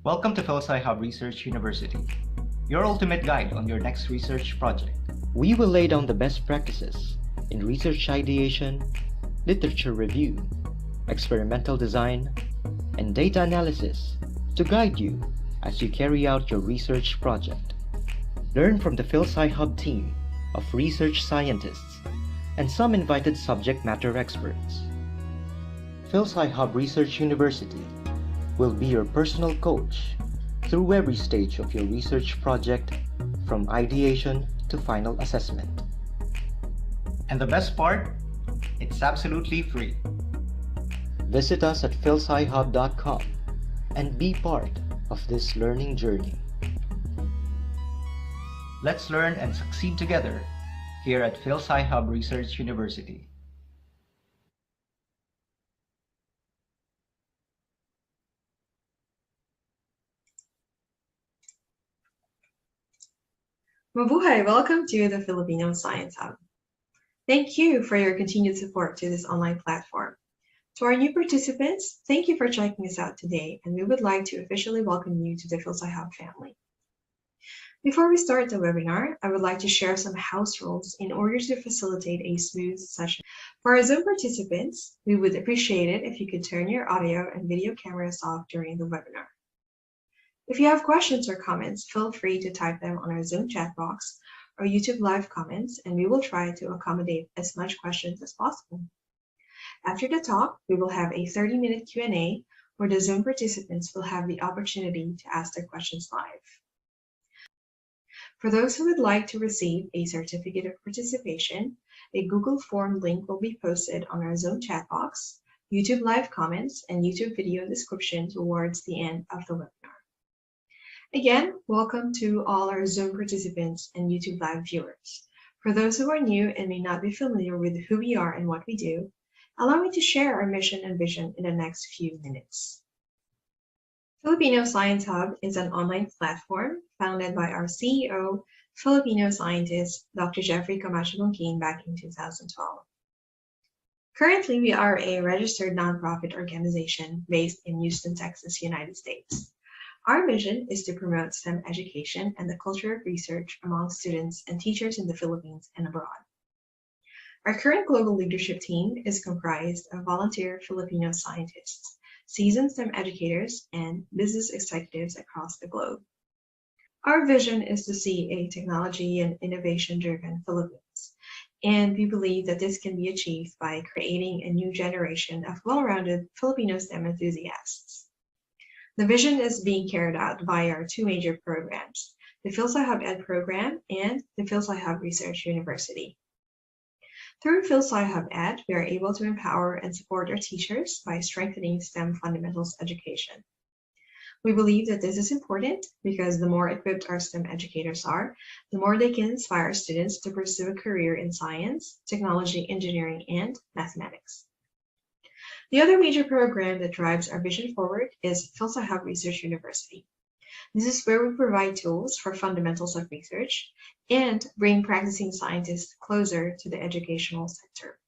Welcome to fsai Hub Research University, your ultimate guide on your next research project. We will lay down the best practices in research ideation, literature review, experimental design, and data analysis to guide you as you carry out your research project. Learn from the fsai Hub team of research scientists and some invited subject matter experts. fsai Hub Research University will be your personal coach through every stage of your research project, from ideation to final assessment. And the best part? It's absolutely free. Visit us at fsaihub.com and be part of this learning journey. Let's learn and succeed together here at fsai Hub Research University. Mabuhay! Welcome to the Filipino Science Hub. Thank you for your continued support to this online platform. To our new participants, thank you for checking us out today, and we would like to officially welcome you to the fsai Hub family. Before we start the webinar, I would like to share some house rules in order to facilitate a smooth session. For our Zoom participants, we would appreciate it if you could turn your audio and video cameras off during the webinar. If you have questions or comments, feel free to type them on our Zoom chat box or YouTube live comments, and we will try to accommodate as much questions as possible. After the talk, we will have a 30-minute Q&A where the Zoom participants will have the opportunity to ask their questions live. For those who would like to receive a certificate of participation, a Google form link will be posted on our Zoom chat box, YouTube live comments, and YouTube video description towards the end of the webinar. Again, welcome to all our Zoom participants and YouTube live viewers. For those who are new and may not be familiar with who we are and what we do, allow me to share our mission and vision in the next few minutes. Filipino Science Hub is an online platform founded by our CEO, Filipino scientist, Dr. Jeffrey Camacho back in 2012. Currently, we are a registered nonprofit organization based in Houston, Texas, United States. Our mission is to promote STEM education and the culture of research among students and teachers in the Philippines and abroad. Our current global leadership team is comprised of volunteer Filipino scientists, seasoned STEM educators, and business executives across the globe. Our vision is to see a technology and innovation-driven Philippines, and we believe that this can be achieved by creating a new generation of well-rounded Filipino STEM enthusiasts. The vision is being carried out via our two major programs, the fsai Hub Ed program and the fsai Hub Research University. Through fsai Hub Ed, we are able to empower and support our teachers by strengthening STEM fundamentals education. We believe that this is important because the more equipped our STEM educators are, the more they can inspire students to pursue a career in science, technology, engineering, and mathematics. The other major program that drives our vision forward is fsai Hub Research University. This is where we provide tools for fundamentals of research and bring practicing scientists closer to the educational sector.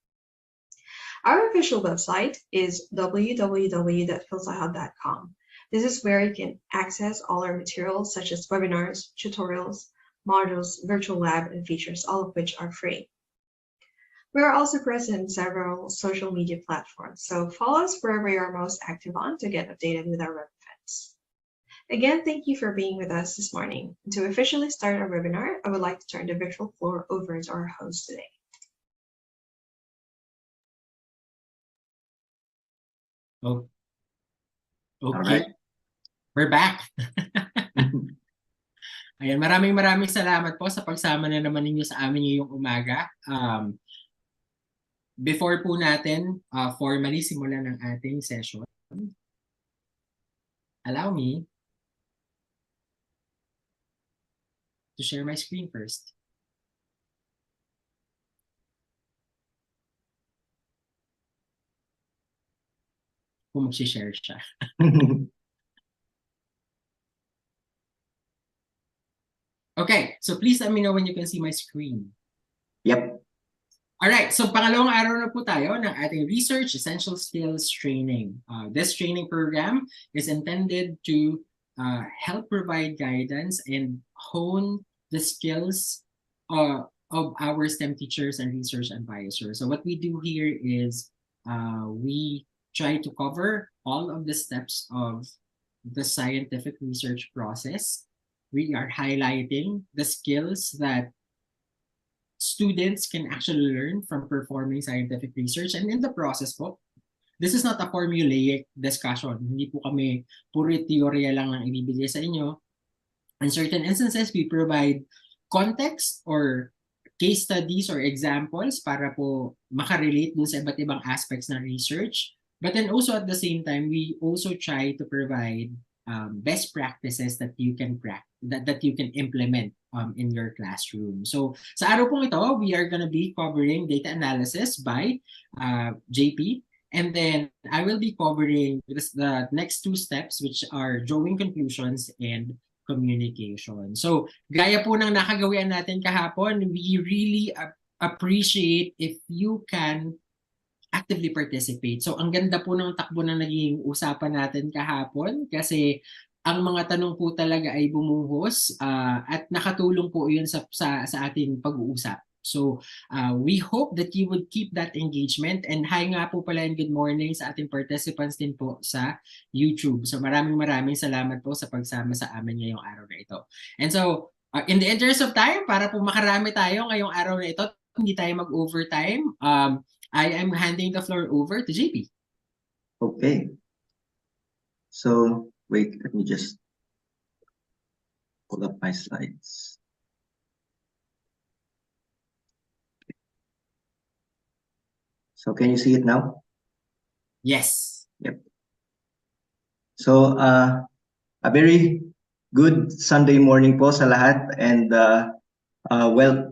Our official website is www.fsaihub.com. This is where you can access all our materials such as webinars, tutorials, modules, virtual lab, and features, all of which are free. We are also present in several social media platforms, so follow us wherever you are most active on to get updated with our web events. Again, thank you for being with us this morning. To officially start our webinar, I would like to turn the virtual floor over to our host today. Oh, okay. Right. We're back. Ayan, maraming salamat po sa pagsama na naman ninyo sa amin ngayong umaga. Before po natin formally simulan ang ating session, allow me to share my screen first. Kung mag-share siya. Okay, so please let me know when you can see my screen. Yep. Alright, so pangalawang araw na po tayo ng ating Research Essential Skills Training. This training program is intended to help provide guidance and hone the skills of our STEM teachers and research advisors. So what we do here is we try to cover all of the steps of the scientific research process. We are highlighting the skills that students can actually learn from performing scientific research. And in the process po, this is not a formulaic discussion. Hindi po kami puro teorya lang ang ibibigay sa inyo. In certain instances, we provide context or case studies or examples para po makarelate dun sa iba't ibang aspects ng research. But then also at the same time, we also try to provide best practices that you can that you can implement in your classroom. So sa araw pong ito, we are going to be covering data analysis by JP. And then I will be covering the next two steps, which are drawing conclusions and communication. So gaya po ng nakagawian natin kahapon, we really appreciate if you can actively participate. So ang ganda po ng takbo na naging usapan natin kahapon kasi ang mga tanong po talaga ay bumuhos at nakatulong po yun sa ating pag-uusap. So we hope that you would keep that engagement, and hi nga po pala and good morning sa ating participants din po sa YouTube. So maraming salamat po sa pagsama sa amin ngayong araw na ito. And so in the interest of time, para po makarami tayo ngayong araw na ito, hindi tayo mag-overtime, I am handing the floor over to JP. Okay. So wait, let me just pull up my slides. So can you see it now? Yes. Yep. So a very good Sunday morning po sa lahat, and well,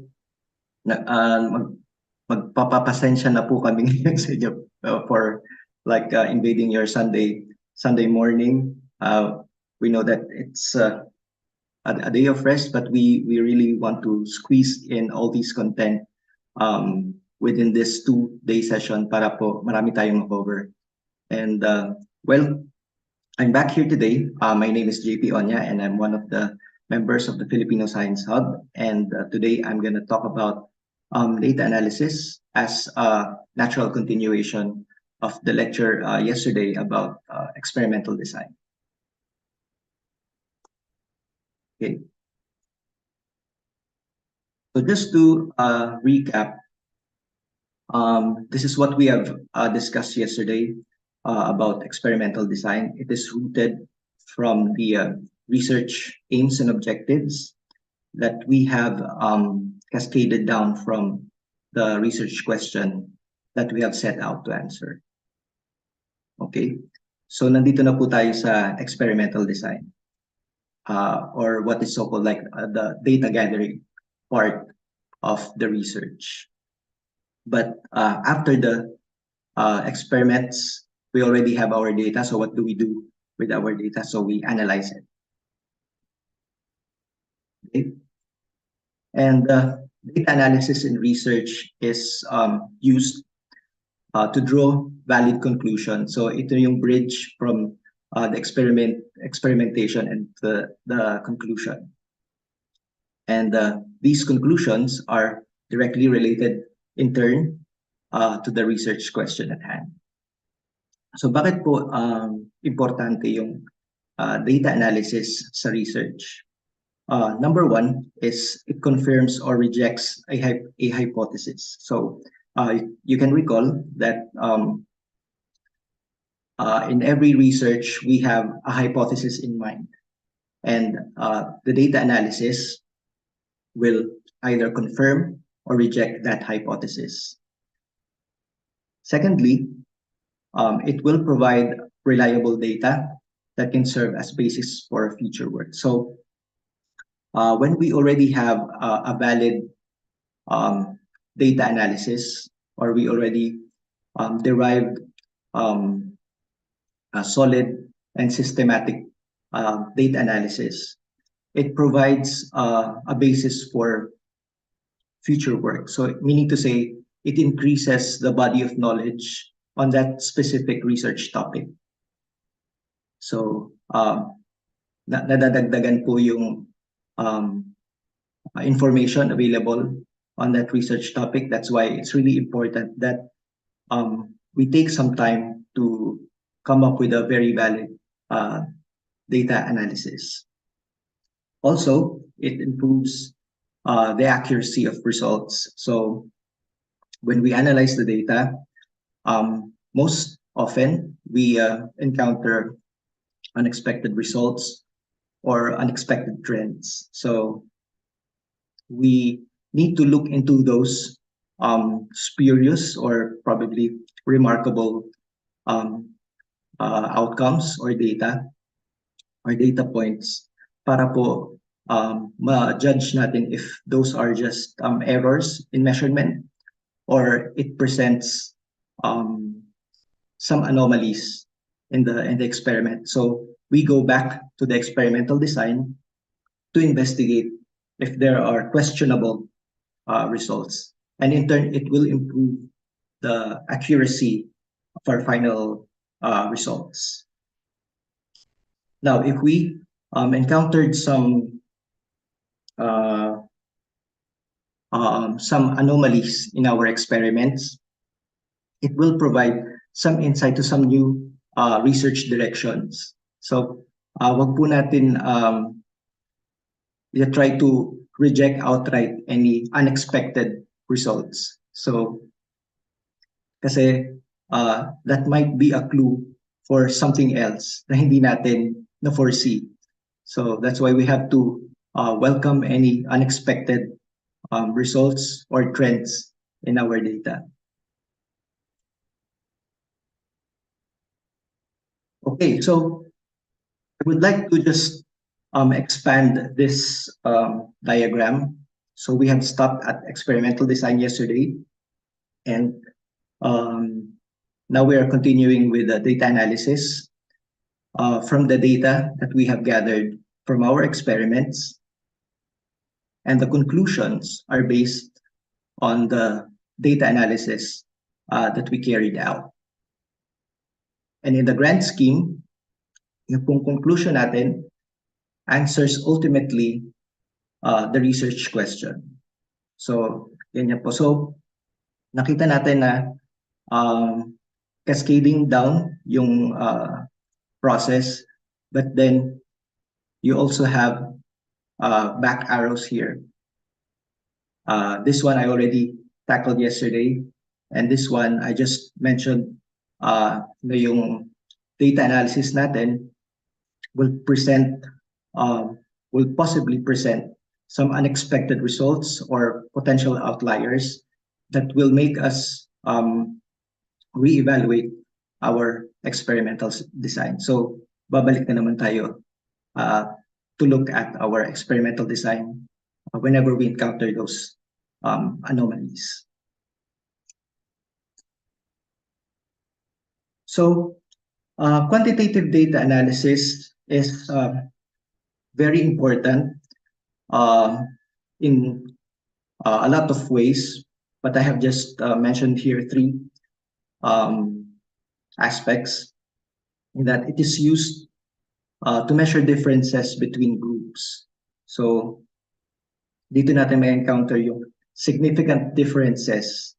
magpapapasensya na po kami sa inyo for like invading your Sunday morning. We know that it's a day of rest, but we really want to squeeze in all these content within this 2-day session para po marami tayong ma-cover. And well, I'm back here today. My name is JP Onya, and I'm one of the members of the Filipino Science Hub. And today I'm going to talk about data analysis as a natural continuation of the lecture yesterday about experimental design. Okay. So just to recap, this is what we have discussed yesterday about experimental design. It is rooted from the research aims and objectives that we have cascaded down from the research question that we have set out to answer. Okay, so nandito na po tayo sa experimental design, or what is so-called like the data gathering part of the research. But after the experiments, we already have our data. So what do we do with our data? So we analyze it. Okay. And data analysis in research is used to draw valid conclusions. So ito yung bridge from the experimentation and the conclusion. And these conclusions are directly related in turn to the research question at hand. So bakit po importante yung data analysis sa research? Number one is it confirms or rejects a hypothesis. So you can recall that in every research, we have a hypothesis in mind. And the data analysis will either confirm or reject that hypothesis. Secondly, it will provide reliable data that can serve as basis for future work. So when we already have a valid data analysis, or we already derived a solid and systematic data analysis, it provides a basis for future work. So meaning to say, it increases the body of knowledge on that specific research topic. So nadadagdagan po yung information available on that research topic. That's why it's really important that we take some time to come up with a very valid data analysis. Also, it improves the accuracy of results. So when we analyze the data, most often we encounter unexpected results or unexpected trends. So we need to look into those spurious or probably remarkable outcomes or data points para po ma-judge natin if those are just errors in measurement or it presents some anomalies in the experiment. So we go back to the experimental design to investigate if there are questionable results. And in turn, it will improve the accuracy of our final results. Now, if we encountered some anomalies in our experiments, it will provide some insight to some new research directions. So, wag po natin try to reject outright any unexpected results. So, kasi that might be a clue for something else na hindi natin na-foresee. So that's why we have to welcome any unexpected results or trends in our data. Okay, so I would like to just expand this diagram. So we have stopped at experimental design yesterday, and now we are continuing with the data analysis from the data that we have gathered from our experiments. And the conclusions are based on the data analysis that we carried out. And in the grand scheme, yung pong conclusion natin answers ultimately the research question. So, ganyan po. So, nakita natin na cascading down yung process, but then you also have back arrows here. This one I already tackled yesterday, and this one I just mentioned na yung data analysis natin will possibly present some unexpected results or potential outliers that will make us reevaluate our experimental design. So, babalik na naman tayo to look at our experimental design whenever we encounter those anomalies. So, quantitative data analysis is very important in a lot of ways, but I have just mentioned here three aspects in that it is used to measure differences between groups. So, dito natin may encounter yung significant differences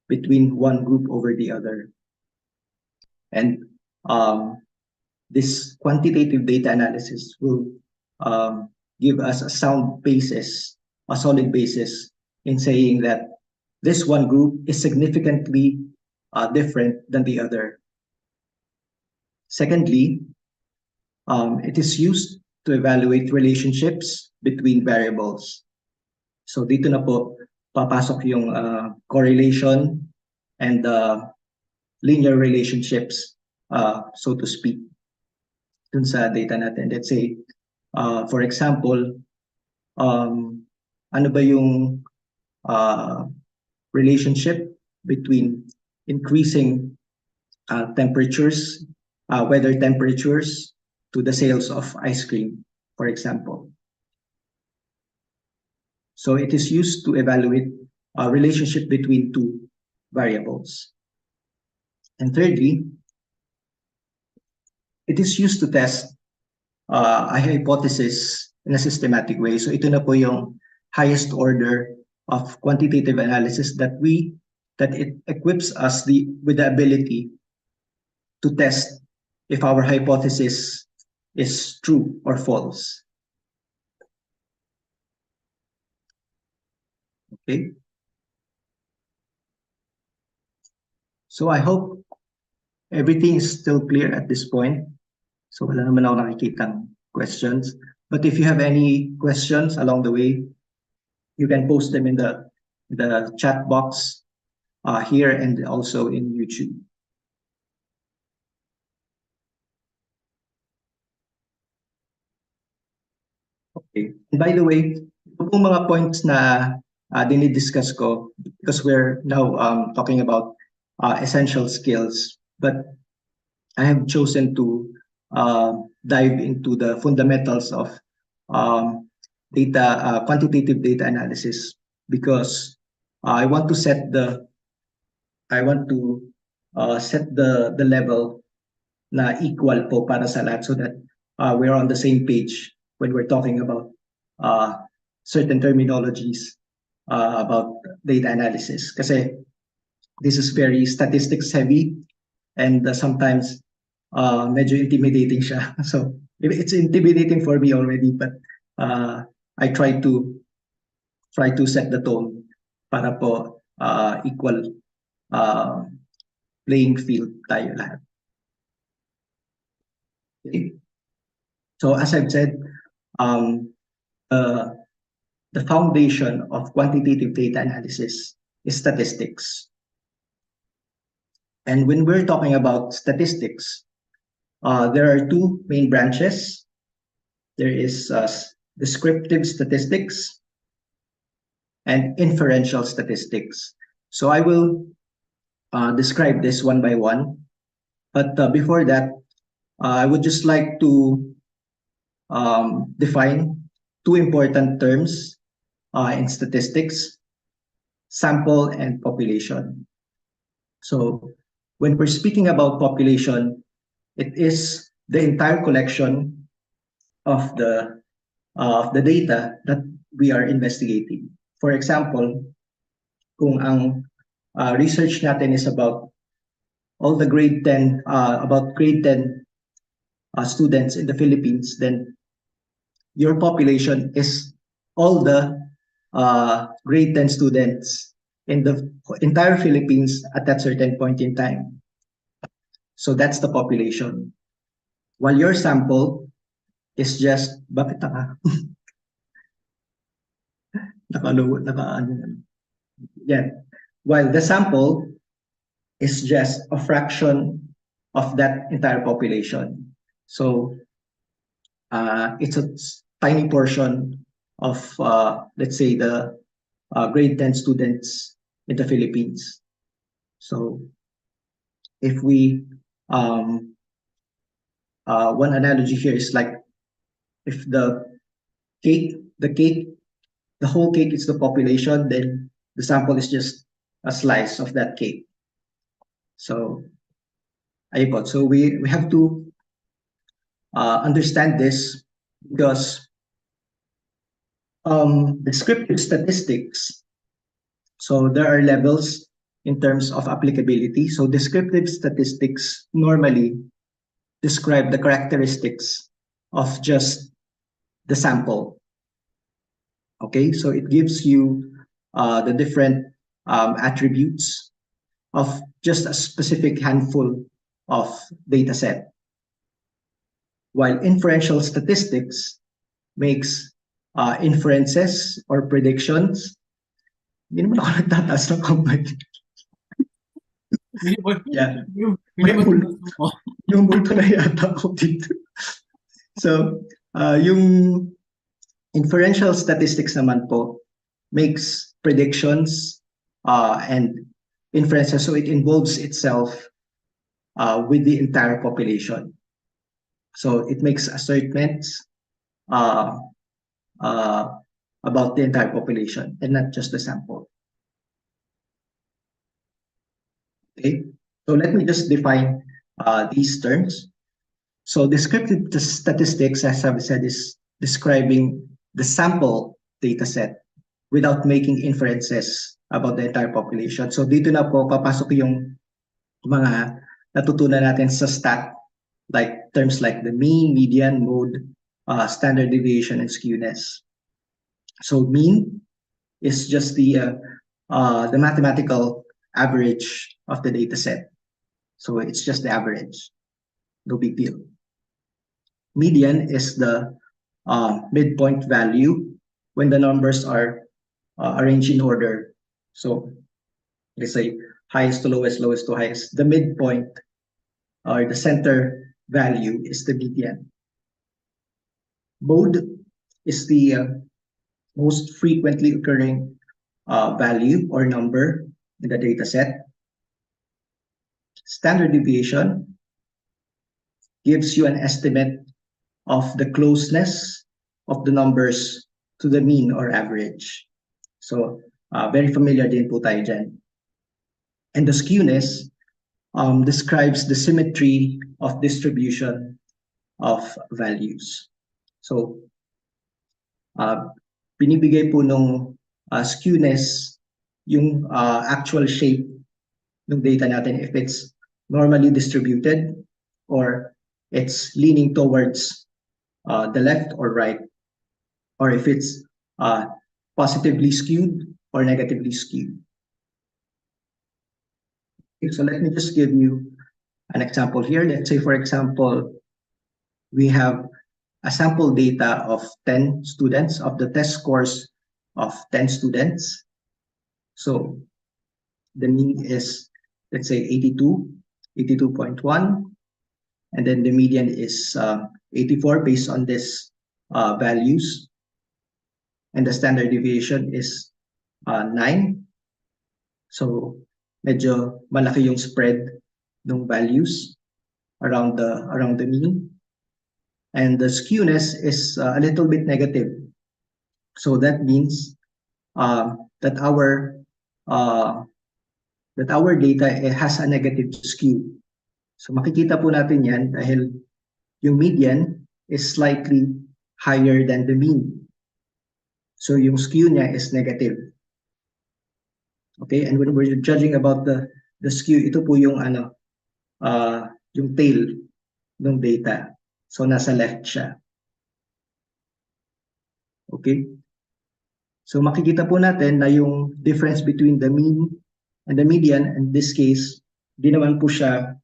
between one group over the other. And this quantitative data analysis will give us a sound basis, a solid basis in saying that this one group is significantly different than the other. Secondly, it is used to evaluate relationships between variables. So dito na po papasok yung correlation and linear relationships, so to speak, dun sa data natin. Let's say, for example, ano ba yung relationship between increasing temperatures, weather temperatures to the sales of ice cream, for example. So it is used to evaluate a relationship between two variables. And thirdly, it is used to test a hypothesis in a systematic way. So ito na po yung highest order of quantitative analysis that it equips us with the ability to test if our hypothesis is true or false. Okay. So I hope everything is still clear at this point. So wala naman ako nakikitang questions. But if you have any questions along the way, you can post them in the chat box here and also in YouTube. Okay. And by the way, ito pong mga points na dinidiscuss ko because we're now talking about essential skills. But I have chosen to dive into the fundamentals of quantitative data analysis because I want to set the level na equal po para sa lahat so that we're on the same page when we're talking about certain terminologies about data analysis. Kasi this is very statistics heavy and sometimes medyo intimidating siya. So it's intimidating for me already, but I try to set the tone para po equal playing field tayo lahat. Okay. So as I've said, the foundation of quantitative data analysis is statistics. And when we're talking about statistics, there are two main branches. There is descriptive statistics and inferential statistics. So I will describe this one by one. But before that, I would just like to define two important terms in statistics: sample and population. So when we're speaking about population, it is the entire collection of the data that we are investigating. For example, kung ang research natin is about all the grade 10 students in the Philippines, then your population is all the grade 10 students in the entire Philippines at that certain point in time. So that's the population. While your sample is just, bakit naka? Yeah. While the sample is just a fraction of that entire population. So it's a tiny portion of, let's say, the grade 10 students in the Philippines. So if we, one analogy here is like, if the whole cake is the population, then the sample is just a slice of that cake. So, so we have to understand this because descriptive statistics, so there are levels in terms of applicability. So descriptive statistics normally describe the characteristics of just the sample. Okay, so it gives you the different attributes of just a specific handful of data set. While inferential statistics makes inferences or predictions. Hindi naman ako nagtataas ng kamay. Yeah. Yung multo na yata ako dito. So, yung inferential statistics naman po makes predictions and inferences, so it involves itself with the entire population. So it makes assertions about the entire population and not just the sample. Okay, so let me just define these terms. So descriptive statistics, as I've said, is describing the sample data set without making inferences about the entire population. So dito na po papasok yung mga natutunan natin sa stat, like terms like the mean, median, mode, standard deviation, and skewness. So mean is just the mathematical average of the data set. So it's just the average, no big deal. Median is the midpoint value when the numbers are arranged in order. So let's say highest to lowest, lowest to highest. The midpoint or the center value is the median. Mode is the most frequently occurring value or number in the data set. Standard deviation gives you an estimate of the closeness of the numbers to the mean or average. So very familiar din po tayo dyan. And the skewness describes the symmetry of distribution of values. So binibigay po nung skewness yung actual shape ng data natin, if it's normally distributed or it's leaning towards the left or right, or if it's positively skewed or negatively skewed. Okay, so let me just give you an example here. Let's say, for example, we have a sample data of 10 students, of the test scores of 10 students. So the mean is, let's say, 82, 82.1, and then the median is 84 based on this values, and the standard deviation is 9. So medyo malaki yung spread ng values around the mean, and the skewness is a little bit negative. So that means that our data has a negative skew. So makikita po natin yan dahil yung median is slightly higher than the mean. So yung skew niya is negative. Okay, and when we're judging about the skew, ito po yung yung tail ng data. So nasa left siya. Okay? So makikita po natin na yung difference between the mean and the median, in this case, di naman po siya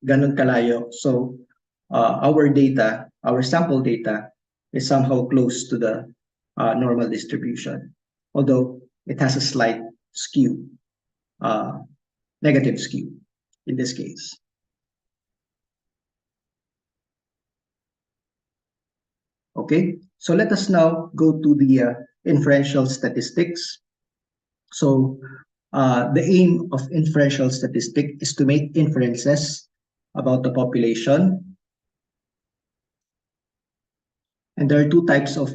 ganun kalayo. So our data, our sample data, is somehow close to the normal distribution, although it has a slight skew, negative skew in this case. Okay, so let us now go to the inferential statistics. So the aim of inferential statistic is to make inferences about the population. And there are two types of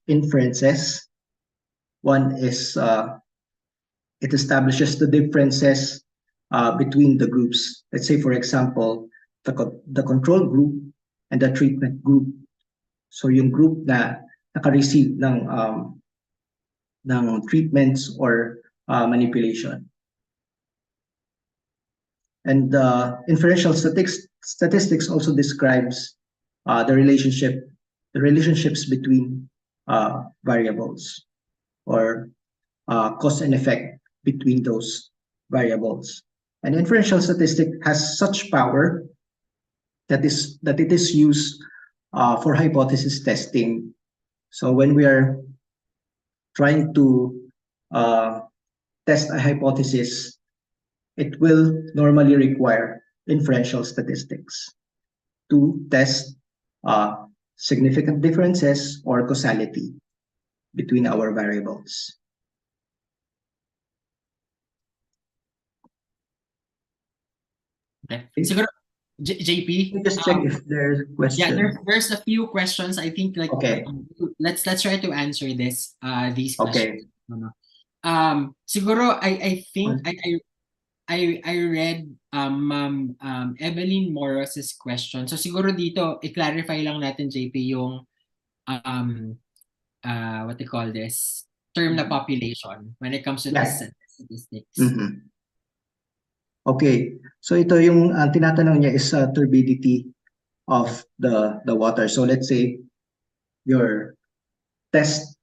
inferences. One is it establishes the differences between the groups. Let's say, for example, the control group and the treatment group. So yung group na naka-receive ng treatments or manipulation. And inferential statistics also describes the relationships between variables, or cause and effect between those variables. And inferential statistic has such power that it is used for hypothesis testing. So when we are trying to test a hypothesis, it will normally require inferential statistics to test significant differences or causality between our variables. Okay. Siguro, JP, just check if there's a question. Yeah, there's a few questions. I think okay. Let's try to answer these questions. Okay. Siguro I think I read Evelyn Moros's question. So siguro dito i-clarify lang natin JP yung um what they call this term na population when it comes to Yeah. statistics. Okay. So ito yung tinatanong niya is turbidity of the water. So let's say your test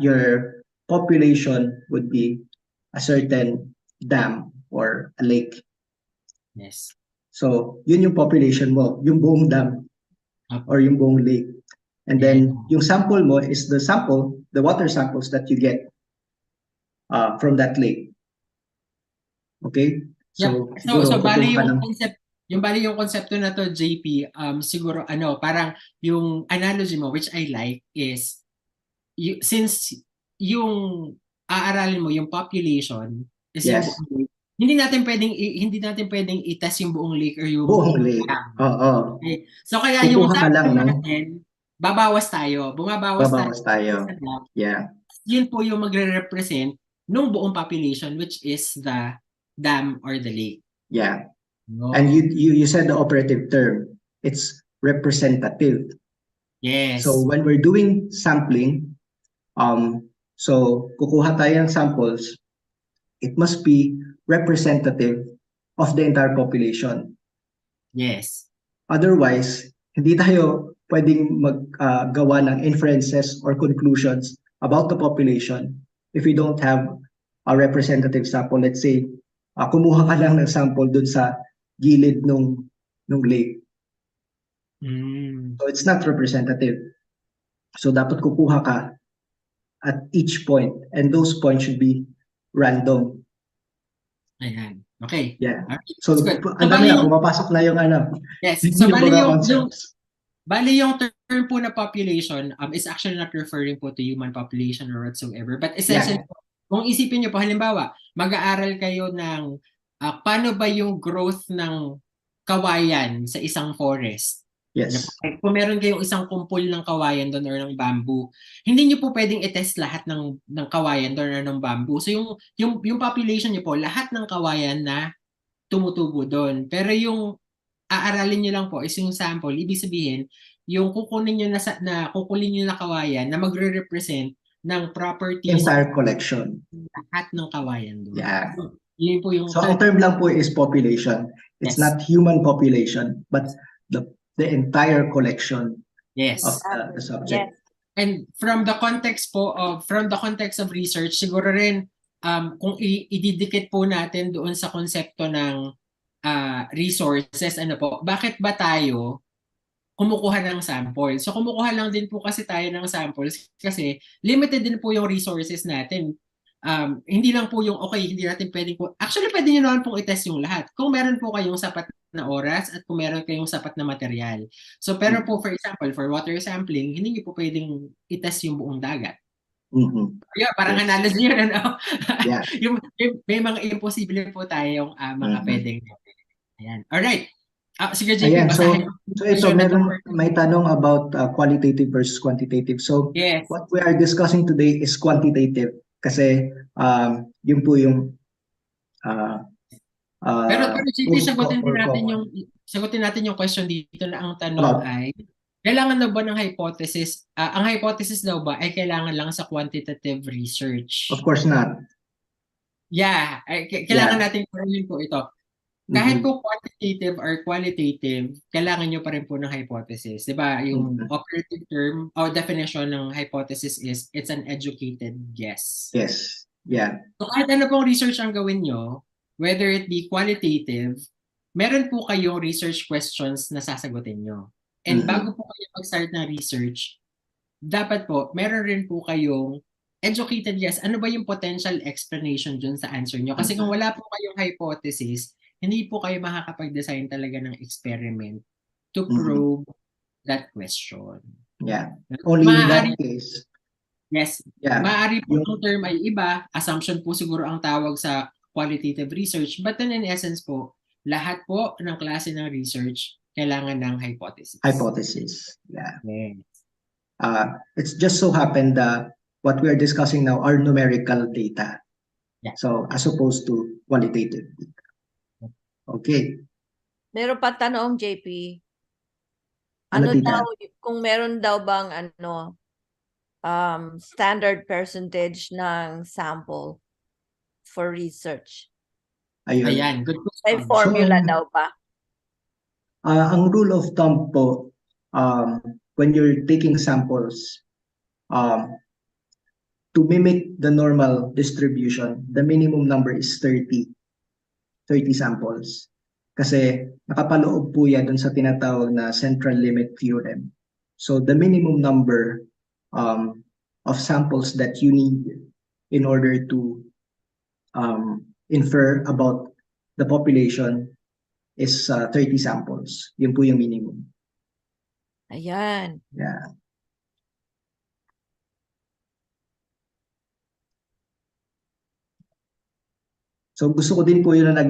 your population would be a certain dam or a lake. Yes. So yun yung population mo, yung buong dam or yung buong lake. And then yung sample mo is the water samples that you get from that lake. Okay? So siguro So bali kukuha ka yung ng concept, yung konsepto na to JP, siguro parang yung analogy mo which I like is since yung aaralin mo yung population is yung yes, buong lake, hindi natin pwedeng i-test yung buong lake or yung buong buong lake. dam. Oo. Okay? So kaya yung Kukuha ka lang sample ng natin, babawas tayo. Bumabawas tayo babawas tayo. sa dam. Yeah. Yun po yung magre-represent nung buong population which is the dam or the lake. Yeah. No. And you said the operative term. It's representative. Yes. So when we're doing sampling, so kukuha tayo ng samples, it must be representative of the entire population. Yes. Otherwise, hindi tayo pwedeng maggawa ng inferences or conclusions about the population if we don't have a representative sample. Let's say, kumuha ka lang ng sample dun sa gilid nung lake. So it's not representative. So dapat kukuha ka at each point, and those points should be random. Ayan. Okay. Yeah. Okay. So ang dami na, pumapasok na yung Yes. So bali yung term po na population is actually not referring po to human population or whatsoever. But essentially, kung isipin niyo po, halimbawa, mag-aaral kayo ng paano ba yung growth ng kawayan sa isang forest. Yes. Kung meron kayong isang kumpol ng kawayan doon or ng bamboo, hindi niyo po pwedeng i-test lahat ng kawayan doon or ng bamboo. So yung population niyo po, lahat ng kawayan na tumutubo doon. Pero yung aaralin niyo lang po is yung sample, ibig sabihin, yung kukunin niyo na kawayan na magre-represent ng properties entire collection. Lahat ng kawayan doon. Yeah. Yun po yung so ang term lang po is population. It's not human population, but the entire collection of the subject. Yes. And from the context of research, siguro rin kung ididikit po natin doon sa konsepto ng resources, bakit ba tayo kumukuha ng sample? So kumukuha lang din po kasi tayo ng samples kasi limited din po yung resources natin. Hindi lang po yung hindi natin pwedeng po. Actually, pwede nyo naman pong i-test yung lahat. Kung meron po kayong sapat na oras at kung meron kayong sapat na material. So pero po, for example, for water sampling, hindi nyo po pwedeng i-test yung buong dagat. Parang analogy yun, Yeah. may mga imposible po tayong mga pwedeng. Ayan. Alright. Sige, JP, Ayan, basahin. So ito, may tanong about qualitative versus quantitative. So yes. What we are discussing today is quantitative. Kasi yun po yung pero JP, sagutin natin yung question dito na ang tanong ay kailangan daw ba ng hypothesis? Ang hypothesis daw ba ay kailangan lang sa quantitative research? Of course not. Yeah, kailangan natin paramin po ito. Kahit po quantitative or qualitative, kailangan nyo pa rin po ng hypothesis. Diba? Yung operative term or definition ng hypothesis is it's an educated guess. Yes. Yeah. So kahit ano pong research ang gawin nyo, whether it be qualitative, meron po kayong research questions na sasagutin nyo. And bago po kayo mag-start na research, dapat po, meron rin po kayong educated guess. Ano ba yung potential explanation dun sa answer nyo? Kasi kung wala po kayong hypothesis, hindi po kayo makakapag-design talaga ng experiment to probe that question. Yeah. Only in that case. Yes. Yeah. Maaari po yung term ay iba. Assumption po siguro ang tawag sa qualitative research. But then in essence po, lahat po ng klase ng research kailangan ng hypothesis. Hypothesis. Yeah. Yes. It's just so happened that what we are discussing now are numerical data. Yeah. So as opposed to qualitative. Okay. Meron pa tanong, JP. Ano, Ano tita? daw, kung meron daw bang standard percentage ng sample for research? Ayun. Ayan, good May question. formula So, daw ba? Ang rule of thumb po, when you're taking samples, to mimic the normal distribution, the minimum number is 30 samples. Kasi nakapaloob po yan dun sa tinatawag na central limit theorem. So the minimum number of samples that you need in order to infer about the population is 30 samples. Yun po yung minimum. Ayan. Yeah. So gusto ko din po yun na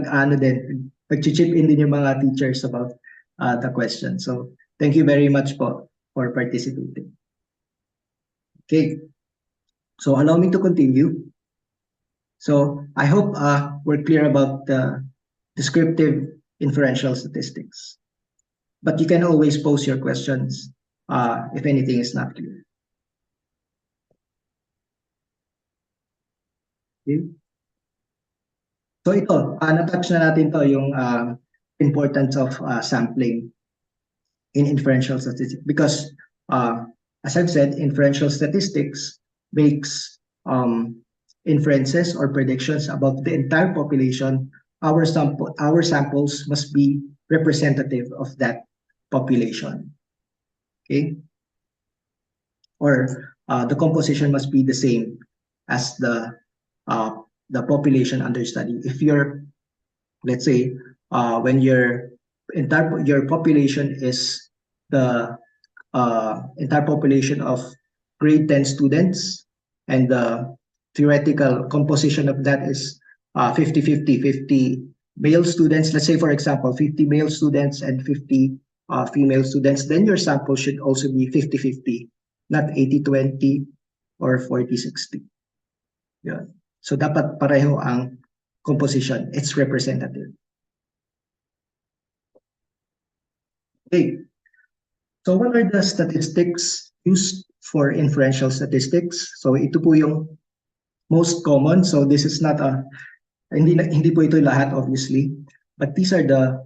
nag-chip in din yung mga teachers about the question. So thank you very much po for participating. Okay. So allow me to continue. So I hope we're clear about the descriptive inferential statistics. But you can always pose your questions if anything is not clear. Okay. So ito, na-touch na natin to yung importance of sampling in inferential statistics because as I've said, inferential statistics makes inferences or predictions about the entire population. Our samples must be representative of that population. Okay? Or the composition must be the same as the population under study. If you're, let's say, when your population is the entire population of grade 10 students, and the theoretical composition of that is 50-50, 50 male students, let's say for example, 50 male students and 50 female students, then your sample should also be 50-50, not 80-20 or 40-60. Yeah. So dapat pareho ang composition. It's representative. Okay. So what are the statistics used for inferential statistics? So ito po yung most common. So this is not hindi po ito lahat obviously, but these are the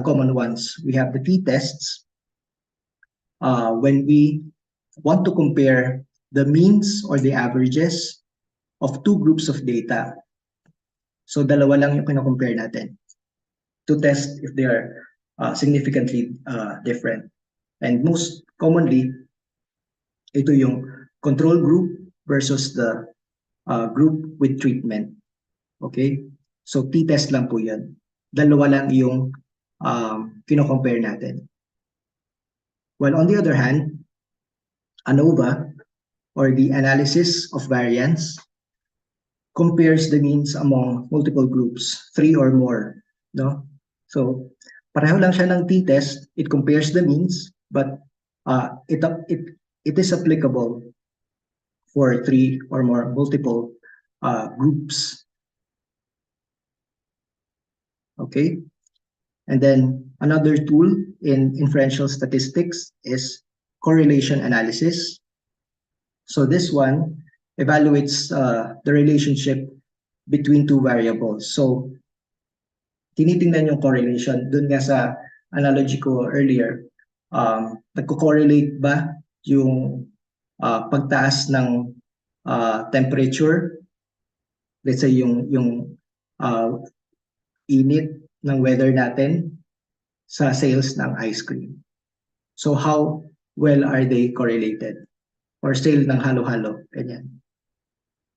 common ones. We have the t-tests. When we want to compare the means or the averages of two groups of data. So dalawa lang yung kino-compare natin to test if they are significantly different. And most commonly, ito yung control group versus the group with treatment. Okay? So t-test lang po yan. Dalawa lang yung kino-compare natin. While on the other hand, ANOVA or the analysis of variance compares the means among multiple groups, 3 or more. No? So pareho lang siya ng t-test. It compares the means, but it is applicable for 3 or more multiple groups. Okay, and then another tool in inferential statistics is correlation analysis. So this one evaluates the relationship between two variables. So tinitingnan yung correlation dun nga sa analogy ko earlier. Nagko-correlate ba yung pagtaas ng temperature, let's say yung init ng weather natin sa sales ng ice cream. So how well are they correlated? Or sale ng halo-halo, ganyan.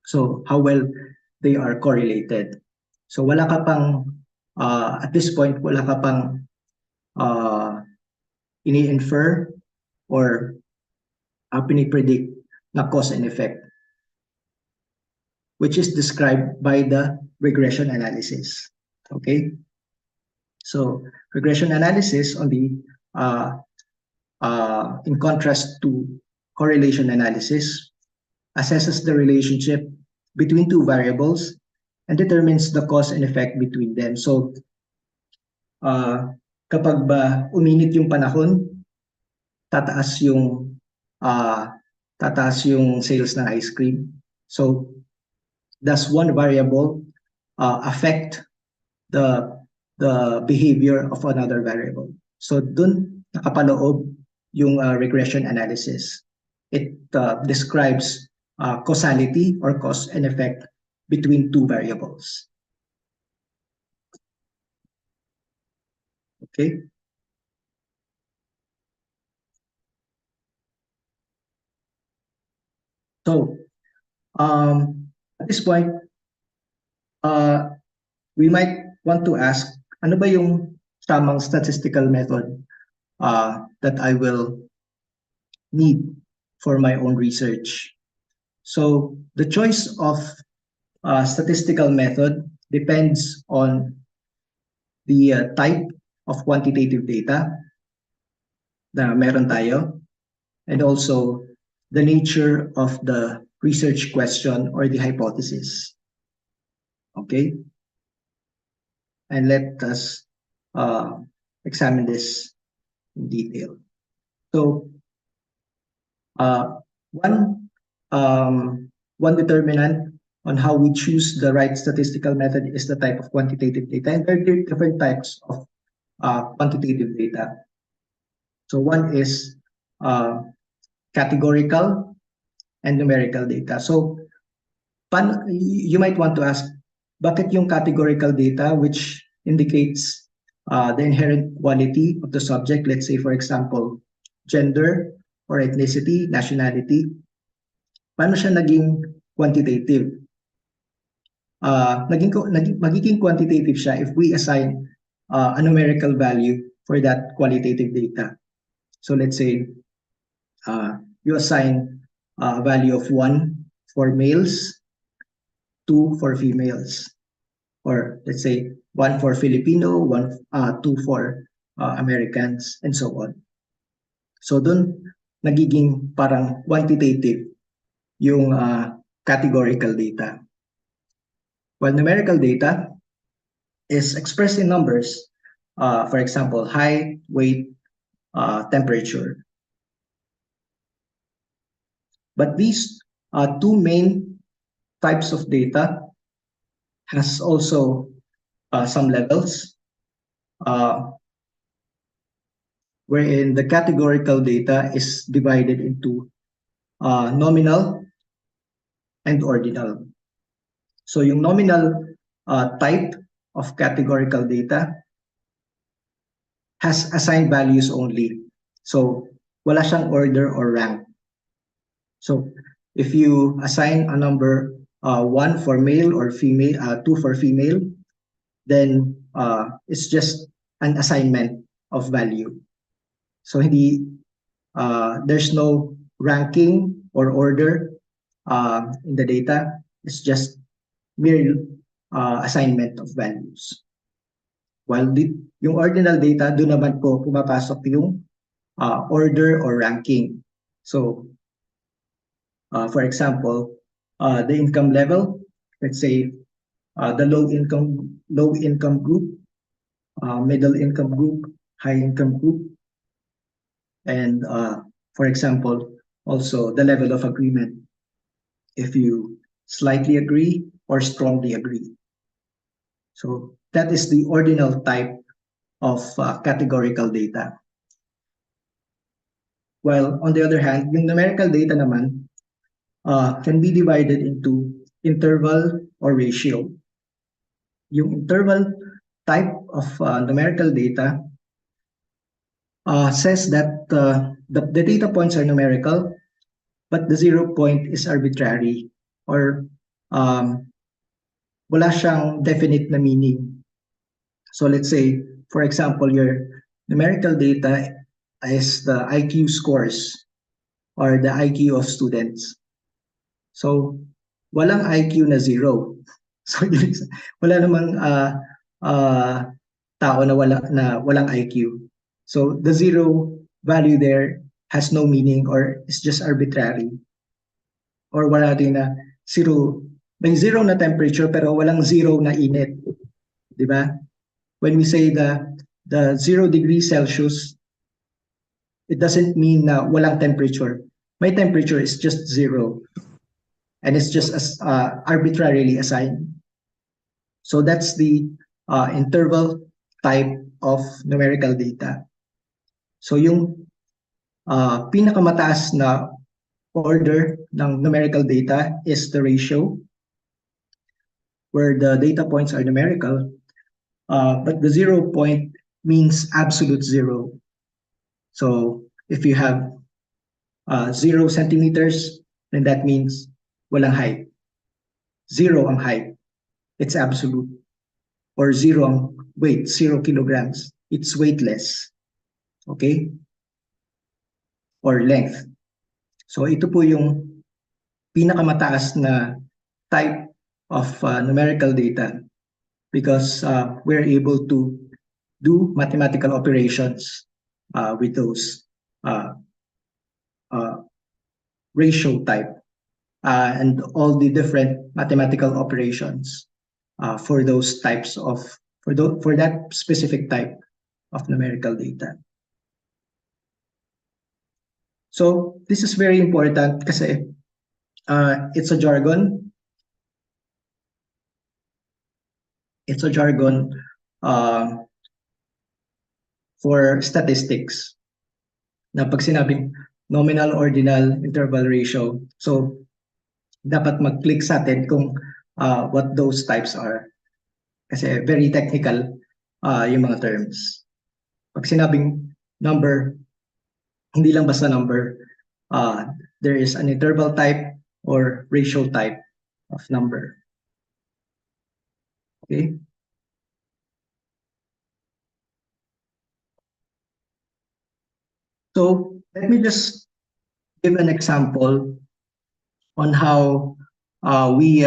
So how well they are correlated. So wala ka pang, at this point, wala ka pang ini-infer or pinipredict na cause and effect, which is described by the regression analysis. Okay? So regression analysis on the in contrast to correlation analysis assesses the relationship between two variables and determines the cause and effect between them. So, kapag ba uminit yung panahon, tataas yung sales ng ice cream. So, does one variable affect the behavior of another variable? So, dun nakapaloob yung regression analysis. It describes causality or cause and effect between two variables. Okay. So, at this point, we might want to ask, ano ba yung tamang statistical method that I will need for my own research? So, the choice of statistical method depends on the type of quantitative data na meron tayo, and also the nature of the research question or the hypothesis. Okay? And let us examine this in detail. So, one determinant on how we choose the right statistical method is the type of quantitative data, and there are different types of quantitative data. So one is categorical and numerical data. So you might want to ask, bakit yung categorical data, which indicates the inherent quality of the subject, let's say for example, gender or ethnicity, nationality, paano siya naging quantitative? Magiging quantitative siya if we assign a numerical value for that qualitative data. So let's say you assign a value of 1 for males, 2 for females, or let's say 1 for Filipino, 2 for Americans, and so on. So dun nagiging parang quantitative yung categorical data. While numerical data is expressed in numbers, for example, height, weight, temperature. But these two main types of data has also some levels, wherein the categorical data is divided into nominal and ordinal. So yung nominal type of categorical data has assigned values only. So wala siyang order or rank. So if you assign a number 1 for male or female, 2 for female, then it's just an assignment of value. So hindi there's no ranking or order in the data. It's just mere assignment of values. While yung ordinal data, doon naman po pumapasok yung order or ranking. So for example, the income level, let's say the low income group, middle income group, high income group, and for example, also the level of agreement, if you slightly agree or strongly agree. So that is the ordinal type of categorical data. While on the other hand, yung numerical data naman can be divided into interval or ratio. Yung interval type of numerical data says that the data points are numerical, but the 0 point is arbitrary, or wala siyang definite na meaning. So let's say, for example, your numerical data is the IQ scores or the IQ of students. So walang IQ na 0. So wala namang tao na walang IQ. So the 0 value there has no meaning or is just arbitrary. Or wala din na 0 may zero na temperature pero walang zero na init. Di ba? When we say the 0 degrees Celsius, it doesn't mean na walang temperature. My temperature is just zero. And it's just arbitrarily assigned. So that's the interval type of numerical data. So yung pinakamataas na order ng numerical data is the ratio, where the data points are numerical, but the 0 point means absolute zero. So if you have 0 centimeters, then that means walang height. Zero ang height, it's absolute. Or zero ang weight, 0 kilograms, it's weightless. Okay? Or length. So ito po yung pinakamataas na type of numerical data because we're able to do mathematical operations with those ratio type and all the different mathematical operations for those types of for that specific type of numerical data. So this is very important kasi it's a jargon. It's a jargon for statistics. Na pag sinabing nominal, ordinal, interval ratio, so dapat mag-click sa atin kung what those types are. Kasi very technical yung mga terms. Pag sinabing number, hindi lang basta number. There is an interval type or ratio type of number. Okay? So let me just give an example on how we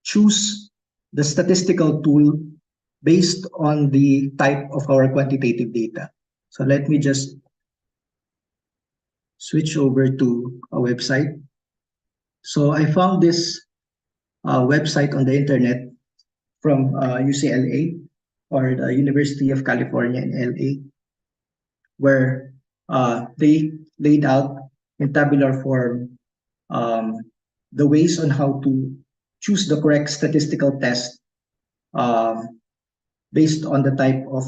choose the statistical tool based on the type of our quantitative data. So let me just switch over to a website. So I found this website on the internet from UCLA or the University of California in LA, where they laid out in tabular form the ways on how to choose the correct statistical test based on the type of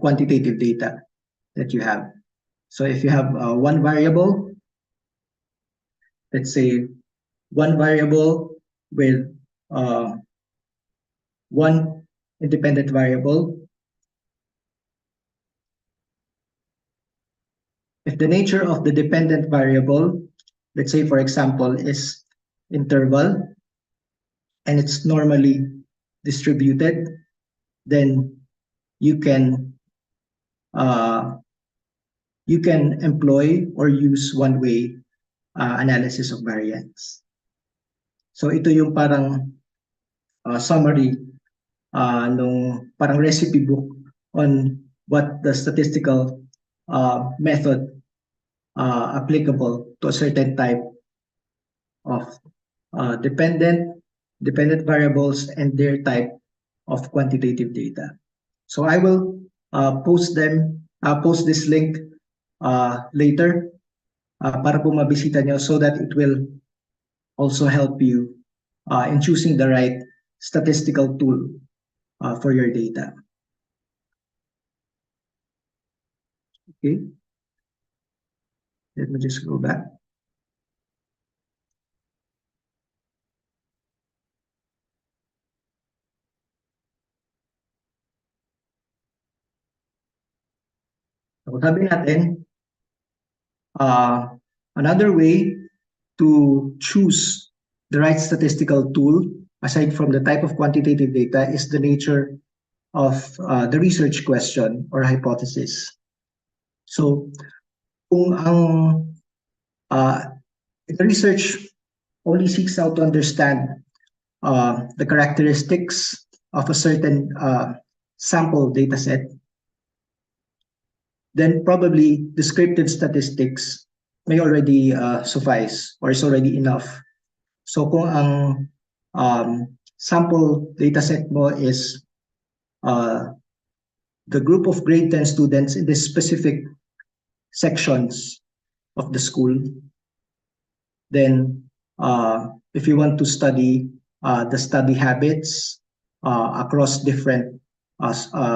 quantitative data that you have. So if you have one variable, let's say one variable with one independent variable, if the nature of the dependent variable, let's say for example, is interval and it's normally distributed, then you can employ or use one-way analysis of variance. So ito yung parang summary nung parang recipe book on what the statistical method applicable to a certain type of dependent variables and their type of quantitative data. So I will post this link later para po mabisita nyo so that it will also help you in choosing the right statistical tool for your data. Okay. Let me just go back. So sabi natin, another way to choose the right statistical tool, aside from the type of quantitative data, is the nature of the research question or hypothesis. So kung the research only seeks out to understand the characteristics of a certain sample data set, then probably descriptive statistics may already suffice or is already enough. So kung ang sample dataset mo is the group of grade 10 students in the specific sections of the school, then if you want to study the study habits across different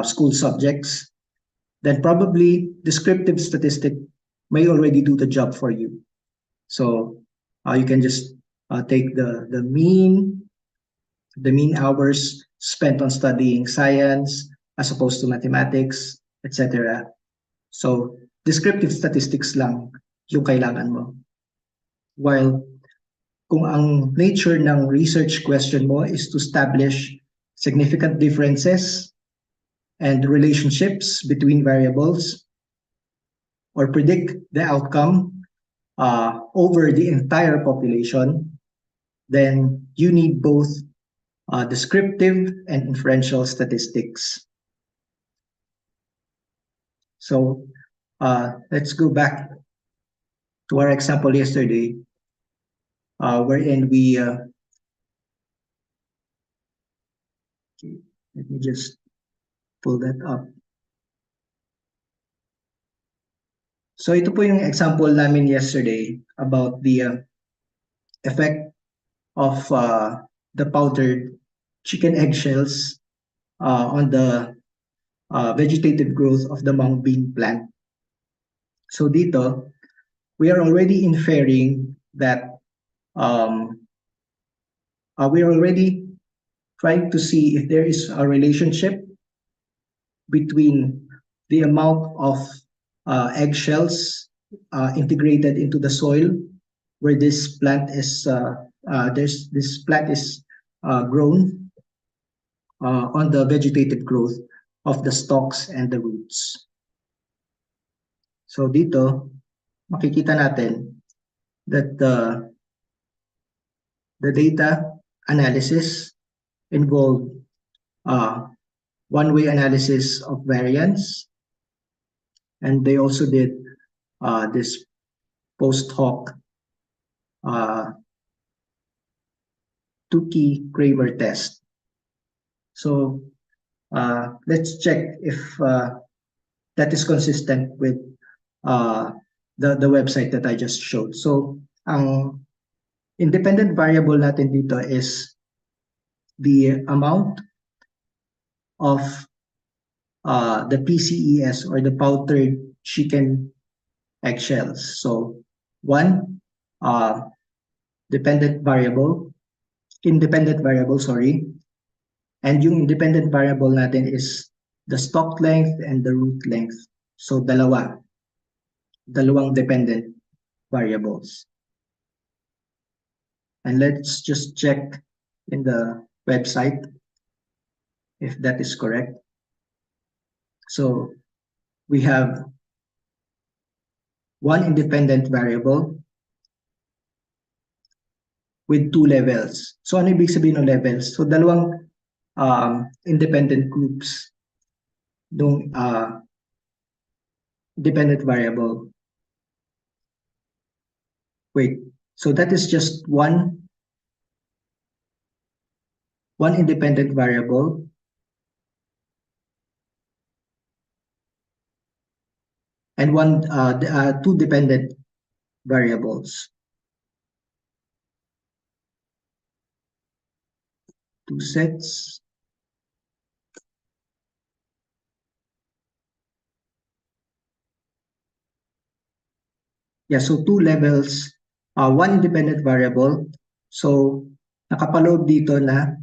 school subjects, then probably descriptive statistic may already do the job for you. So you can just take the mean hours spent on studying science as opposed to mathematics, etc. So descriptive statistics lang yung kailangan mo. While kung ang nature ng research question mo is to establish significant differences and relationships between variables or predict the outcome over the entire population, then you need both descriptive and inferential statistics. So let's go back to our example yesterday, wherein we okay, let me just pull that up. So ito po yung example namin yesterday about the effect of the powdered chicken eggshells on the vegetative growth of the mung bean plant. So dito, we are already inferring that we are already trying to see if there is a relationship between the amount of eggshells integrated into the soil where this plant is grown on the vegetative growth of the stalks and the roots. So dito, makikita natin that the data analysis involved one-way analysis of variance, and they also did this post hoc Tukey-Kramer test. So let's check if that is consistent with the website that I just showed. So ang independent variable natin dito is the amount of the PCES or the powdered chicken eggshells. So one independent variable, sorry. And yung independent variable natin is the stalk length and the root length. So dalawang dependent variables. And let's just check in the website if that is correct. So we have one independent variable with two levels. So ano ibig sabihin ng levels? So dalawang independent groups ng dependent variable. Wait, so that is just one independent variable and two dependent variables. Two sets. Yeah, so two levels, one independent variable. So nakapaloob dito na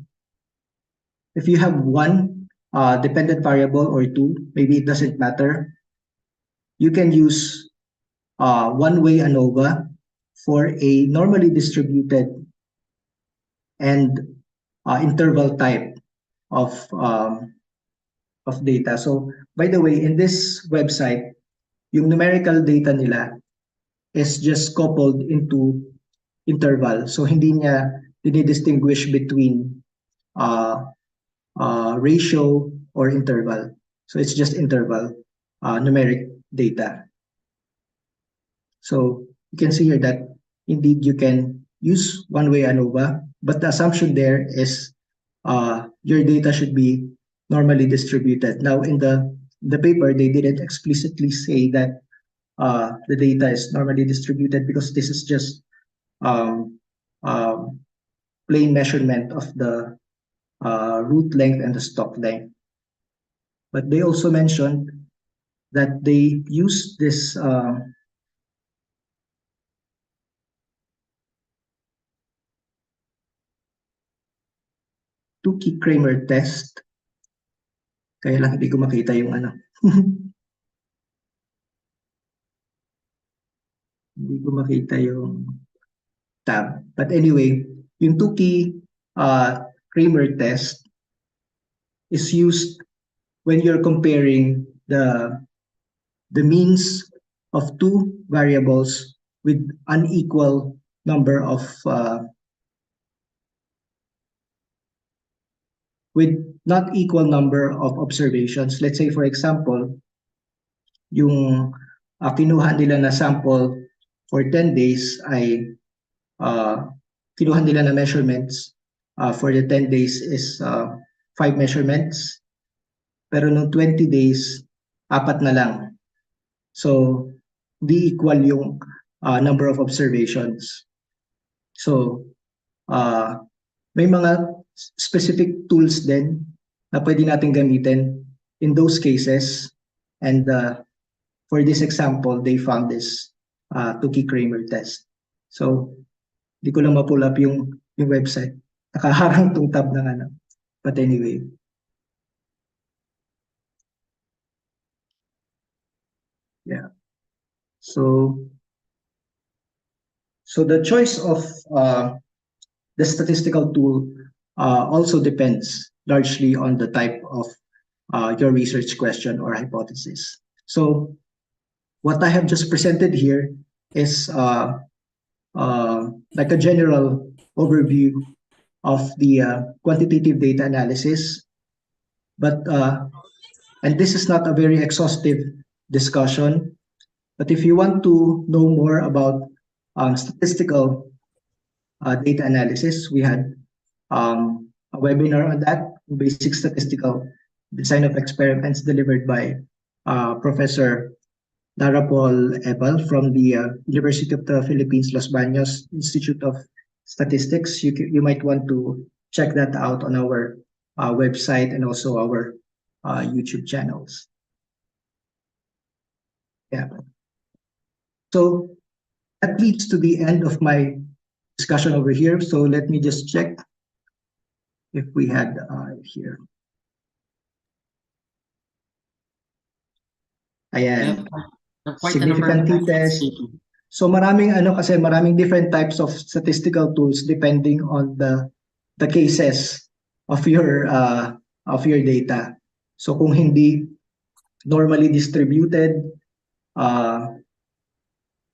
if you have one dependent variable or two, maybe it doesn't matter. You can use one-way ANOVA for a normally distributed and interval type of data. So by the way, in this website, yung numerical data nila is just coupled into interval. So hindi niya dinidistinguish between ratio or interval. So it's just interval numeric data. So you can see here that indeed you can use one-way ANOVA, but the assumption there is your data should be normally distributed. Now, in the paper, they didn't explicitly say that the data is normally distributed because this is just um, um, plain measurement of the root length and the stalk length. But they also mentioned that they use this Tukey-Kramer test. Kaya lang hindi ko makita yung ano. Hindi ko makita yung tab. But anyway, yung Tukey-Kramer test is used when you're comparing the means of two variables with unequal number of with not equal number of observations. Let's say for example, yung kinuha nila na sample for 10 days ay kinuha nila na measurements for the 10 days is 5 measurements. Pero nung 20 days, 4 na lang. So, di equal yung number of observations. So, may mga specific tools din na pwede natin gamitin in those cases. And for this example, they found this Tukey-Kramer test. So, di ko lang ma-pull up yung website. Nakaharang tong tab ng ano. But anyway. Yeah. So the choice of the statistical tool also depends largely on the type of your research question or hypothesis. So what I have just presented here is like a general overview of the quantitative data analysis, but and this is not a very exhaustive discussion, but if you want to know more about statistical data analysis, we had a webinar on that, basic statistical design of experiments delivered by Professor Darapol Ebal from the University of the Philippines, Los Baños Institute of Statistics. You might want to check that out on our website and also our YouTube channels. Yeah. So that leads to the end of my discussion over here. So let me just check if we had here. Ayan. Significant t-test. So maraming maraming different types of statistical tools depending on the cases of your data. So kung hindi normally distributed,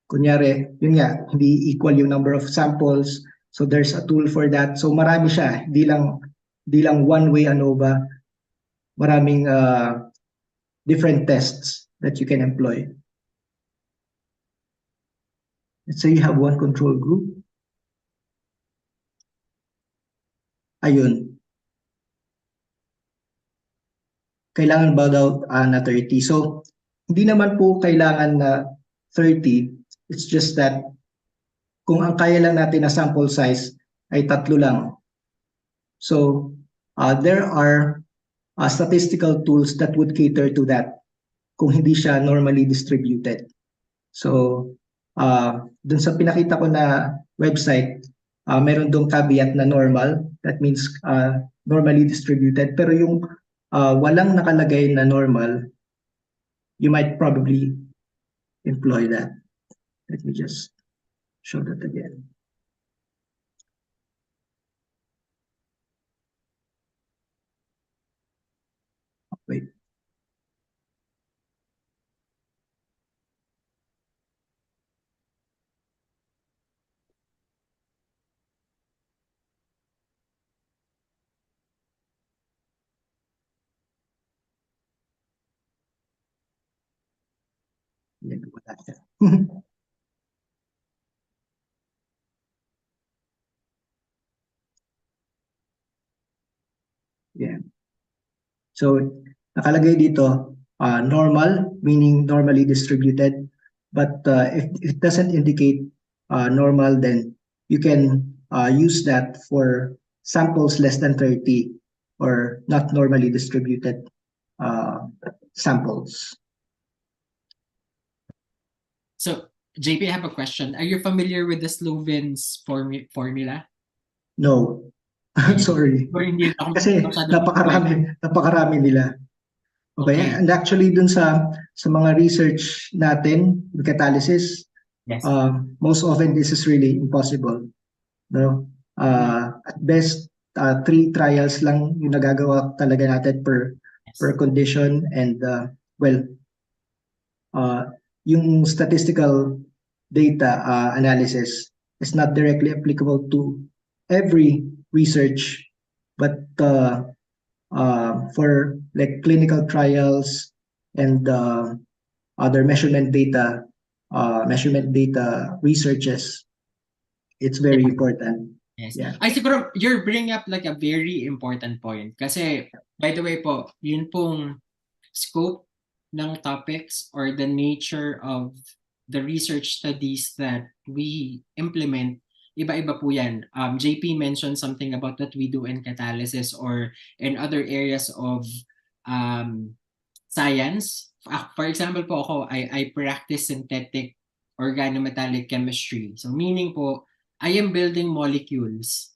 kunyari, yun nga, hindi equal yung number of samples. So there's a tool for that. So marami siya, di lang one-way ANOVA. Maraming different tests that you can employ. Let's say you have one control group. Ayun. Kailangan ba daw na 30? So, hindi naman po kailangan na 30. It's just that kung ang kaya lang natin na sample size ay 3 lang. So, there are statistical tools that would cater to that kung hindi siya normally distributed. So, dun sa pinakita ko na website, meron dong caveat na normal. That means normally distributed. Pero yung walang nakalagay na normal, you might probably employ that. Let me just show that again. Wait. Wala siya. So nakalagay dito normal, meaning normally distributed. But if it doesn't indicate normal, then you can use that for samples less than 30 or not normally distributed samples. So, JP, I have a question. Are you familiar with the Sloven's formula? No. Sorry. Or hindi ako Kasi napakarami nila. Okay. Okay. And actually dun sa mga research natin, catalysis, Yes. most often this is really impossible. No? At best, 3 trials lang yung nagagawa talaga natin per condition, and yung statistical data analysis is not directly applicable to every research, but for like clinical trials and other measurement data researches, it's very important. Yes. Yeah. Ay, siguro, you're bringing up like a very important point. Kasi, by the way po, yun pong scope ng topics or the nature of the research studies that we implement, iba-iba po yan. JP mentioned something about what we do in catalysis or in other areas of science. For example po ako, I practice synthetic organometallic chemistry. So meaning po, I am building molecules.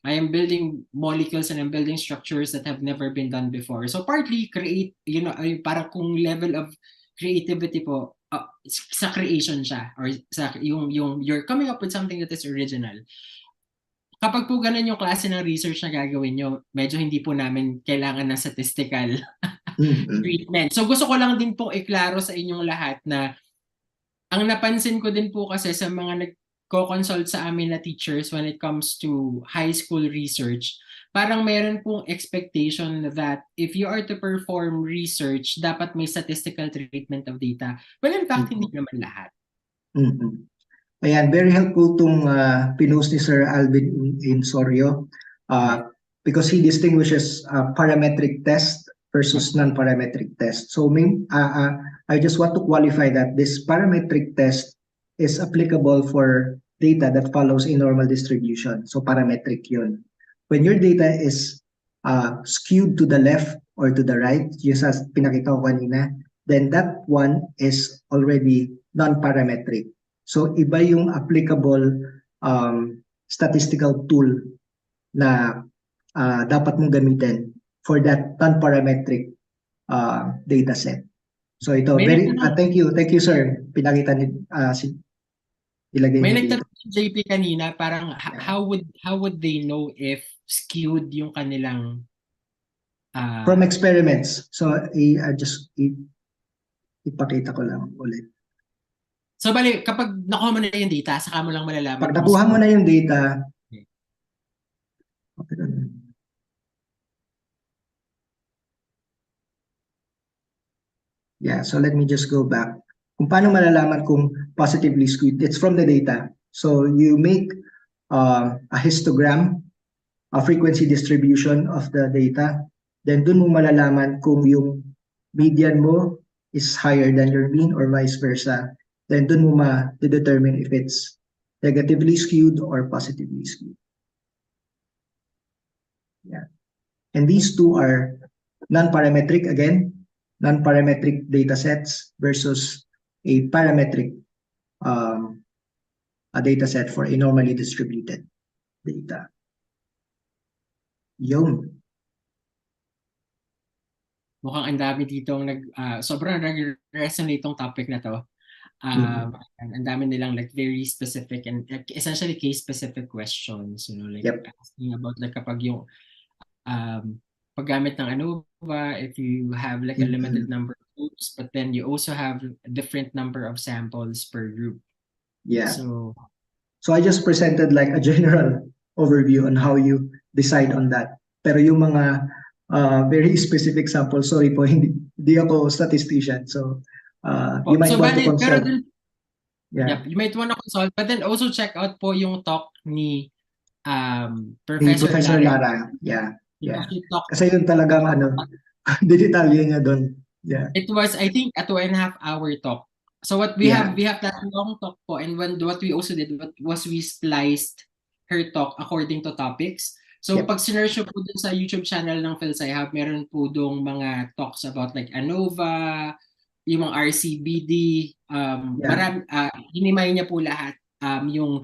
I am building molecules and I'm building structures that have never been done before. So partly create, parang kung level of creativity po, sa creation siya or sa yung you're coming up with something that is original. Kapag po ganun yung klase ng research na gagawin nyo, medyo hindi po namin kailangan ng statistical treatment. So gusto ko lang din pong iklaro sa inyong lahat na ang napansin ko din po kasi sa mga nagko-consult sa amin na teachers when it comes to high school research, parang meron pong expectation that if you are to perform research, dapat may statistical treatment of data. Well, in fact, hindi naman lahat. Ayan, very helpful tong pinost ni Sir Alvin Insorio because he distinguishes parametric test versus non-parametric test. So I just want to qualify that this parametric test is applicable for data that follows a normal distribution. So parametric yun. When your data is skewed to the left or to the right, yung sa pinakita ko kanina, then that one is already non-parametric. So iba yung applicable statistical tool na dapat mong gamitin for that non-parametric data set. So ito, thank you sir. Pinakita ni ilagay may niyo dito. JP kanina, parang how would they know if skewed yung kanilang from experiments. So ipakita ko lang ulit. So bali, kapag nakuha mo na yung data, saka mo lang malalaman. Pag nakuha mo na yung data, yeah, so let me just go back. Kung paano malalaman kung positively skewed, it's from the data. So you make a histogram, a frequency distribution of the data, then dun mo malalaman kung yung median mo is higher than your mean or vice versa. Then dun mo ma-determine if it's negatively skewed or positively skewed. Yeah. And these two are non-parametric, again, non-parametric data sets versus a parametric a data set for a normally distributed data. Yun. Mukhang ang dami ditong sobrang nag-resonate itong topic na to. Ang dami nilang like very specific and essentially case-specific questions, like asking about like kapag yung paggamit ng ANOVA, if you have like a limited number of groups, but then you also have a different number of samples per group. Yeah. So I just presented like a general overview on how you decide on that. Pero yung mga very specific samples, sorry po, hindi ako statistician. So you might want to consult. You might want to consult, but then also check out po yung talk ni Professor Lara. Yeah. Kasi yun talagang Digital yun niya doon. Yeah. It was, I think, a 2.5 hour talk. So what we Yeah. have that long talk po, and what we also did was we spliced her talk according to topics. So Yep. pag sinearch nyo po dun sa YouTube channel ng fsai, meron po dong mga talks about like ANOVA, yung mga RCBD, Yeah. hinimay niya po lahat, yung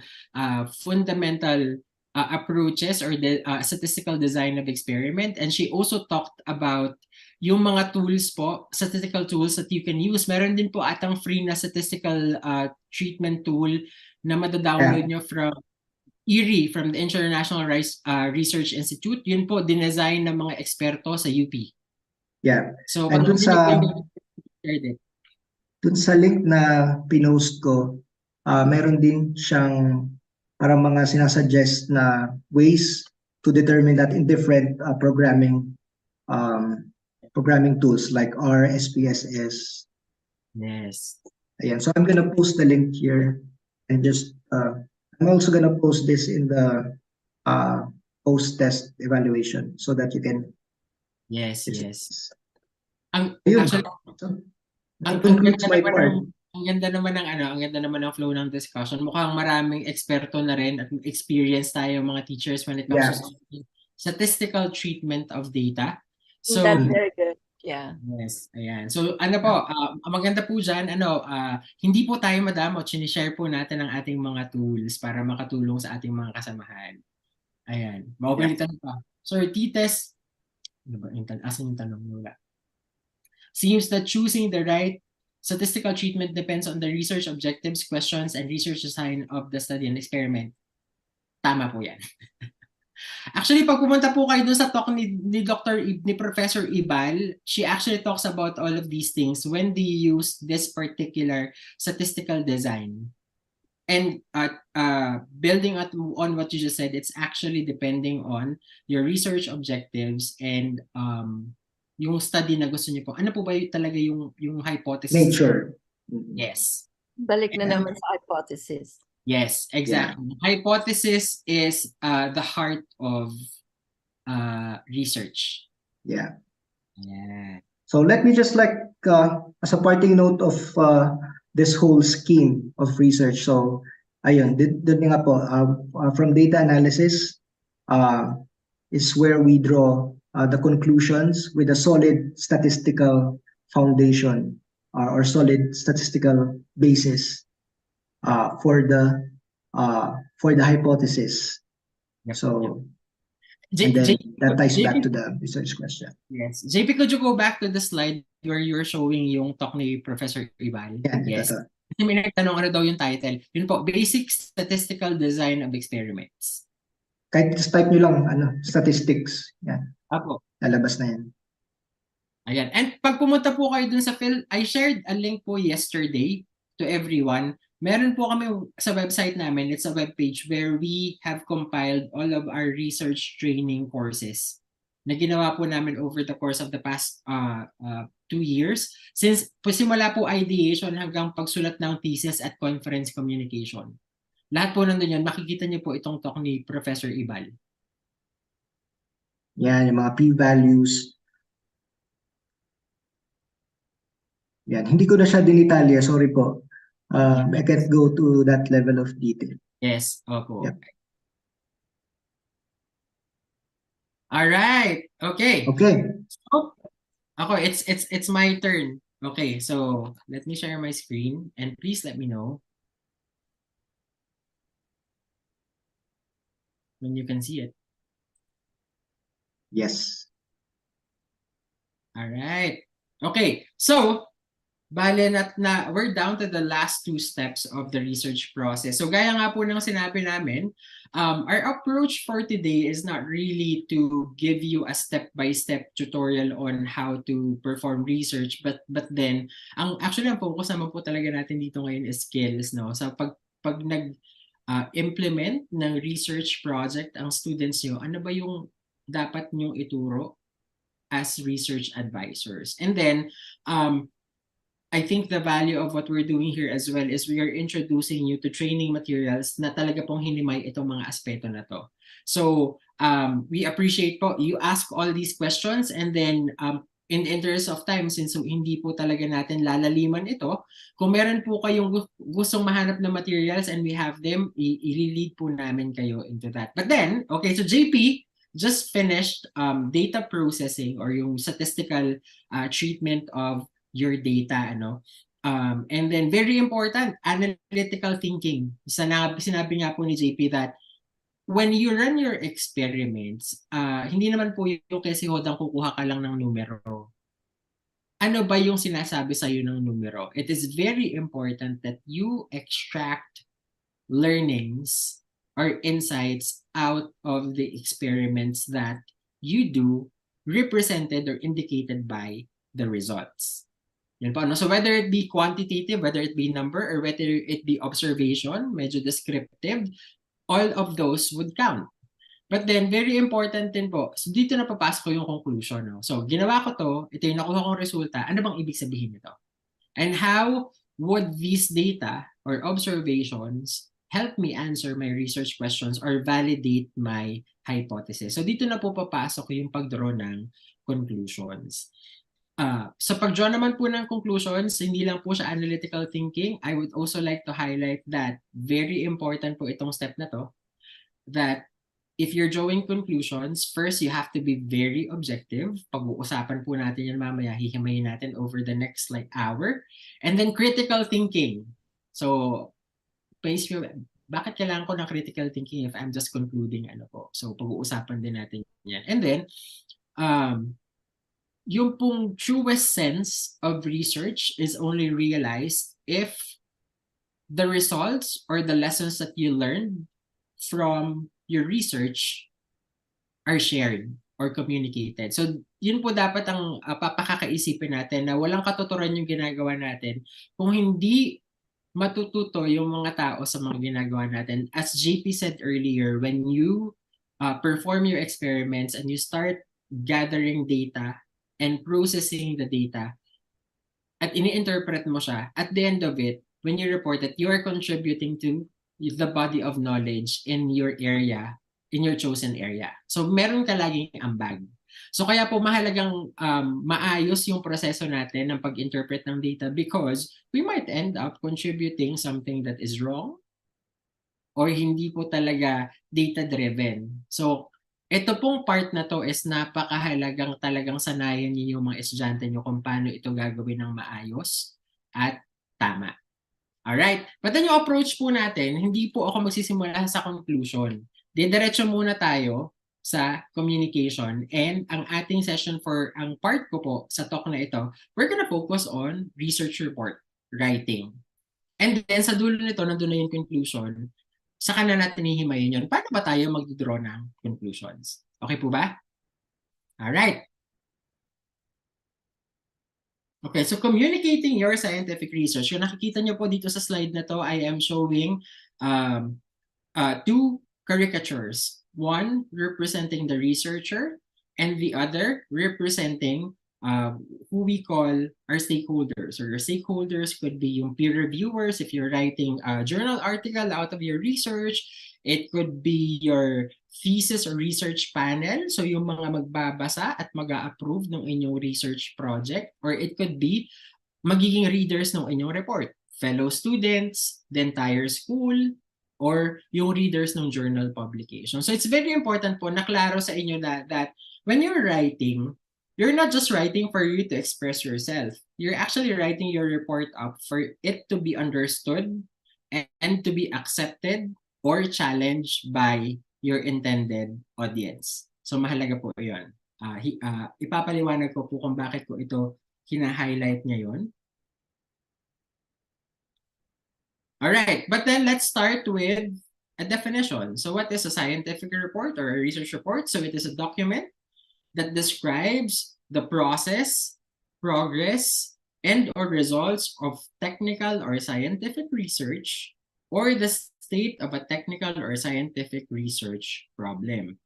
fundamental approaches or the statistical design of experiment, and she also talked about yung mga tools po, statistical tools that you can use. Meron din po atang free na statistical treatment tool na madadownload nyo from IRI, from the International Research Institute. Yun po, dinesign ng mga eksperto sa UP. Yeah. So, And dun sa link na pinost ko, meron din siyang parang mga sinasuggest na ways to determine that in different programming tools like R, SPSS. Yes. Ayan. So I'm gonna post the link here and just I'm also gonna post this in the post-test evaluation so that you can. Yes. Ayun. Actually, that concludes my part. Ang ganda naman ng flow ng discussion. Mukhang maraming eksperto na rin at experience tayo mga teachers when it comes to statistical treatment of data. So that's very good. Yeah. Yes, ayan. So ano po, maganda po dyan, hindi po tayo madamot, sinishare po natin ang ating mga tools para makatulong sa ating mga kasamahan. Ayan, maulitan pa. So T-test, asan yung tanong nula? Seems that choosing the right statistical treatment depends on the research objectives, questions, and research design of the study and experiment. Tama po yan. Actually, pag pumunta po kayo dun sa talk ni Professor Ibal, she actually talks about all of these things when they use this particular statistical design. And building on what you just said, it's actually depending on your research objectives and yung study na gusto niyo po. Ano po ba talaga yung hypothesis? Nature. Yes. Balik na naman sa hypothesis. Yes, exactly. Yeah. Hypothesis is the heart of research. Yeah. Yeah. So let me just as a parting note of this whole scheme of research. So ayun, dun nga po, from data analysis is where we draw the conclusions with a solid statistical foundation or solid statistical basis for the hypothesis. Yep, so yep. And then that ties back to the research question. Yes. JP, could you go back to the slide where you're showing yung talk ni Professor Ibal? Yeah, yes. Kasi may nagtanong ano daw yung title. Yun po, Basic Statistical Design of Experiments. Kahit just type nyo lang, statistics. Yan. Apo. Lalabas na yan. Ayan. And pag pumunta po kayo dun sa I shared a link po yesterday to everyone. Meron po kami sa website namin, it's a webpage where we have compiled all of our research training courses na ginawa po namin over the course of the past 2 years. Since simula po ideation hanggang pagsulat ng thesis at conference communication. Lahat po nandun yan, makikita niyo po itong talk ni Professor Ibal. Yan, yung mga p-values. Yan, hindi ko na siya dinitalya, sorry po. I can't go to that level of detail. Yes, opo. Yep. All right. Okay. Okay. So, it's my turn. Okay, so let me share my screen and please let me know when you can see it. Yes. All right. Okay, so bale na we're down to the last 2 steps of the research process. So gaya nga po ng sinabi namin, our approach for today is not really to give you a step-by-step tutorial on how to perform research, but then ang focus naman po talaga natin dito ngayon is skills, no? So pag implement ng research project ang students nyo, ano ba yung dapat nyong ituro as research advisors? And then I think the value of what we're doing here as well is we are introducing you to training materials na talaga pong hinimay itong mga aspeto na to. So we appreciate po you ask all these questions and then in the interest of time, since hindi po talaga natin lalaliman ito, kung meron po kayong gustong mahanap na materials and we have them, i-lead po namin kayo into that. But then, okay, so JP just finished data processing or yung statistical treatment of your data, ano. And then very important, analytical thinking. Sinabi nga po ni JP that when you run your experiments, hindi naman po yung kasi hodang kukuha ka lang ng numero. Ano ba yung sinasabi sa'yo ng numero? It is very important that you extract learnings or insights out of the experiments that you do, represented or indicated by the results. Yan po, no? So whether it be quantitative, whether it be number, or whether it be observation, medyo descriptive, all of those would count. But then, very important din po, so dito na papasok ko yung conclusion. No? So, ginawa ko to, ito yung nakuha kong resulta, ano bang ibig sabihin nito? And how would these data or observations help me answer my research questions or validate my hypothesis? So, dito na po papasok yung pag-draw ng conclusions. Sa pag-draw naman po ng conclusions, hindi lang po siya analytical thinking. I would also like to highlight that very important po itong step na to, that if you're drawing conclusions, first you have to be very objective. Pag-uusapan po natin yan mamaya, hihimayin natin over the next hour. And then critical thinking. So, bakit kailangan ko ng critical thinking if I'm just concluding ano po? So, pag-uusapan din natin yan. And then, yung pong truest sense of research is only realized if the results or the lessons that you learned from your research are shared or communicated. So, yun po dapat ang papakakaisipin natin, na walang katuturan yung ginagawa natin kung hindi matututo yung mga tao sa mga ginagawa natin. As JP said earlier, when you perform your experiments and you start gathering data and processing the data at ini-interpret mo siya, at the end of it, when you report it, you are contributing to the body of knowledge in your area, in your chosen area. So meron ka laging ambag. So kaya po mahalagang maayos yung proseso natin ng pag-interpret ng data, because we might end up contributing something that is wrong or hindi po talaga data-driven. So ito pong part na to is napakahalagang talagang sanayan niyo yung mga estudyante niyo kung paano ito gagawin ng maayos at tama. Alright, but then yung approach po natin, hindi po ako magsisimula sa conclusion. Diretso muna tayo sa communication, and ang ating session for ang part ko po sa talk na ito, we're gonna focus on research report writing. And then sa dulo nito, nandun na yung conclusion, saka na natin hihimayin yun. Paano ba tayo mag-draw ng conclusions? Okay po ba? Alright. Okay, so communicating your scientific research. Yung nakikita nyo po dito sa slide na to, I am showing two caricatures. One representing the researcher and the other representing who we call our stakeholders. So your stakeholders could be yung peer reviewers if you're writing a journal article out of your research. It could be your thesis or research panel, so yung mga magbabasa at mag-a-approve ng inyong research project, or it could be magiging readers ng inyong report, fellow students, the entire school, or yung readers ng journal publication. So it's very important po na klaro sa inyo that when you're writing, you're not just writing for you to express yourself. You're actually writing your report up for it to be understood and to be accepted or challenged by your intended audience. So mahalaga po yun. Ipapaliwanag ko po kung bakit ko ito hina-highlight ngayon. Alright, but then let's start with a definition. So what is a scientific report or a research report? So it is a document that describes the process, progress, and or results of technical or scientific research, or the state of a technical or scientific research problem.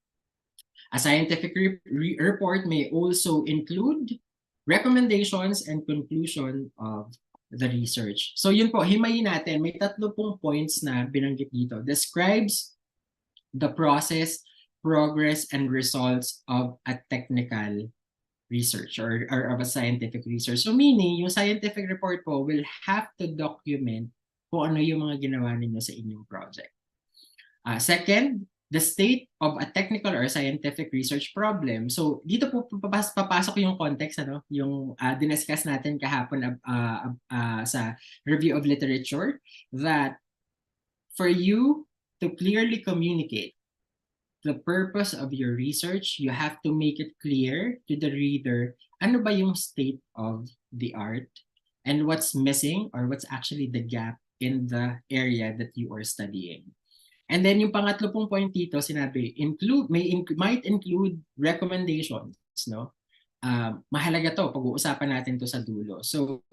A scientific report may also include recommendations and conclusion of the research. So yun po, himayin natin. May 3 pong points na binanggit dito. Describes the process, progress, and results of a technical research or of a scientific research. So meaning, yung scientific report po will have to document kung ano yung mga ginawa ninyo sa inyong project. Second, the state of a technical or scientific research problem. So dito po papasok yung context, yung diniscuss natin kahapon sa review of literature, that for you to clearly communicate the purpose of your research, you have to make it clear to the reader ano ba yung state of the art and what's missing or what's actually the gap in the area that you are studying. And then yung pangatlo pong point dito, sinabi, might include recommendations, no? Mahalaga to, pag-uusapan natin to sa dulo. So,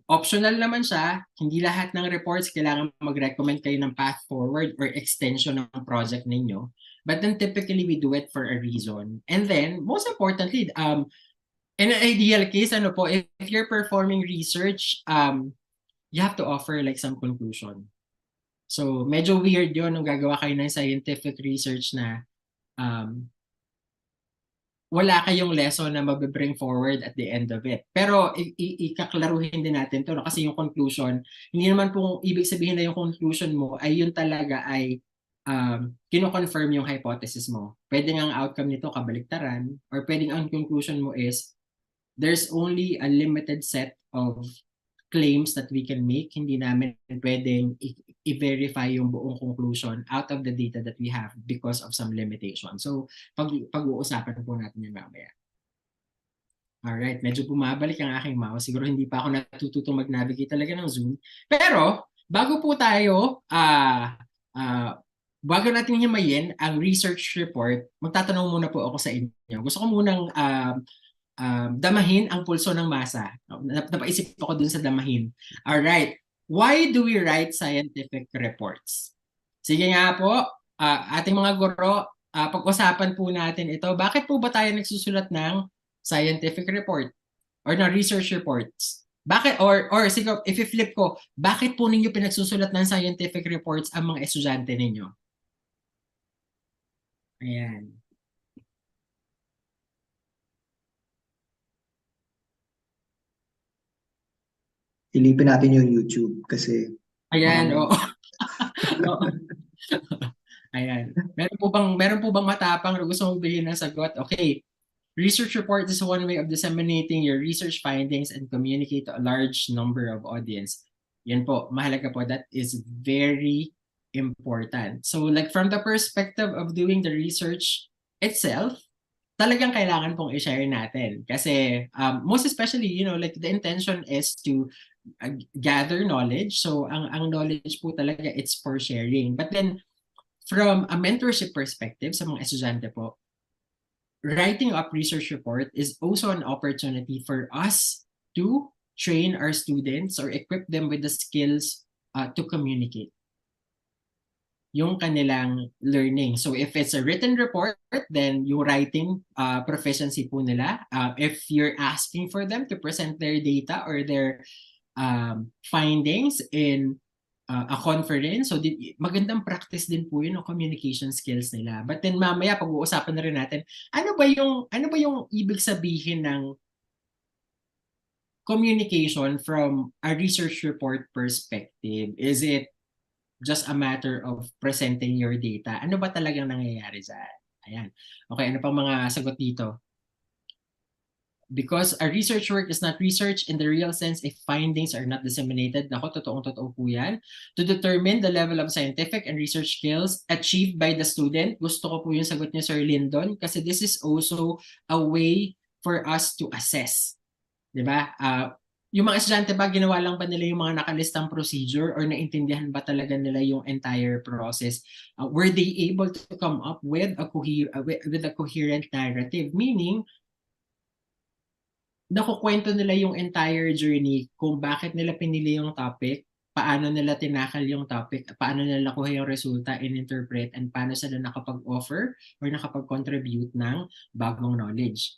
optional naman siya, hindi lahat ng reports kailangan mag-recommend kayo ng path forward or extension ng project ninyo. But then typically we do it for a reason. And then, most importantly, in an ideal case, if you're performing research, you have to offer like some conclusion. So, medyo weird yun nung gagawa kayo ng scientific research na wala kayong lesson na mabibring forward at the end of it. Pero ikaklaruhin din natin to, no? Kasi yung conclusion, hindi naman pong ibig sabihin na yung conclusion mo ay yun talaga ay kino-confirm yung hypothesis mo. Pwede nga ang outcome nito kabaliktaran, or pwedeng ang conclusion mo is there's only a limited set of claims that we can make. Hindi namin pwedeng i-verify yung buong conclusion out of the data that we have because of some limitation. So, pag-uusapan po natin yan mamaya. Alright, medyo bumabalik ang aking mouse. Siguro hindi pa ako natututong mag-navigate talaga ng Zoom. Pero, bago po tayo, bago natin himayin ang research report, magtatanong muna po ako sa inyo. Gusto ko munang damahin ang pulso ng masa. Napaisip ako dun sa damahin. Alright. Why do we write scientific reports? Sige nga po, ating mga guro, pag-usapan po natin ito. Bakit po ba tayo nagsusulat ng scientific report or ng research reports? Bakit, or sige, if i-flip ko, bakit po ninyo pinagsusulat ng scientific reports ang mga estudyante ninyo? Ayan. Silipin natin yung YouTube kasi Ayan, oo. Ayan. Meron po bang matapang na gusto mong bilhin ng sagot? Okay. Research report is one way of disseminating your research findings and communicate to a large number of audience. Yan po, mahalaga po. That is very important. So like from the perspective of doing the research itself, talagang kailangan pong i-share natin. Kasi most especially, like the intention is to gather knowledge. So ang knowledge po talaga, it's for sharing. But then from a mentorship perspective sa mga estudyante po, writing up research report is also an opportunity for us to train our students or equip them with the skills to communicate yung kanilang learning. So if it's a written report, then yung writing proficiency po nila. If you're asking for them to present their data or their findings in a conference, so magandang practice din po yun ng communication skills nila. But then mamaya pag-uusapan na rin natin, ano ba yung ibig sabihin ng communication from a research report perspective? Is it just a matter of presenting your data? Ano ba talagang nangyayari dyan? Ayan. Okay, ano pang mga sagot dito? Because a research work is not research in the real sense if findings are not disseminated. Nako, totoong-totoo po yan. To determine the level of scientific and research skills achieved by the student. Gusto ko po yung sagot niya, Sir Lyndon, kasi this is also a way for us to assess. Diba? Yung mga estudyante ba, ginawa lang ba nila yung mga nakalistang procedure or naintindihan ba talaga nila yung entire process? Were they able to come up with a coherent narrative? Meaning, nakukwento nila yung entire journey kung bakit nila pinili yung topic, paano nila tinakal yung topic, paano nila nakuha yung resulta, in-interpret, and paano sila nakapag-offer or nakapag-contribute ng bagong knowledge.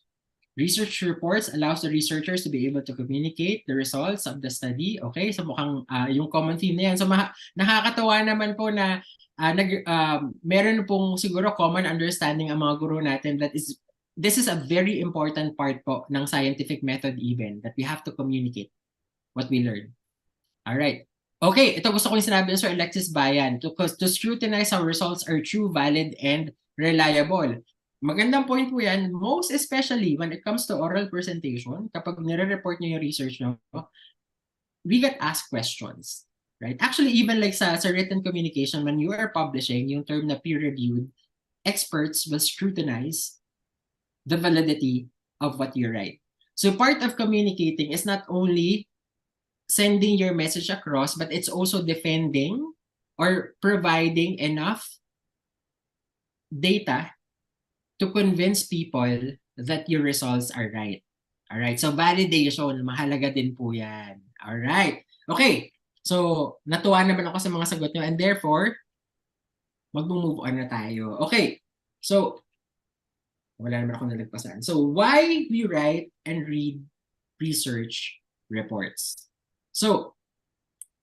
Research reports allows the researchers to be able to communicate the results of the study. Okay, so mukhang yung common theme na yan. So nakakatawa naman po na meron pong siguro common understanding ang mga guro natin that is this is a very important part po ng scientific method even, that we have to communicate what we learn. All right. Okay, ito gusto ko yung sinabi ng Sir Alexis Bayan. To scrutinize how results are true, valid, and reliable. Magandang point po yan, most especially when it comes to oral presentation, kapag nire-report nyo yung research nyo, we get asked questions. Right? Actually, even like sa written communication, when you are publishing, yung term na peer-reviewed, experts will scrutinize the validity of what you write. So part of communicating is not only sending your message across, but it's also defending or providing enough data to convince people that your results are right. All right, so validation, mahalaga din po yan. All right, okay. So, natuwa naman ako sa mga sagot nyo, and therefore, mag-move on na tayo. Okay, so, wala naman ako nalagpasan. So, why we write and read research reports? So,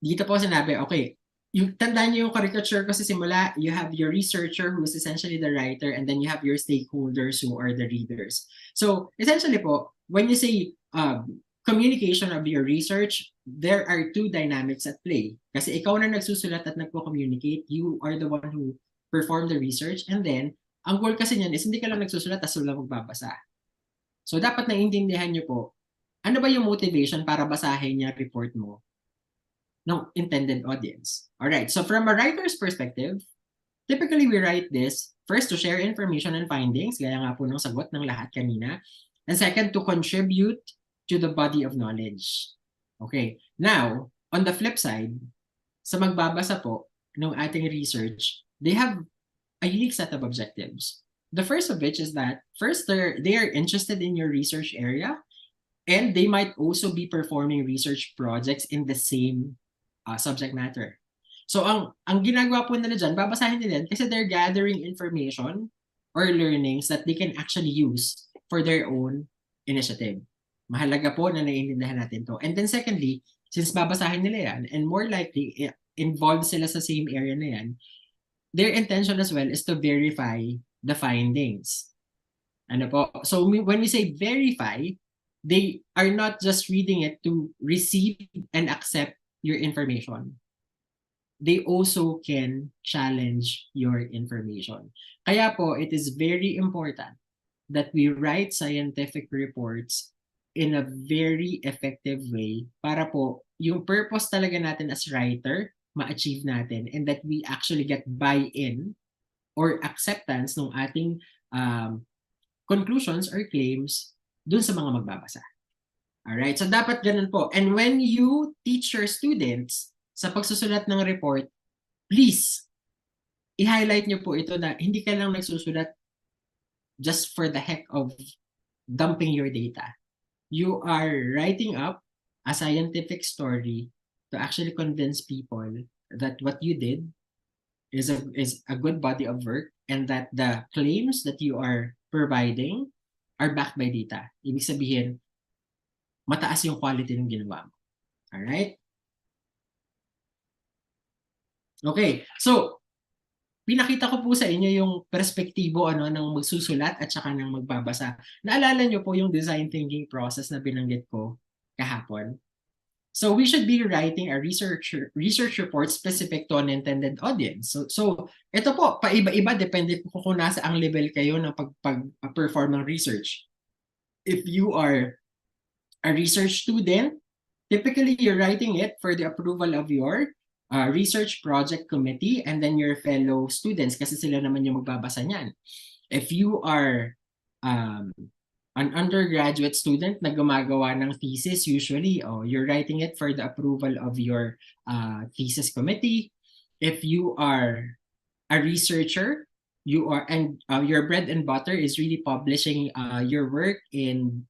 dito po sinabi, okay, yung tandaan niyo yung caricature ko sa simula, you have your researcher who is essentially the writer, and then you have your stakeholders who are the readers. So, essentially po, when you say communication of your research, there are two dynamics at play. Kasi ikaw na nagsusulat at nagpo-communicate, you are the one who perform the research, and then, ang goal kasi niyan is hindi ka lang nagsusulat at wala magbabasa. So, dapat naiintindihan niyo po, ano ba yung motivation para basahin niya report mo ng intended audience? Alright, so from a writer's perspective, typically we write this first to share information and findings, gaya nga po ng sagot ng lahat kanina, and second, to contribute to the body of knowledge. Okay, now, on the flip side, sa magbabasa po ng ating research, they have a unique set of objectives. The first of which is that, first, they are interested in your research area, and they might also be performing research projects in the same subject matter. So ang ginagawa po nila dyan, babasahin nila kasi they're gathering information or learnings that they can actually use for their own initiative. Mahalaga po na naiintindihan natin to. And then secondly, since babasahin nila yan, and more likely involved sila sa same area na yan, their intention as well is to verify the findings. Ano po? So when we say verify, they are not just reading it to receive and accept your information. They also can challenge your information. Kaya po, it is very important that we write scientific reports in a very effective way para po yung purpose talaga natin as writer, ma-achieve natin, and that we actually get buy-in or acceptance ng ating conclusions or claims dun sa mga magbabasa. Alright, so dapat ganun po. And when you teach your students sa pagsusulat ng report, please, i-highlight nyo po ito na hindi ka lang nagsusulat just for the heck of dumping your data. You are writing up a scientific story to actually convince people that what you did is a good body of work, and that the claims that you are providing are backed by data. Ibig sabihin, mataas yung quality ng ginawa mo. Alright? Okay, so pinakita ko po sa inyo yung perspektibo ng magsusulat at saka ng magbabasa. Naalala nyo po yung design thinking process na binanggit ko kahapon? So we should be writing a research report specific to an intended audience. So ito po, paiba-iba, depende po kung nasa ang level kayo ng pag-perform ng research. If you are a research student, typically you're writing it for the approval of your research project committee and then your fellow students kasi sila naman yung magbabasa niyan. If you are an undergraduate student na gumagawa ng thesis, usually you're writing it for the approval of your thesis committee. If you are a researcher, your bread and butter is really publishing your work in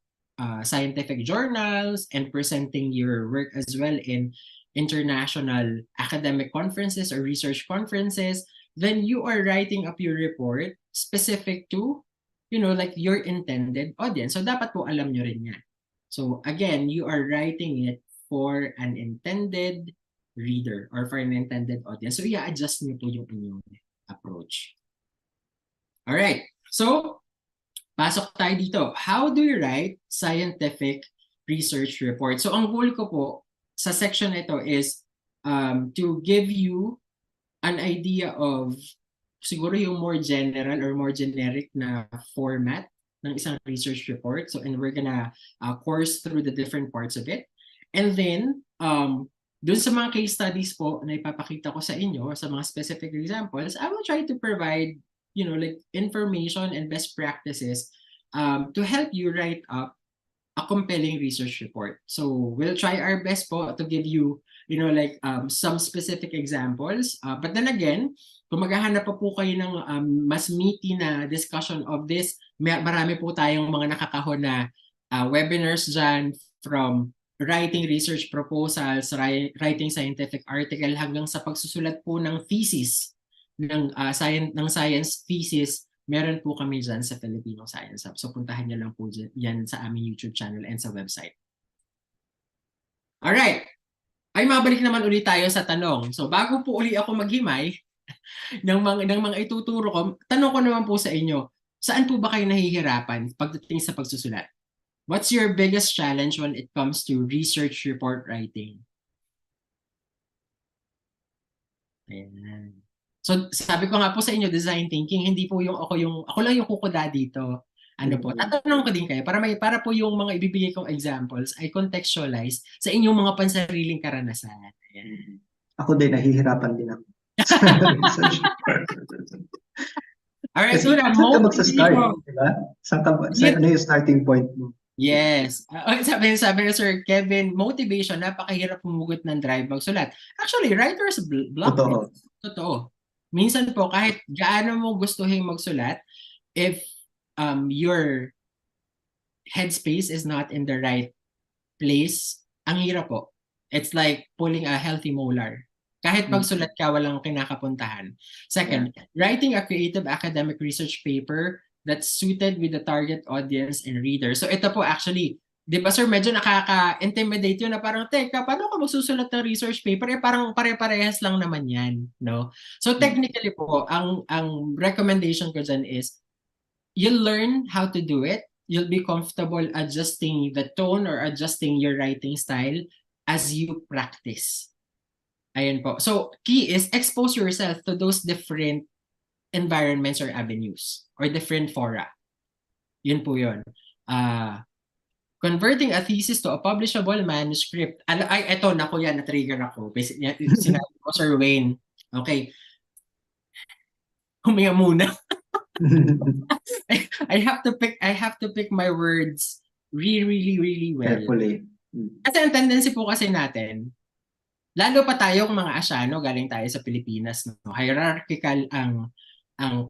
scientific journals and presenting your work as well in international academic conferences or research conferences, then you are writing up your report specific to, like your intended audience. So dapat po alam nyo rin yan. So again, you are writing it for an intended reader or for an intended audience. So i-adjust nyo po yung inyong approach. Alright, so pasok tayo dito. How do you write scientific research report? So ang goal ko po sa section na ito is to give you an idea of siguro yung more general or more generic na format ng isang research report. So, and we're gonna course through the different parts of it. And then, dun sa mga case studies po na ipapakita ko sa inyo, sa mga specific examples, I will try to provide, like information and best practices to help you write up a compelling research report. So, we'll try our best po to give you, some specific examples. But then again, kung maghahanap pa po kayo ng mas meaty na discussion of this, marami po tayong mga nakakahon na webinars dyan, from writing research proposals, writing scientific article, hanggang sa pagsusulat po ng thesis, ng science thesis. Meron po kami dyan sa Filipino Science Hub. So puntahan niyo lang po yan sa aming YouTube channel and sa website. Alright. Ay, mabalik naman ulit tayo sa tanong. So bago po uli ako maghimay ng mga ituturo ko, tanong ko naman po sa inyo, saan po ba kayo nahihirapan pagdating sa pagsusulat? What's your biggest challenge when it comes to research report writing? Ayan. So sabi ko nga po sa inyo, design thinking, hindi po ako lang yung kukuda dito. Ano po, tatanong ko din kayo para po yung mga ibibigay kong examples ay contextualize sa inyong mga pansariling karanasan. Ayan. Ako din, nahihirapan din ako. Alright, so saan ka magsa-start, diba? Ano yung starting point mo? Yes. Sabi ni Sir Kevin, motivation, napakahirap pumugot ng drive magsulat. Actually, writer's block. Totoo. Minsan po, kahit gaano mo gustuhin magsulat, if your headspace is not in the right place, ang hirap po. It's like pulling a healthy molar. Kahit pagsulat ka, walang kinakapuntahan. Second, writing a creative academic research paper that's suited with the target audience and reader. So ito po actually, di ba sir, medyo nakaka-intimidate yun na parang, teka, paano ka magsusulat ng research paper? Parang pare-parehas lang naman yan, no? So technically po, ang recommendation ko dyan is, you'll learn how to do it. You'll be comfortable adjusting the tone or adjusting your writing style as you practice. Ayan po. So, key is expose yourself to those different environments or avenues or different fora. Yun po yun. Converting a thesis to a publishable manuscript. Eto, naku yan, na-trigger ako. Sinabi ko, Sir Wayne. Okay. Huminga muna. I have to pick my words really well. Carefully. Kasi ang tendency po kasi natin, lalo pa tayong mga Asyano, galing tayo sa Pilipinas, no? Hierarchical ang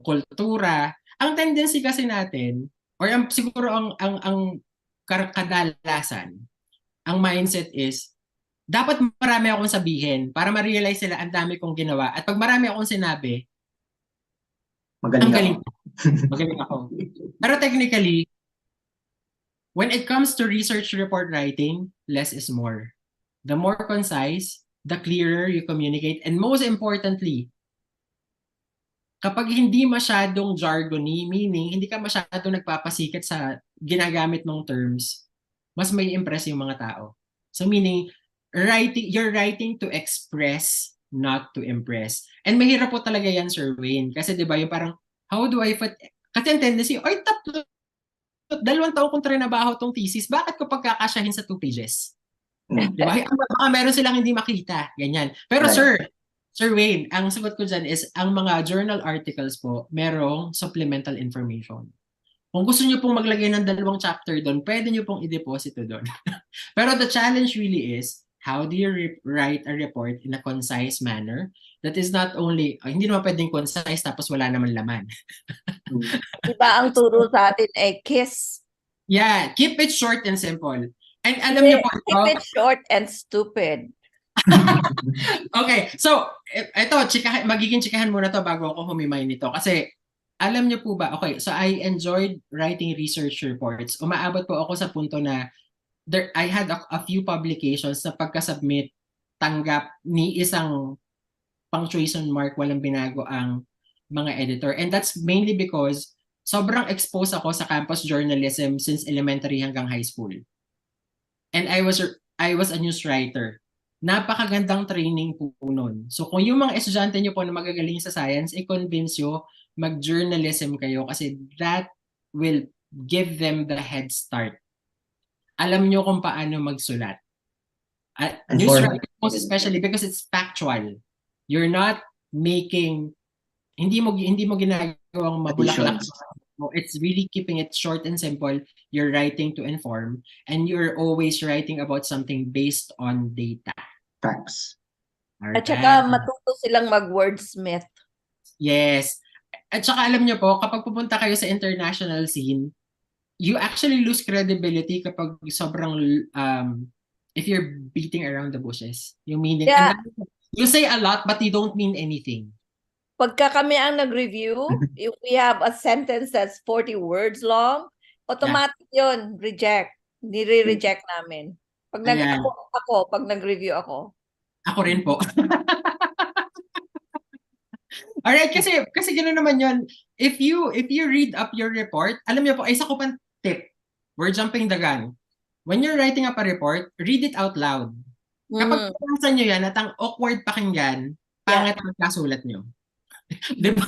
kultura. Ang tendency kasi natin, or siguro ang kadalasan, ang mindset is, dapat marami akong sabihin para ma-realize sila ang dami kong ginawa. At pag marami akong sinabi, magaling ako. Pero technically, when it comes to research report writing, less is more. The more concise, the clearer you communicate. And most importantly, kapag hindi masyadong jargony, meaning hindi ka masyadong nagpapasikat sa ginagamit ng terms, mas may impress yung mga tao. So meaning, you're writing to express, not to impress. And mahirap po talaga yan, Sir Wayne. Kasi diba yung parang, how do I fit? Kasi ang tendency, ay, 2 taon kong trinabaho tong thesis, bakit ko pagkakasyahin sa 2 pages? Diba? Baka meron silang hindi makita. Ganyan. Pero right. Sir Wayne, ang sagot ko dyan is, ang mga journal articles po, merong supplemental information. Kung gusto nyo pong maglagay ng 2 chapter doon, pwede nyo pong i-deposito doon. Pero the challenge really is, how do you write a report in a concise manner that is not only, hindi naman pwedeng concise tapos wala naman laman. Diba ang turo sa atin ay KISS? Yeah, keep it short and simple. And alam niyo po, keep it short and stupid. Okay, so ito, magiging chikahan muna to bago ako humimay nito. Kasi alam niyo po ba, okay, so I enjoyed writing research reports. Umaabot po ako sa punto na I had a few publications na pagka-submit, tanggap ni isang punctuation mark, walang binago ang mga editor. And that's mainly because sobrang exposed ako sa campus journalism since elementary hanggang high school. And I was a news writer. Napakagandang training po nun. So kung yung mga estudyante nyo po na magagaling sa science, i-convince nyo mag-journalism kayo kasi that will give them the head start. Alam nyo kung paano magsulat. News writing most especially because it's factual. You're not making, hindi mo ginagawang mabulaklak. It's really keeping it short and simple. You're writing to inform, and you're always writing about something based on data. Facts. At saka matuto silang mag-wordsmith. Yes. At saka alam nyo po, kapag pupunta kayo sa international scene, you actually lose credibility kapag sobrang, if you're beating around the bushes. Yung meaning, Yeah. you say a lot but you don't mean anything. Pagka kami ang nag-review, if we have a sentence that's 40 words long, automatic yun, reject. Nire-reject namin. Pag pag nag-review ako. Ako rin po. Alright, kasi gano'n naman yun. If you read up your report, alam niyo po, isa ko pang tip. We're jumping the gun. When you're writing up a report, read it out loud. Kapag pinasa nyo yan at ang awkward pakinggan, pangit ang kasulat nyo. Diba?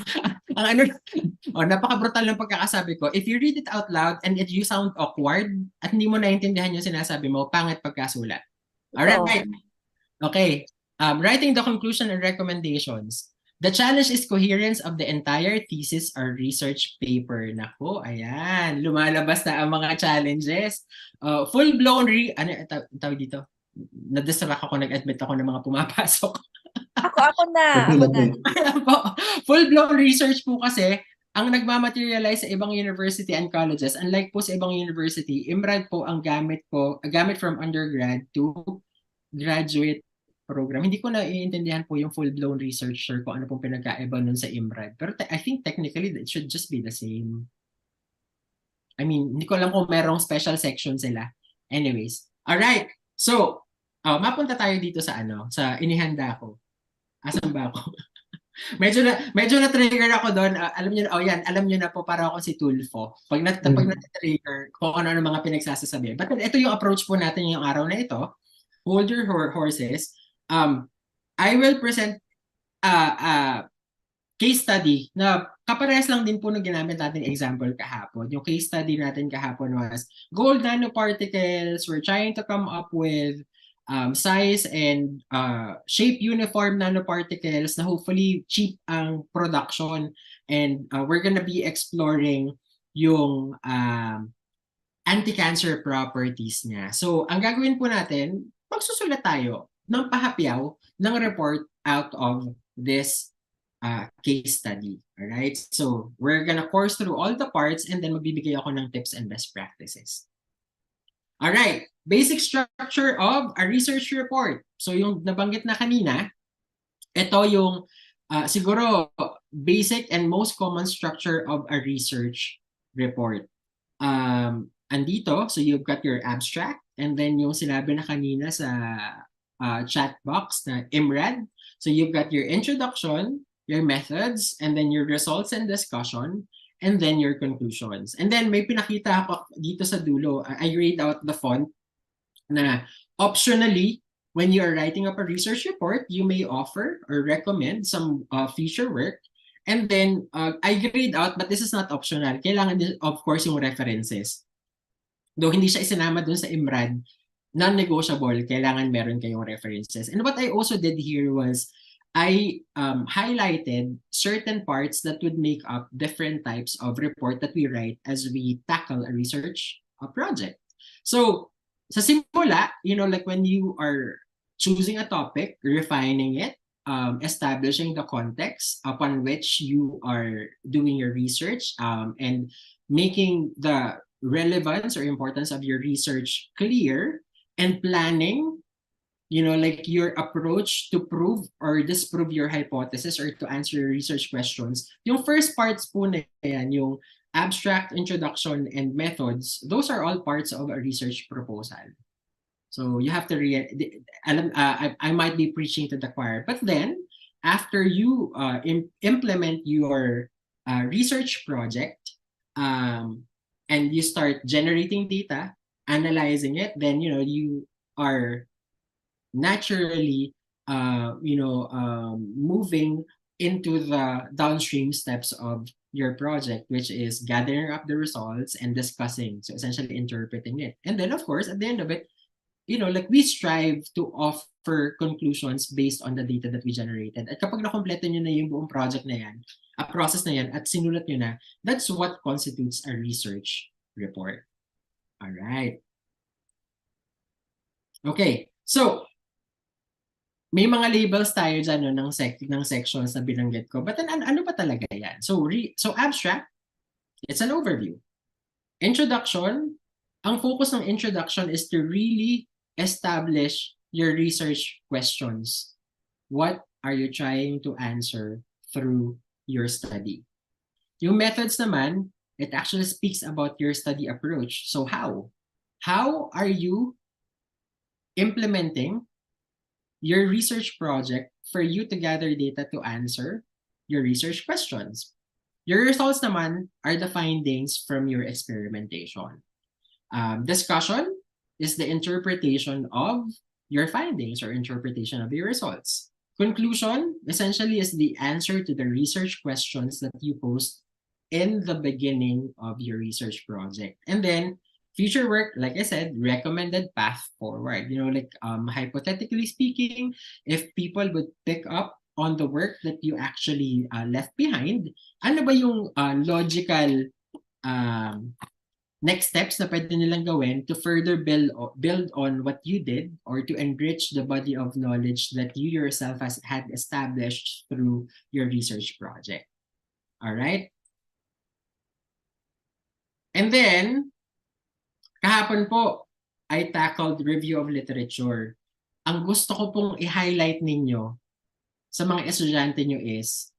Ang napaka-brutal ng pagkakasabi ko. If you read it out loud and you sound awkward at hindi mo naintindihan yung sinasabi mo, pangit pagkasulat. Alright. Okay. Writing the conclusion and recommendations. The challenge is coherence of the entire thesis or research paper. Nako, ayan. Lumalabas na ang mga challenges. Full-blown tawag dito? Na-distract ako, nag-admit ako ng mga pumapasok. Ako na. Full-blown research po kasi ang nagmamaterialize sa ibang university and colleges. Unlike po sa ibang university, IMRAD po ang gamit from undergrad to graduate program. Hindi ko naiintindihan po yung full-blown researcher kung ano pong pinagkaiba nun sa IMRAD. Pero I think technically it should just be the same. I mean, hindi ko alam kung merong special section sila. Anyways. Alright. So, mapunta tayo dito sa sa inihanda ko. Asan ba ako? medyo na-trigger ako doon. Alam niyo na po, para ako si Tulfo. Pag na-trigger, kung ano mga pinagsasasabi. But ito yung approach po natin yung araw na ito. Hold your horses. I will present a case study na kaparehas lang din po nung ginamit natin example kahapon. Yung case study natin kahapon was gold nanoparticles. We're trying to come up with size and shape uniform nanoparticles na hopefully cheap ang production. And we're gonna be exploring yung anti-cancer properties niya. So, ang gagawin po natin, magsusulat tayo ng pahapyaw ng report out of this case study. Alright? So, we're gonna course through all the parts and then magbibigay ako ng tips and best practices. Alright. Basic structure of a research report. So, yung nabanggit na kanina, ito yung siguro basic and most common structure of a research report. Andito, so you've got your abstract, and then yung sinabi na kanina sa chat box na IMRAD. So you've got your introduction, your methods, and then your results and discussion, and then your conclusions. And then may pinakita ako dito sa dulo. I read out the font na optionally, when you are writing up a research report, you may offer or recommend some future work. And then I grade out, but this is not optional. Kailangan din, of course, yung references. Though hindi siya isinama dun sa IMRAD, non-negotiable, kailangan meron kayong references. And what I also did here was I highlighted certain parts that would make up different types of report that we write as we tackle a research project. So, sa simula, like when you are choosing a topic, refining it, establishing the context upon which you are doing your research, and making the relevance or importance of your research clear, and planning, like your approach to prove or disprove your hypothesis or to answer your research questions. Yung first parts po na yan, yung abstract, introduction, and methods, those are all parts of a research proposal. So you have to I might be preaching to the choir, but then after you implement your research project, and you start generating data, analyzing it, then you are naturally moving into the downstream steps of your project, which is gathering up the results and discussing, so essentially interpreting it. And then of course at the end of it, like we strive to offer conclusions based on the data that we generated. At kapag nakompleto nyo na yung buong project na yan, a process na yan, at sinulat nyo na, that's what constitutes a research report. All right. Okay, so may mga labels tayo dyan ng sections na binanggit ko. But then, ano ba talaga yan? So abstract, it's an overview. Introduction, ang focus ng introduction is to really establish your research questions. What are you trying to answer through your study? Yung methods naman, it actually speaks about your study approach. So how? How are you implementing your research project for you to gather data to answer your research questions? Your results naman are the findings from your experimentation. Discussion is the interpretation of your findings or interpretation of your results. Conclusion essentially is the answer to the research questions that you posed in the beginning of your research project. And then future work, like I said, recommended path forward. Hypothetically speaking, if people would pick up on the work that you actually left behind, ano ba yung logical next steps na pwede nilang gawin to further build on what you did, or to enrich the body of knowledge that you yourself had established through your research project. All right? And then, kahapon po, I tackled review of literature. Ang gusto ko pong i-highlight ninyo sa mga estudyante nyo is,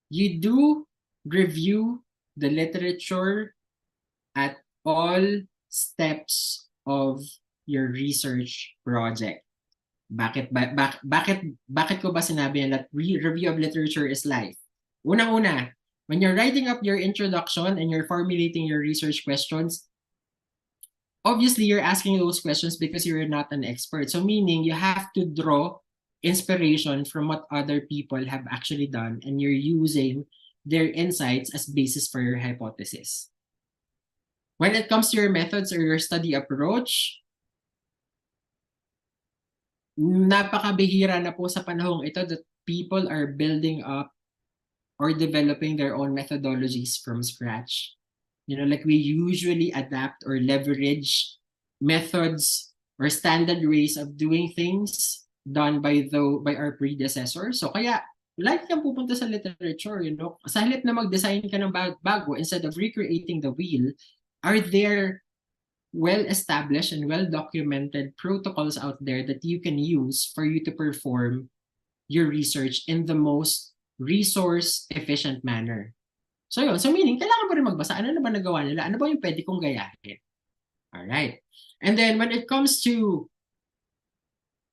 you do review the literature at all steps of your research project. Bakit ko ba sinabi yan that review of literature is life? Unang-una, when you're writing up your introduction and you're formulating your research questions, obviously you're asking those questions because you're not an expert. So meaning you have to draw inspiration from what other people have actually done, and you're using their insights as basis for your hypothesis. When it comes to your methods or your study approach, napakabihira na po sa panahong ito that people are building up or developing their own methodologies from scratch. Like we usually adapt or leverage methods or standard ways of doing things done by our predecessors. So kaya like kang pupunta sa literature, sa halip na mag-design ka ng bago, instead of recreating the wheel, are there well-established and well-documented protocols out there that you can use for you to perform your research in the most resource-efficient manner? So yun, so meaning, kailangan mo rin magbasa. Ano na ba nagawa nila? Ano ba yung pwede kong gayahin? Alright. And then when it comes to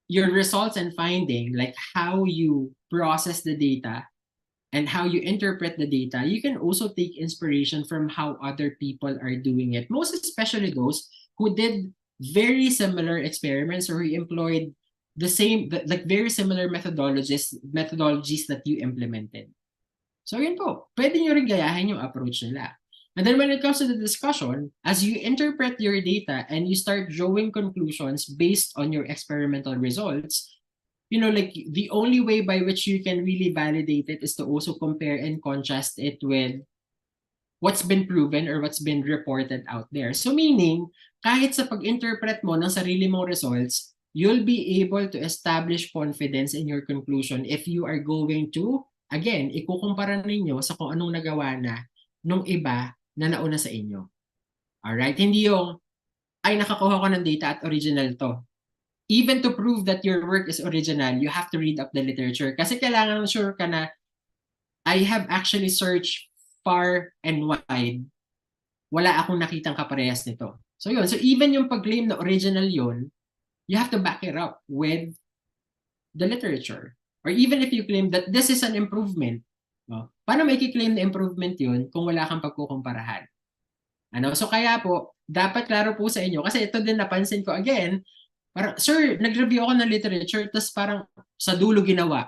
your results and finding, like how you process the data and how you interpret the data, you can also take inspiration from how other people are doing it. Most especially those who did very similar experiments or who employed the same, like very similar methodologies that you implemented. So yun po, pwede nyo rin gayahin yung approach nila. And then when it comes to the discussion, as you interpret your data and you start drawing conclusions based on your experimental results, like the only way by which you can really validate it is to also compare and contrast it with what's been proven or what's been reported out there. So meaning, kahit sa pag-interpret mo ng sarili mong results, you'll be able to establish confidence in your conclusion if you are going to, again, ikukumpara ninyo sa kung anong nagawa na nung iba na nauna sa inyo. Alright? Hindi yung, ay nakakuha ko ng data at original to. Even to prove that your work is original, you have to read up the literature. Kasi kailangan sure ka na, I have actually searched far and wide. Wala akong nakitang kaparehas nito. So yun. So even yung pag-claim na original yun, you have to back it up with the literature. Or even if you claim that this is an improvement, paano may claim na improvement yun kung wala kang pagkukumparahan? Ano? So kaya po, dapat klaro po sa inyo, kasi ito din napansin ko again, parang, sir, nag-review ako ng literature, tapos parang sa dulo ginawa.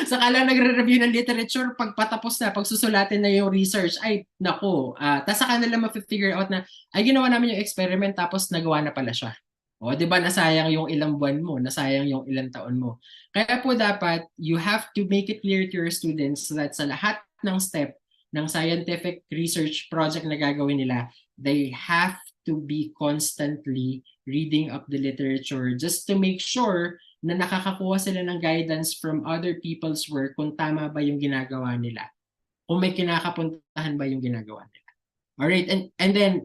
Saka lang nagre-review ng literature, pag patapos na, pag susulatin na yung research, ay, nako. Tapos saka nila ma-figure out na, ay, ginawa namin yung experiment, tapos nagawa na pala siya. O, di ba, nasayang yung ilang buwan mo, nasayang yung ilang taon mo. Kaya po dapat, you have to make it clear to your students that sa lahat ng step ng scientific research project na gagawin nila, they have to be constantly reading up the literature just to make sure na nakakakuha sila ng guidance from other people's work kung tama ba yung ginagawa nila. Kung may kinakapuntahan ba yung ginagawa nila. Alright, and then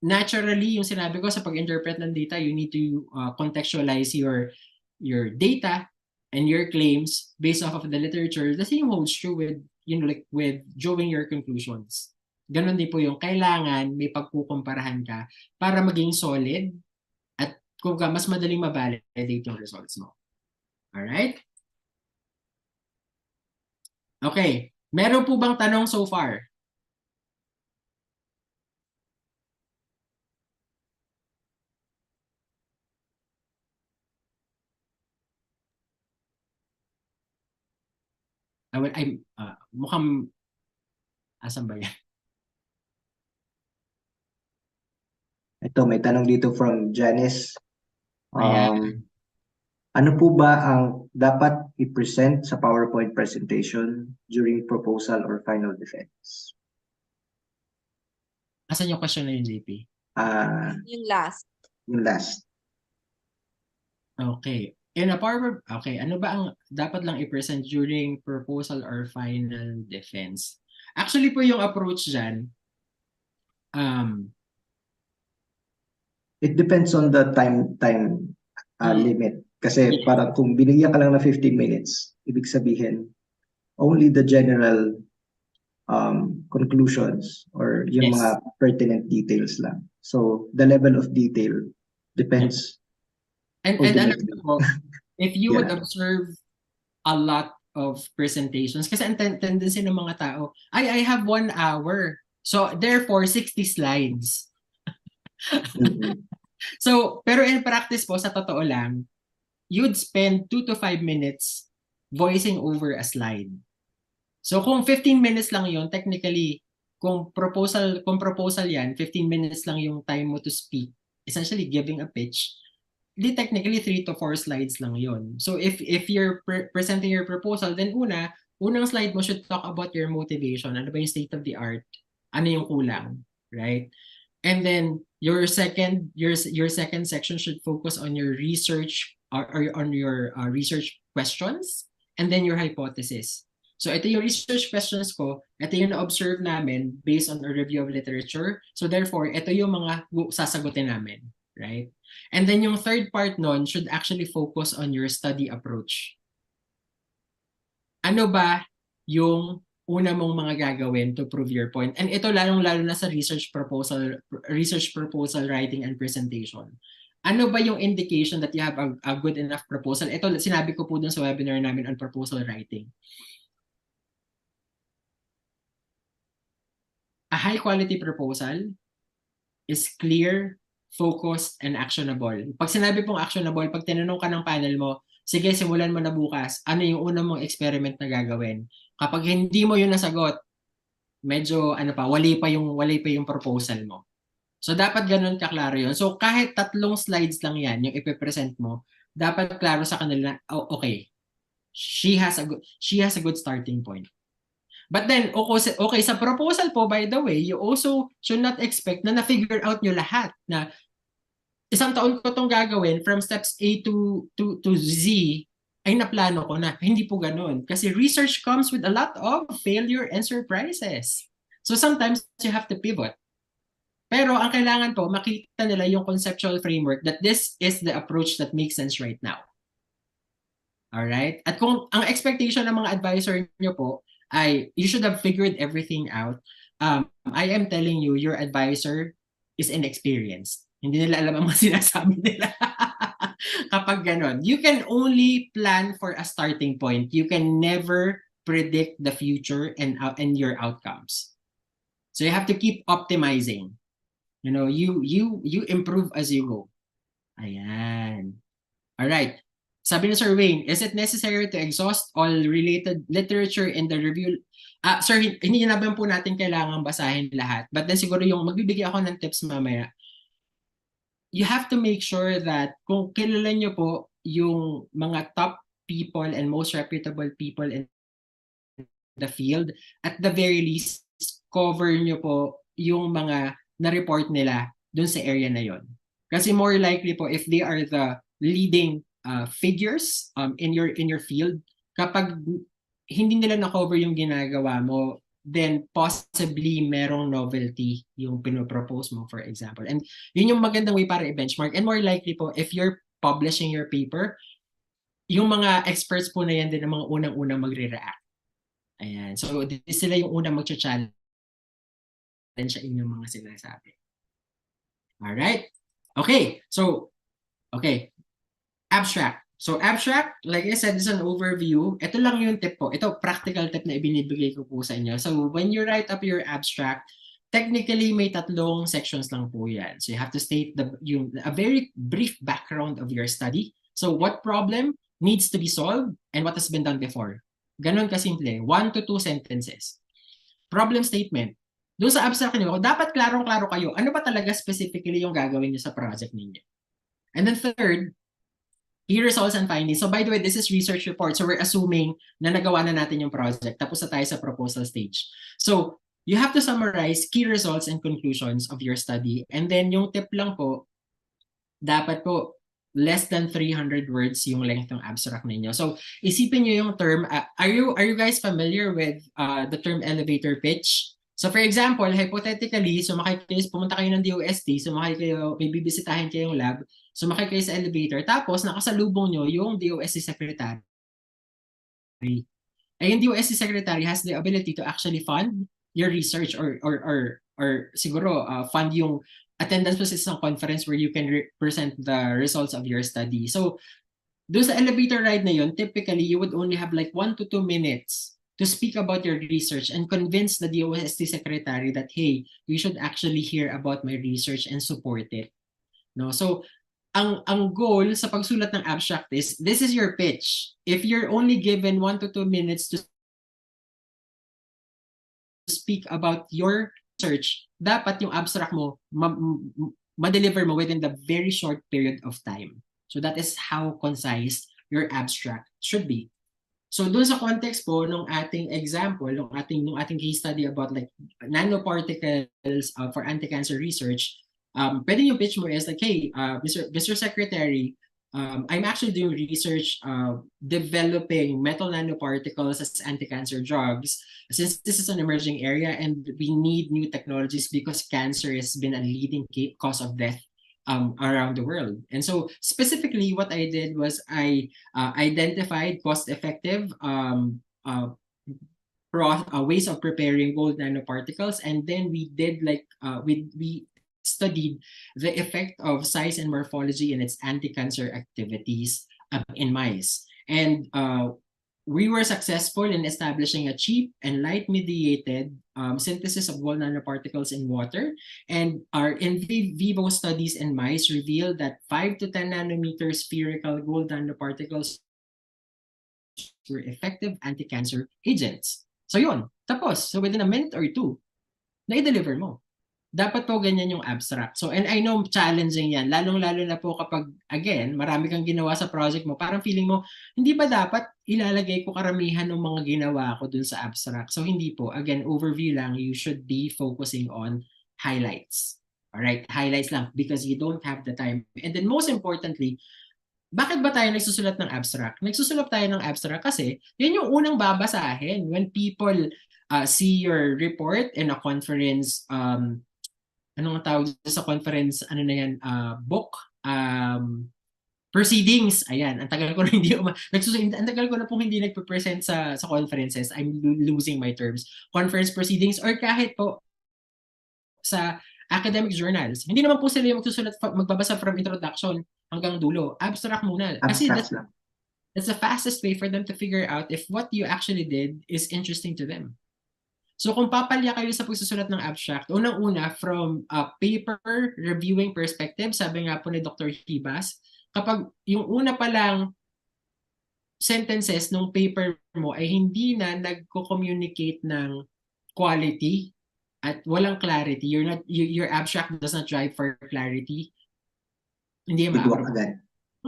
naturally, yung sinabi ko sa pag-interpret ng data, you need to contextualize your data and your claims based off of the literature. The same holds true with, like with drawing your conclusions. Ganon din po yung kailangan may pagkukumparahan ka para maging solid at kung mas madaling ma-validate yung results mo. Alright? Okay. Meron po bang tanong so far? Mukhang asan ba yan? Ito, may tanong dito from Janice. Ayan. Ano po ba ang dapat i-present sa PowerPoint presentation during proposal or final defense? Asan yung question na yun, JP? Yung last. Yung last. Okay. Okay, ano ba ang dapat lang i-present during proposal or final defense? Actually po yung approach dyan, it depends on the time limit. Kasi parang kung binigyan ka lang na 15 minutes, ibig sabihin, only the general conclusions or yung mga pertinent details lang. So, the level of detail depends. And alam ko, if you would Yeah. observe a lot of presentations, kasi ang tendency ng mga tao, I have 1 hour. So, therefore, 60 slides. So, pero in practice po, sa totoo lang, you'd spend 2 to 5 minutes voicing over a slide. So, kung 15 minutes lang yon, technically, kung proposal yan, 15 minutes lang yung time mo to speak, essentially giving a pitch, di technically 3 to 4 slides lang yon. So, if you're presenting your proposal, then unang slide mo should talk about your motivation. Ano ba yung state of the art? Ano yung kulang? Right? And then your second section should focus on your research or on your research questions and then your hypothesis. So ito yung research questions ko, ito yung na-observe namin based on a review of literature. So therefore, ito yung mga sasagutin namin, right? And then yung third part nun should actually focus on your study approach. Ano ba yung una mong mga gagawin to prove your point? And ito lalong-lalo na sa research proposal writing and presentation. Ano ba yung indication that you have a good enough proposal? Ito sinabi ko po dun sa webinar namin on proposal writing. A high quality proposal is clear, focused, and actionable. Pag sinabi pong actionable, pag tinanong ka ng panel mo, sige, simulan mo na bukas, ano yung una mong experiment na gagawin? Kapag hindi mo yun nasagot, medyo wali pa yung proposal mo. So dapat ganun kaklaro yun. So kahit 3 slides lang yan yung ipe-present mo, dapat klaro sa kanila, okay, she has a good starting point. But then, okay, sa proposal po, by the way, you also should not expect na na-figure out nyo lahat na isang taon ko itong gagawin from steps A to Z ay naplano ko na. Hindi po ganun. Kasi research comes with a lot of failure and surprises. So sometimes you have to pivot. Pero ang kailangan po, makita nila yung conceptual framework that this is the approach that makes sense right now. Alright? At kung ang expectation ng mga advisor nyo po ay you should have figured everything out, I am telling you, your advisor is inexperienced. Hindi nila alam ang mga sinasabi nila. Kapag ganon, you can only plan for a starting point. You can never predict the future and your outcomes. So you have to keep optimizing. You know, you improve as you go. Ayan. All right. Sabi ni Sir Wayne, is it necessary to exhaust all related literature in the review? Sir, hindi naman po natin kailangan basahin lahat. But then siguro yung magbibigay ako ng tips mamaya. You have to make sure that kung kilala nyo po yung mga top people and most reputable people in the field, at the very least, cover nyo po yung mga na-report nila dun sa area na yon. Kasi more likely po, if they are the leading figures in your field, kapag hindi nila na-cover yung ginagawa mo, then possibly merong novelty yung pinopropose mo, for example. And yun yung magandang way para i-benchmark. And more likely po, if you're publishing your paper, yung mga experts po na yan din ang mga unang-unang magre-react. Ayan. So, sila yung unang mag-challenge sa inyong mga sinasabi. Alright? Okay. So, okay. Abstract. So, abstract, like I said, is an overview. Ito lang yung tip po. Ito, practical tip na ibinibigay ko po sa inyo. So, when you write up your abstract, technically, may 3 sections lang po yan. So, you have to state a very brief background of your study. So, what problem needs to be solved and what has been done before. Ganon kasimple. 1 to 2 sentences. Problem statement. Doon sa abstract niyo, dapat klarong-klaro kayo. Ano ba talaga specifically yung gagawin niyo sa project ninyo? And then third, key results and findings. So by the way, this is research report. So we're assuming na nagawa na natin yung project. Tapos na tayo sa proposal stage. So you have to summarize key results and conclusions of your study. And then yung tip lang po, dapat po less than 300 words yung length ng abstract ninyo. So isipin nyo yung term. Are you guys familiar with the term elevator pitch? So for example, hypothetically, pumunta kayo ng DOST, may bibisitahin kayong lab, sumakay kayo sa elevator, tapos nakasalubong nyo yung DOST secretary. Yung DOST secretary has the ability to actually fund your research or siguro fund yung attendance po sa isang conference where you can present the results of your study. So, doon sa elevator ride na yun, typically, you would only have like 1 to 2 minutes to speak about your research and convince the DOST secretary that, hey, you should actually hear about my research and support it. No? So, ang goal sa pagsulat ng abstract is, this is your pitch. If you're only given 1 to 2 minutes to speak about your research, dapat yung abstract mo, ma-deliver mo within the very short period of time. So that is how concise your abstract should be. So doon sa context po nung ating example, nung ating case study about like nanoparticles for anti-cancer research, pwede yung pitch mo is like, hey, Mr. Secretary, I'm actually doing research developing metal nanoparticles as anti-cancer drugs, since this is an emerging area and we need new technologies because cancer has been a leading cause of death around the world. And so specifically what I did was I identified cost-effective ways of preparing gold nanoparticles, and then we did like we studied the effect of size and morphology in its anti-cancer activities in mice. And we were successful in establishing a cheap and light-mediated synthesis of gold nanoparticles in water. And our in vivo studies in mice revealed that 5 to 10 nanometer spherical gold nanoparticles were effective anti-cancer agents. So yun, tapos. So within a minute or 2, na-deliver mo. Dapat po ganyan yung abstract. So, and I know challenging yan, lalong-lalo na po kapag, again, marami kang ginawa sa project mo, parang feeling mo, hindi ba dapat ilalagay ko karamihan ng mga ginawa ko dun sa abstract? So, hindi po. Again, overview lang, you should be focusing on highlights. Alright, highlights lang because you don't have the time. And then most importantly, bakit ba tayo nagsusulat ng abstract? Nagsusulat tayo ng abstract kasi yun yung unang babasahin when people see your report in a conference, anong tawag sa conference, ano na yan, book, proceedings. Ayan, ang tagal ko na ang tagal ko na pong hindi nagpe-present sa conferences. I'm losing my terms. Conference proceedings or kahit po sa academic journals. Hindi naman po sila yung magsusulat, magbabasa from introduction hanggang dulo. Abstract muna. Kasi Abstract lang. That's the fastest way for them to figure out if what you actually did is interesting to them. So kung papalya kayo sa pagsusulat ng abstract, unang-una from a paper reviewing perspective, sabi nga po ni Dr. Hibas, kapag yung una pa lang sentences ng paper mo ay hindi na nagko-communicate ng quality at walang clarity, your abstract does not drive for clarity, hindi Ligwak ma-approve. agad.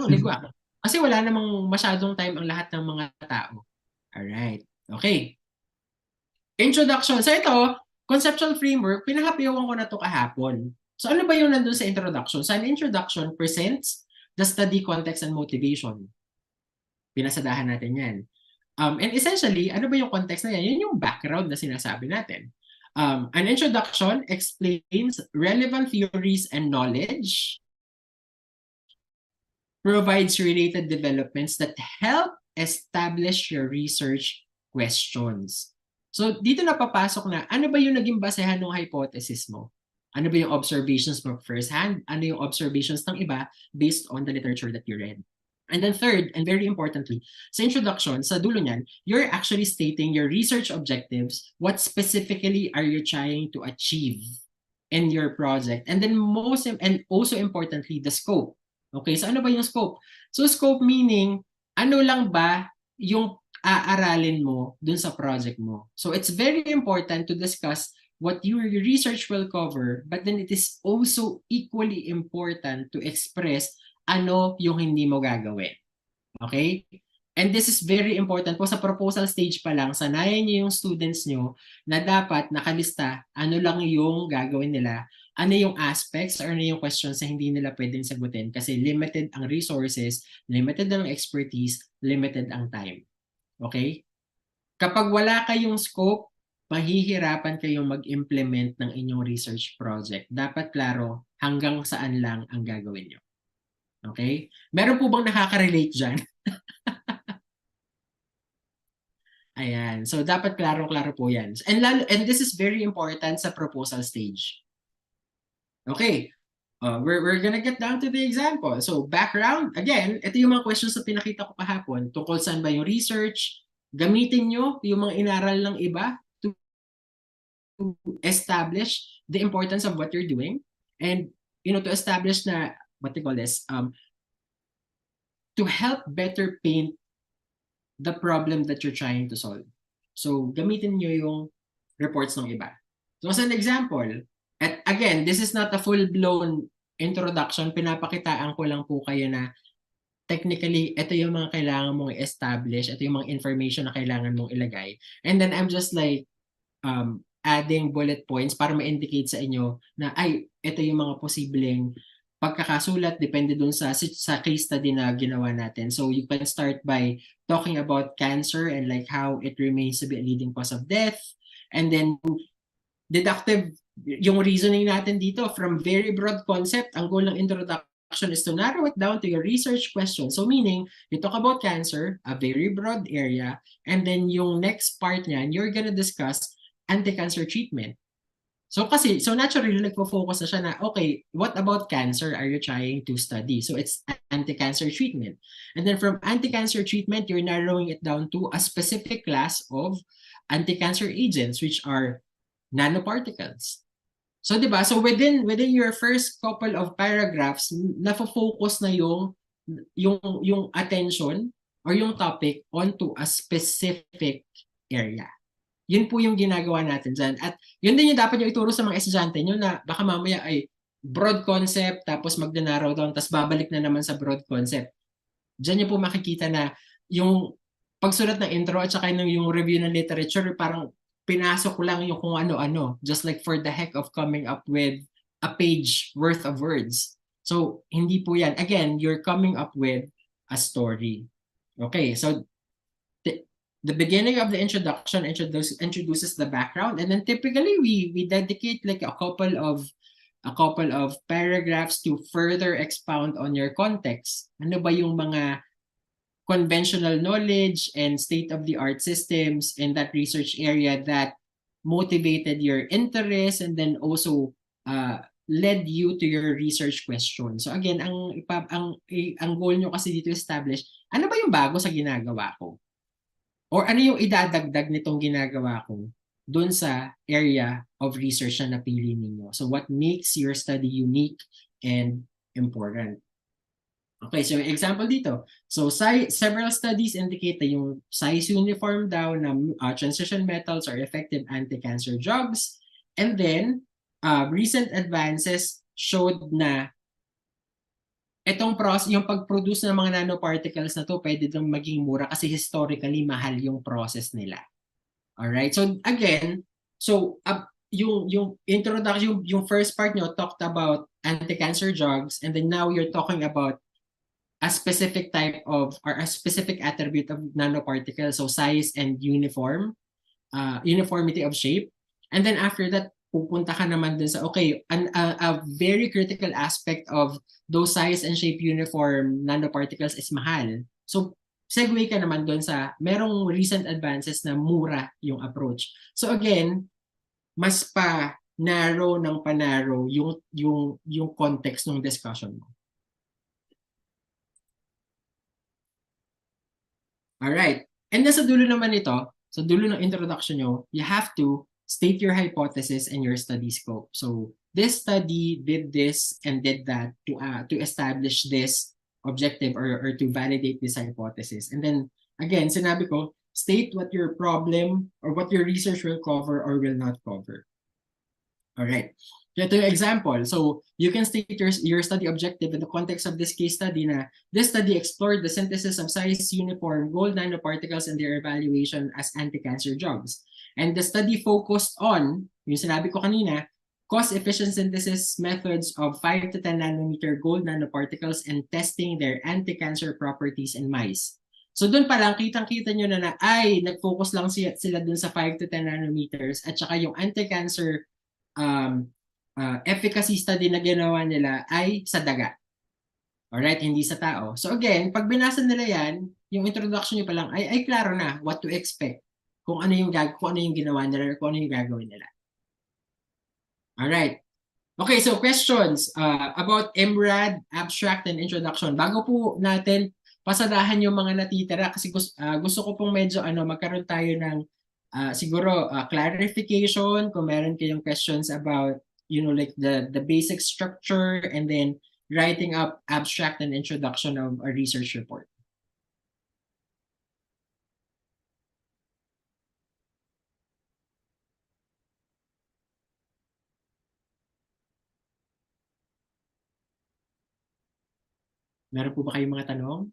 Ligwak. Kasi wala namang masyadong time ang lahat ng mga tao. Alright. Okay. Introduction. So ito, conceptual framework, pinahapyawan ko na to kahapon. So ano ba yung nandun sa introduction? So an introduction presents the study context and motivation. Pinasadahan natin yan. And essentially, ano ba yung context na yan? Yun yung background na sinasabi natin. An introduction explains relevant theories and knowledge, provides related developments that help establish your research questions. So dito na papasok na ano ba yung naging basehan ng hypothesis mo? Ano ba yung observations mo firsthand? Ano yung observations ng iba based on the literature that you read? And then third, and very importantly, sa introduction, sa dulo niyan, you're actually stating your research objectives. What specifically are you trying to achieve in your project? And then also importantly, the scope. Okay, so ano ba yung scope? So scope meaning, ano lang ba yung aaralin mo dun sa project mo? So it's very important to discuss what your research will cover, but then it is also equally important to express ano yung hindi mo gagawin. Okay? And this is very important po sa proposal stage pa lang, sanayan niyo yung students niyo na dapat nakalista ano lang yung gagawin nila, ano yung aspects or ano yung questions na hindi nila pwedeng sagutin kasi limited ang resources, limited ang expertise, limited ang time. Okay? Kapag wala kayong scope, mahihirapan kayong mag-implement ng inyong research project. Dapat klaro hanggang saan lang ang gagawin nyo. Okay? Meron po bang nakaka-relate dyan? Ayan. So, dapat klaro-klaro po yan. And this is very important sa proposal stage. Okay. We're gonna get down to the example. So, background. Again, ito yung mga questions na pinakita ko kahapon. Tungkol saan ba yung research? Gamitin nyo yung mga inaral ng iba to establish the importance of what you're doing. And, to establish na, what they call this, to help better paint the problem that you're trying to solve. So, gamitin nyo yung reports ng iba. So, as an example, at again, this is not a full-blown introduction. Pinapakitaan ko lang po kayo na technically, ito yung mga kailangan mong i-establish. Ito yung mga information na kailangan mong ilagay. And then I'm just like adding bullet points para ma-indicate sa inyo na ito yung mga posibleng pagkakasulat depende dun sa case study na ginawa natin. So you can start by talking about cancer and like how it remains to be a leading cause of death. And then deductive, yung reasoning natin dito from very broad concept, ang goal ng introduction is to narrow it down to your research question. So meaning, you talk about cancer, a very broad area, and then yung next part niyan, you're gonna discuss anti-cancer treatment. So naturally, nagpo-focus na siya na, okay, what about cancer are you trying to study? So it's anti-cancer treatment. And then from anti-cancer treatment, you're narrowing it down to a specific class of anti-cancer agents, which are nanoparticles. So, di ba? So, within your first couple of paragraphs, nafo-focus na yung attention or yung topic onto a specific area. Yun po yung ginagawa natin dyan. At yun din yung dapat nyo ituro sa mga estudyante nyo na baka mamaya ay broad concept, tapos mag-narrow down, tapos babalik na naman sa broad concept. Dyan nyo po makikita na yung pagsulat ng intro at saka yung review ng literature, parang pinasok lang yung kung ano-ano, just like for the heck of coming up with a page worth of words. So, hindi po yan. Again, you're coming up with a story. Okay, so the beginning of the introduction introduces the background, and then typically we dedicate like a couple of paragraphs to further expound on your context. Ano ba yung mga conventional knowledge and state-of-the-art systems in that research area that motivated your interest, and then also led you to your research question. So again, ang goal nyo kasi dito establish, ano ba yung bago sa ginagawa ko? Or ano yung idadagdag nitong ginagawa ko dun sa area of research na napili ninyo? So what makes your study unique and important? Okay, so example dito. So several studies indicate na yung size uniform daw na transition metals are effective anti-cancer drugs. And then, recent advances showed na itong process, yung pag-produce ng mga nanoparticles na to, pwede dang maging mura kasi historically mahal yung process nila. Alright, so again, yung introduction, yung first part nyo talked about anti-cancer drugs, and then now you're talking about a specific type of, or a specific attribute of nanoparticles, so size and uniformity of shape. And then after that, pupunta ka naman dun sa, okay, a very critical aspect of those size and shape uniform nanoparticles is mahal. So, segue ka naman dun sa merong recent advances na mura yung approach. So again, mas pa-narrow ng pa-narrow yung context ng discussion mo. Alright. And nasa dulo naman ito, sa dulo ng introduction nyo, you have to state your hypothesis and your study scope. So this study did this and did that to establish this objective or to validate this hypothesis. And then again, sinabi ko, state what your problem or what your research will cover or will not cover. Alright. Ito yung example. So you can state your study objective in the context of this case study na this study explored the synthesis of size uniform gold nanoparticles and their evaluation as anti-cancer drugs. And the study focused on, yung sinabi ko kanina, cost-efficient synthesis methods of 5 to 10 nanometer gold nanoparticles and testing their anti-cancer properties in mice. So doon pa lang, kitang-kita nyo na ay, nag-focus lang sila doon sa 5 to 10 nanometers at saka yung anti-cancer efficacy study na ginawa nila ay sa daga. Alright, hindi sa tao. So again, pag binasa nila yan, yung introduction nyo pa lang ay klaro na what to expect. Kung ano yung ginawa nila or kung ano yung gagawin nila. Alright. Okay, so questions about MRAD, abstract, and introduction. Bago po natin pasadahan yung mga natitira kasi gusto ko pong medyo magkaroon tayo ng siguro clarification kung meron kayong questions about like the basic structure and then writing up abstract and introduction of a research report. Meron po ba kayong mga tanong?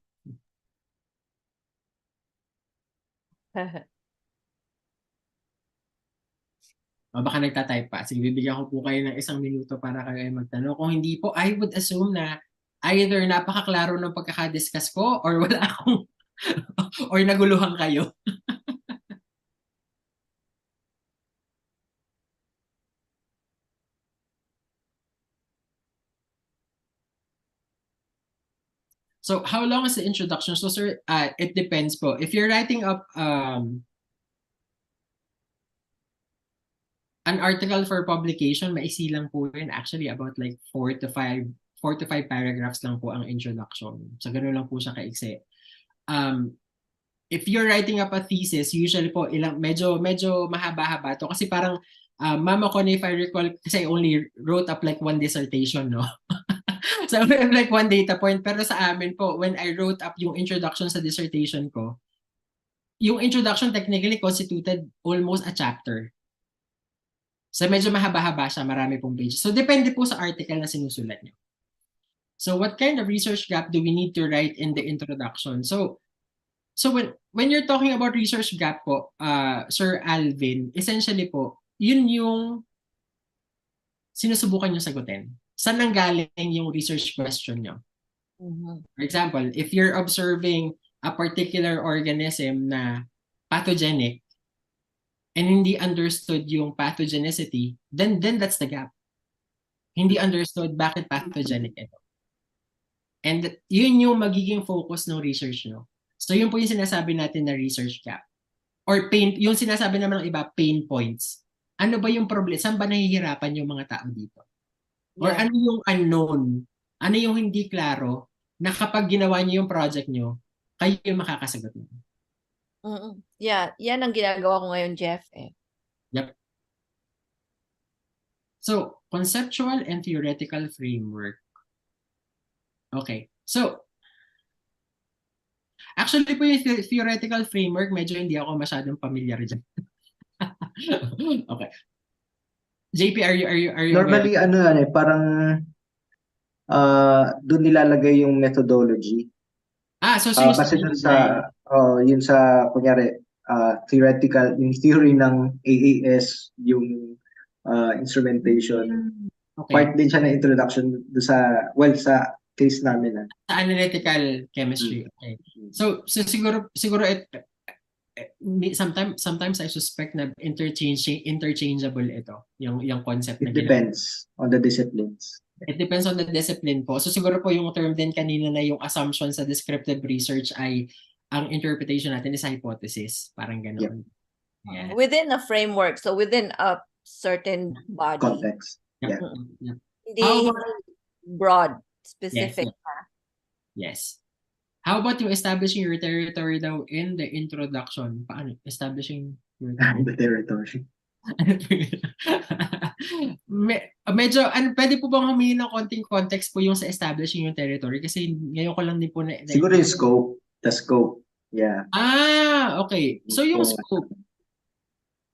Baka nagtatype pa. Sige, bibigyan ko po kayo ng 1 minuto para kayo ay magtanong. Kung hindi po, I would assume na either napakaklaro ng pagkakadiscuss ko or wala akong or naguluhan kayo. So how long is the introduction? So sir, it depends po. If you're writing up an article for publication, maiksi lang po yun. Actually, about like 4 to 5 paragraphs lang po ang introduction. So ganoon lang po siya kaiksi. If you're writing up a thesis, usually po medyo mahaba-haba to kasi parang mama ko, if I recall, kasi I only wrote up like 1 dissertation, no? So I have like 1 data point. Pero sa amin po, when I wrote up yung introduction sa dissertation ko, yung introduction technically constituted almost a chapter. So medyo mahaba-haba siya, marami pong pages. So depende po sa article na sinusulat nyo. So what kind of research gap do we need to write in the introduction? So when you're talking about research gap po, Sir Alvin, essentially po, yun yung sinusubukan nyo sagutin. Saan nanggaling yung research question nyo? For example, if you're observing a particular organism na pathogenic and hindi understood yung pathogenicity, then that's the gap. Hindi understood bakit pathogenic ito. And yun yung magiging focus ng research nyo. So yun po yung sinasabi natin na research gap. Or yung sinasabi naman ng iba, pain points. Ano ba yung problem? Saan ba nahihirapan yung mga tao dito? Or Yeah. ano yung unknown? Ano yung hindi klaro na kapag ginawa niyo yung project niyo, kayo yung makakasagot niyo. Yeah, yan ang ginagawa ko ngayon, Jeff. Yep. So, conceptual and theoretical framework. Okay. So, actually po yung theoretical framework, medyo hindi ako masyadong familiar dyan. Okay. JP, are you aware? Normally, ano yan eh, parang doon nilalagay yung methodology. So yung Kasi study dun design. yun sa, kunyari, theoretical, yung theory ng AAS, yung instrumentation, Okay. part din siya ng introduction do sa, well, sa case namin. Sa analytical chemistry. Okay. So siguro sometimes I suspect na interchangeable ito, yung concept na It depends on the disciplines. It depends on the discipline po. So siguro po yung term din kanina na yung assumption sa descriptive research ay ang interpretation natin is hypothesis. Parang ganoon. Yeah. Within a framework, so within a certain body. Context. Yeah. Hindi broad, specific. Yes. How about yung establishing your territory daw in the introduction? Paano? Establishing your the territory. Medyo, pwede po bang humingi ng konting context po yung sa establishing yung territory? Kasi ngayon ko lang din po na... Siguro yung scope. The scope. Yeah. Okay. So yung scope.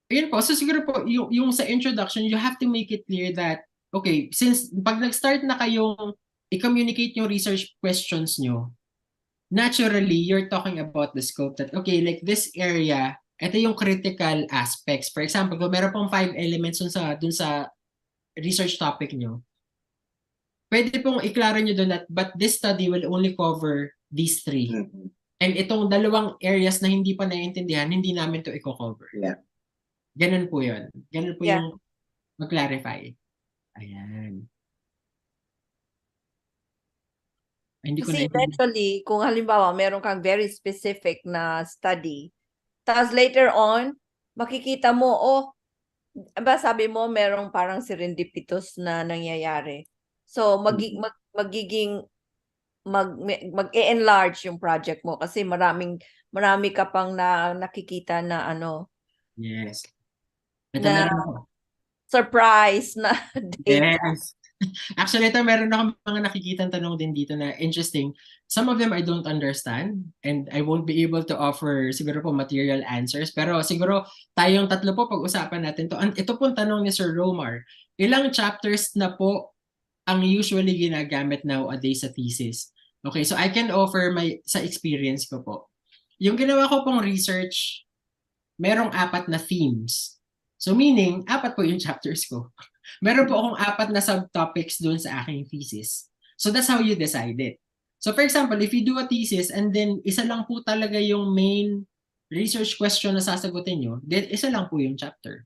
Ayun po. So siguro po, yung sa introduction, you have to make it clear that, okay, since pag nag-start na kayong i-communicate yung research questions nyo, naturally, you're talking about the scope that, okay, like this area, ito yung critical aspects. For example, kung meron pong 5 elements dun sa research topic nyo, pwede pong iklaro nyo dun that, but this study will only cover these 3. And itong dalawang areas na hindi pa naiintindihan, hindi namin to i-cover. Yeah. Ganun po yun. Ganun po yung mag-clarify. Ayan. Kasi eventually, kung halimbawa, meron kang very specific na study, tapos later on, makikita mo, sabi mo, merong parang serendipitous na nangyayari. So, mag-e-enlarge yung project mo kasi marami ka pang nakikita na Yes. Na surprise na data. Yes. Actually, ito meron akong mga nakikitang tanong din dito na interesting. Some of them I don't understand and I won't be able to offer siguro po material answers. Pero siguro tayong tatlo po pag-usapan natin to. Ito pong tanong ni Sir Romar. Ilang chapters na po ang usually ginagamit nowadays sa thesis? Okay, so I can offer sa experience ko po. Yung ginawa ko pong research, merong 4 na themes. So meaning, 4 po yung chapters ko. Meron po akong 4 na subtopics doon sa aking thesis. So that's how you decide it. So for example, if you do a thesis and then isa lang po talaga yung main research question na sasagutin nyo, then isa lang po yung chapter.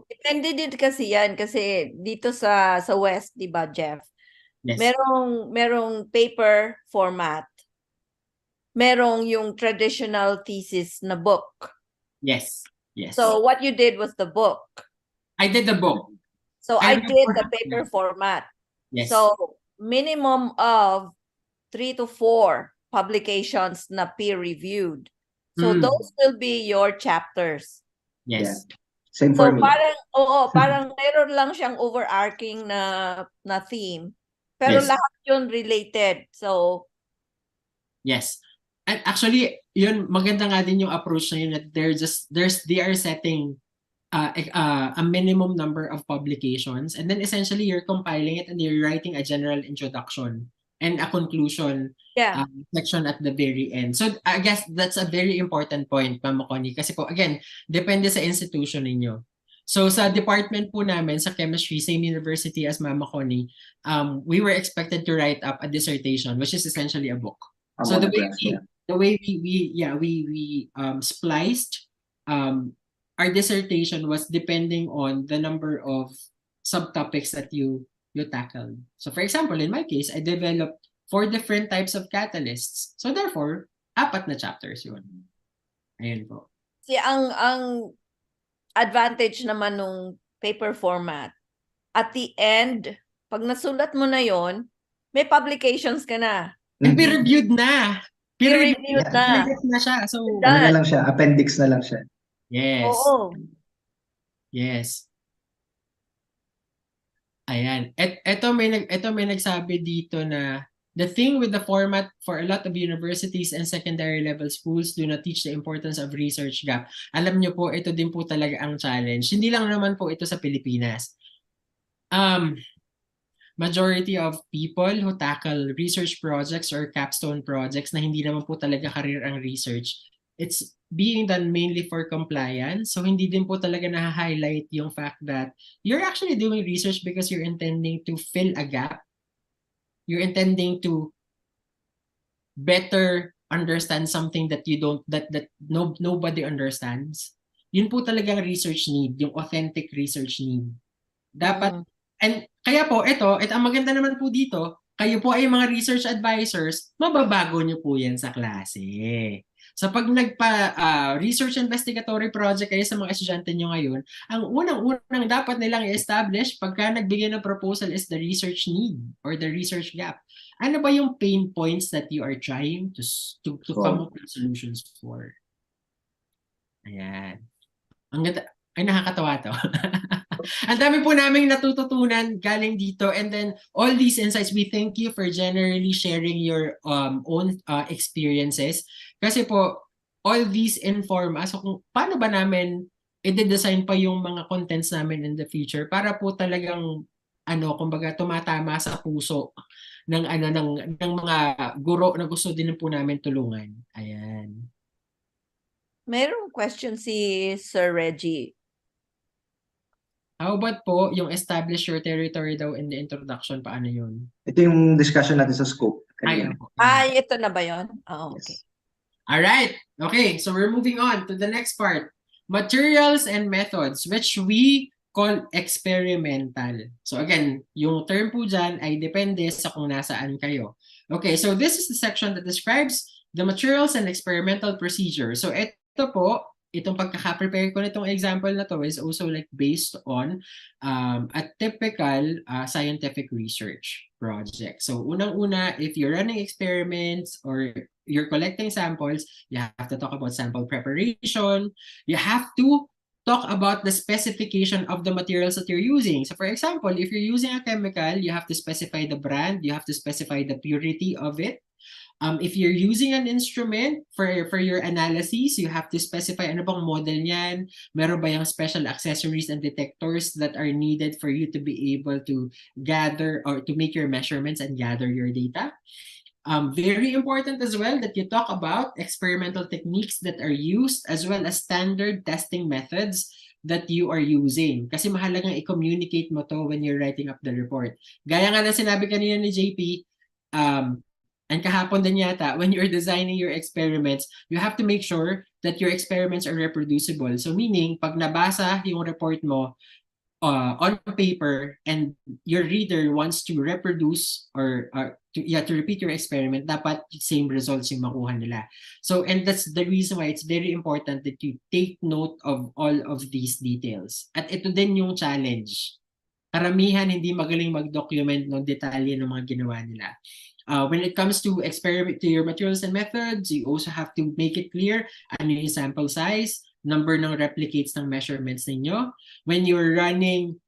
Depende din kasi yan kasi dito sa West, di ba, Jeff? Yes. Merong paper format. Merong yung traditional thesis na book. Yes. Yes. So what you did was the book. I did the book. So I did the paper format. Yes. So minimum of 3 to 4 publications na peer-reviewed. So those will be your chapters. Yes. Yeah. Same for me. Parang meron lang siyang overarching na theme. Pero lahat yun related. So yes. And actually, yun maganda nga din yung approach na yun that they are setting a minimum number of publications and then essentially you're compiling it and you're writing a general introduction and a conclusion section at the very end. So I guess that's a very important point, Ma'am Connie, kasi po again, depende sa institution ninyo. So sa department po namin sa chemistry, same university as Ma'am Connie, we were expected to write up a dissertation, which is essentially a book. So the way we spliced our dissertation was depending on the number of subtopics that you tackled. So for example, in my case, I developed 4 different types of catalysts. So therefore, 4 na chapters yun. Ayun po. ang advantage naman nung paper format, at the end, pag nasulat mo na yon, may publications ka na. Peer-reviewed na. Peer-reviewed na. Peer-reviewed na siya. So, Ano na lang siya, appendix na lang siya. yes. Oo. Yes. Ayan. Ito may nagsabi dito na the thing with the format for a lot of universities and secondary level schools do not teach the importance of research gap. Alam niyo po, ito din po talaga ang challenge. Hindi lang naman po ito sa Pilipinas. Majority of people who tackle research projects or capstone projects na hindi naman po talaga career ang research, it's being done mainly for compliance. So hindi din po talaga na-highlight yung fact that you're actually doing research because you're intending to fill a gap. You're intending to better understand something that you don't, that nobody understands. Yun po talaga ang research need, yung authentic research need. Dapat, and kaya po, ito ang maganda naman po dito, kayo po ay mga research advisors, mababago nyo po yan sa klase. So pag research investigatory project kayo sa mga estudyante nyo ngayon, ang unang dapat nilang i-establish pagka nagbigay ng proposal is the research need or the research gap. Ano ba yung pain points that you are trying to come up with solutions for? Ayan. Ang ganda. Ay, nakakatawa to. Ang dami po naming natututunan galing dito, and then all these insights, we thank you for generally sharing your own experiences. Kasi po, all these inform us kung paano ba namin i-design pa yung mga contents namin in the future para po talagang kumbaga tumatama sa puso ng ng mga guro na gusto din po namin tulungan. Ayan. Mayroong question si Sir Reggie. How about po yung establish your territory daw in the introduction? Paano yun? Ito yung discussion natin sa scope. Ay, ito na ba yun? Oh, okay. Alright. Okay, so we're moving on to the next part. Materials and methods, which we call experimental. So again, yung term po dyan ay depende sa kung nasaan kayo. Okay, so this is the section that describes the materials and experimental procedure. So ito po, itong pagkaka-prepare ko nitong example na to is also like based on a typical scientific research project. So unang-una, if you're running experiments or you're collecting samples, you have to talk about sample preparation. You have to talk about the specification of the materials that you're using. So for example, if you're using a chemical, you have to specify the brand, you have to specify the purity of it. If you're using an instrument for your analysis, you have to specify ano bang model niyan, meron ba yung special accessories and detectors that are needed for you to be able to gather or to make your measurements and gather your data. Very important as well that you talk about experimental techniques that are used as well as standard testing methods that you are using. Kasi mahalagang i-communicate mo to when you're writing up the report. Gaya nga na sinabi kanina ni JP, and kahapon din yata, when you're designing your experiments, you have to make sure that your experiments are reproducible. So meaning, pag nabasa yung report mo on paper and your reader wants to reproduce or to repeat your experiment, dapat same results yung makuha nila. So, and that's the reason why it's very important that you take note of all of these details. At ito din yung challenge. Karamihan hindi magaling mag-document ng detalye ng mga ginawa nila. When it comes to your materials and methods, you also have to make it clear ano yung sample size, number ng replicates ng measurements ninyo. When you're running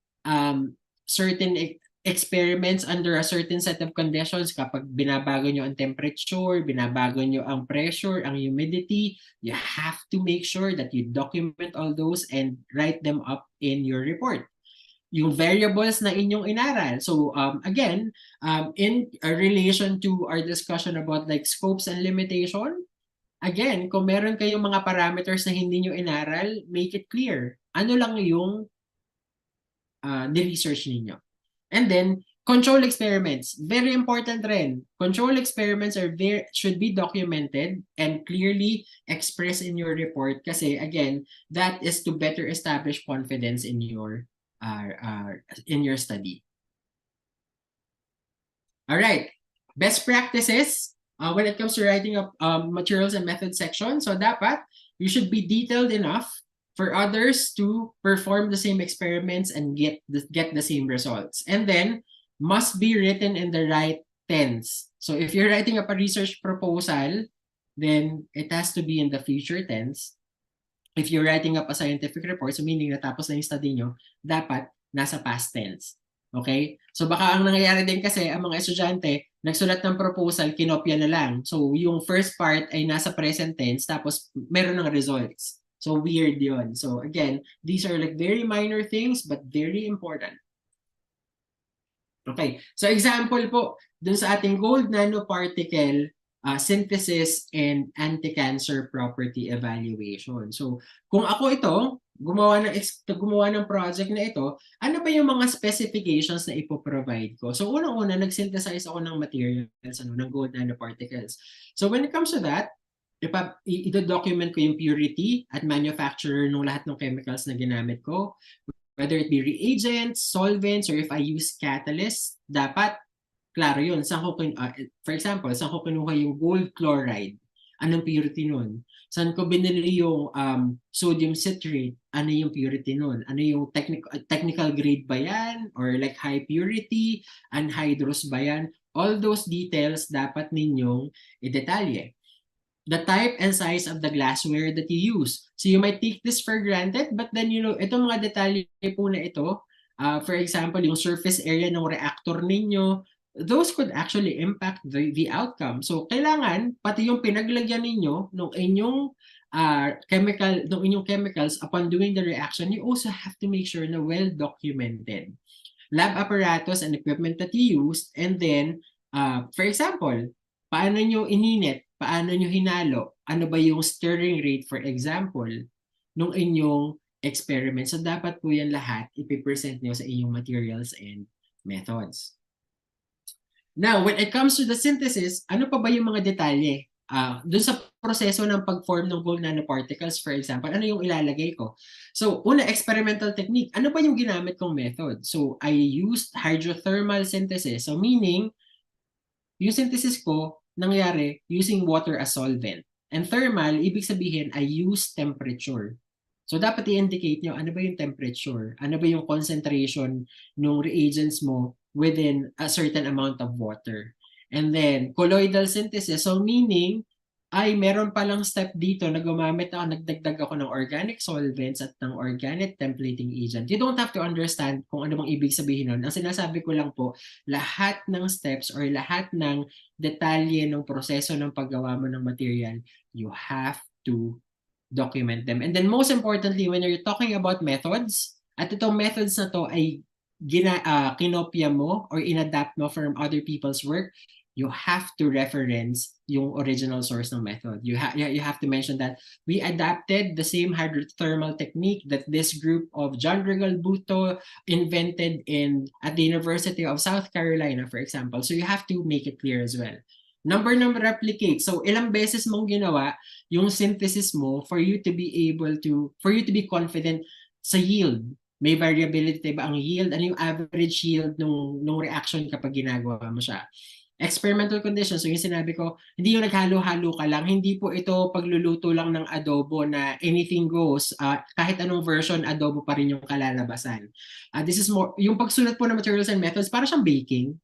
certain experiments under a certain set of conditions, kapag binabago nyo ang temperature, binabago nyo ang pressure, ang humidity, you have to make sure that you document all those and write them up in your report. Yung variables na inyong inaral. So again, in relation to our discussion about like scopes and limitation, again, kung meron kayong mga parameters na hindi nyo inaral, make it clear. Ano lang yung ni-research ninyo. And then, control experiments. Very important rin. Control experiments should be documented and clearly expressed in your report kasi again, that is to better establish confidence in your study. All right, best practices when it comes to writing up materials and methods section. So dapat you should be detailed enough for others to perform the same experiments and get the same results. And then, must be written in the right tense. So if you're writing up a research proposal, then it has to be in the future tense. If you're writing up a scientific report, so meaning natapos na yung study nyo, dapat nasa past tense. Okay? So baka ang nangyayari din kasi, ang mga estudyante, nagsulat ng proposal, kinopya na lang. So yung first part ay nasa present tense, tapos meron ng results. So weird yun. So again, these are like very minor things, but very important. Okay, so example po, dun sa ating gold nanoparticle synthesis and anti-cancer property evaluation. So kung ako ito, gumawa ng project na ito, ano ba yung mga specifications na ipoprovide ko? So unang-una, nag-synthesize ako ng materials, ng gold nanoparticles. So when it comes to that, i-document ko yung purity at manufacturer ng lahat ng chemicals na ginamit ko. Whether it be reagents, solvents, or if I use catalysts, dapat klaro yun. For example, saan ko kinuha yung gold chloride? Anong purity nun? Saan ko binili yung sodium citrate? Ano yung purity nun? Ano yung technical grade ba yan? Or like high purity, anhydrous ba yan? All those details dapat ninyong idetalye. The type and size of the glassware that you use. So you might take this for granted, but then itong mga detalye po na ito, for example, yung surface area ng reactor ninyo, those could actually impact the outcome. So kailangan, pati yung pinaglagyan ninyo ng inyong chemicals upon doing the reaction, you also have to make sure na well documented. Lab apparatus and equipment that you used, and then, for example, paano nyo ininit? Paano nyo hinalo? Ano ba yung stirring rate, for example, nung inyong experiment? So dapat po yan lahat ipipresent nyo sa inyong materials and methods. Now, when it comes to the synthesis, ano pa ba yung mga detalye? Doon sa proseso ng pag-form ng gold nanoparticles, for example, ano yung ilalagay ko? So, una, experimental technique. Ano ba yung ginamit kong method? So, I used hydrothermal synthesis. So, meaning, yung synthesis ko, nangyari using water as solvent. And thermal, ibig sabihin, I use temperature. So dapat i-indicate nyo, ano ba yung temperature? Ano ba yung concentration ng reagents mo within a certain amount of water? And then, colloidal synthesis. So meaning, ay meron palang step dito na nagdagdag ako ng organic solvents at ng organic templating agent. You don't have to understand kung ano bang ibig sabihin nun. Ang sinasabi ko lang po, lahat ng steps or lahat ng detalye ng proseso ng paggawa mo ng material, you have to document them. And then most importantly, when you're talking about methods, at itong methods na to ay kinopya mo or inadapt mo from other people's work, you have to reference yung original source ng method. You have to mention that we adapted the same hydrothermal technique that this group of John Regal Buto invented at the University of South Carolina, for example. So you have to make it clear as well. Number ng replicate. So ilang beses mong ginawa yung synthesis mo for you to be confident sa yield. May variability ba ang yield? Ano yung average yield nung reaction kapag ginagawa mo siya? Experimental conditions, so yung sinabi ko, hindi yung naghalo-halo ka lang, hindi po ito pagluluto lang ng adobo na anything goes, kahit anong version, adobo pa rin yung kalalabasan. This is more, yung pagsulat po ng materials and methods, para siyang baking.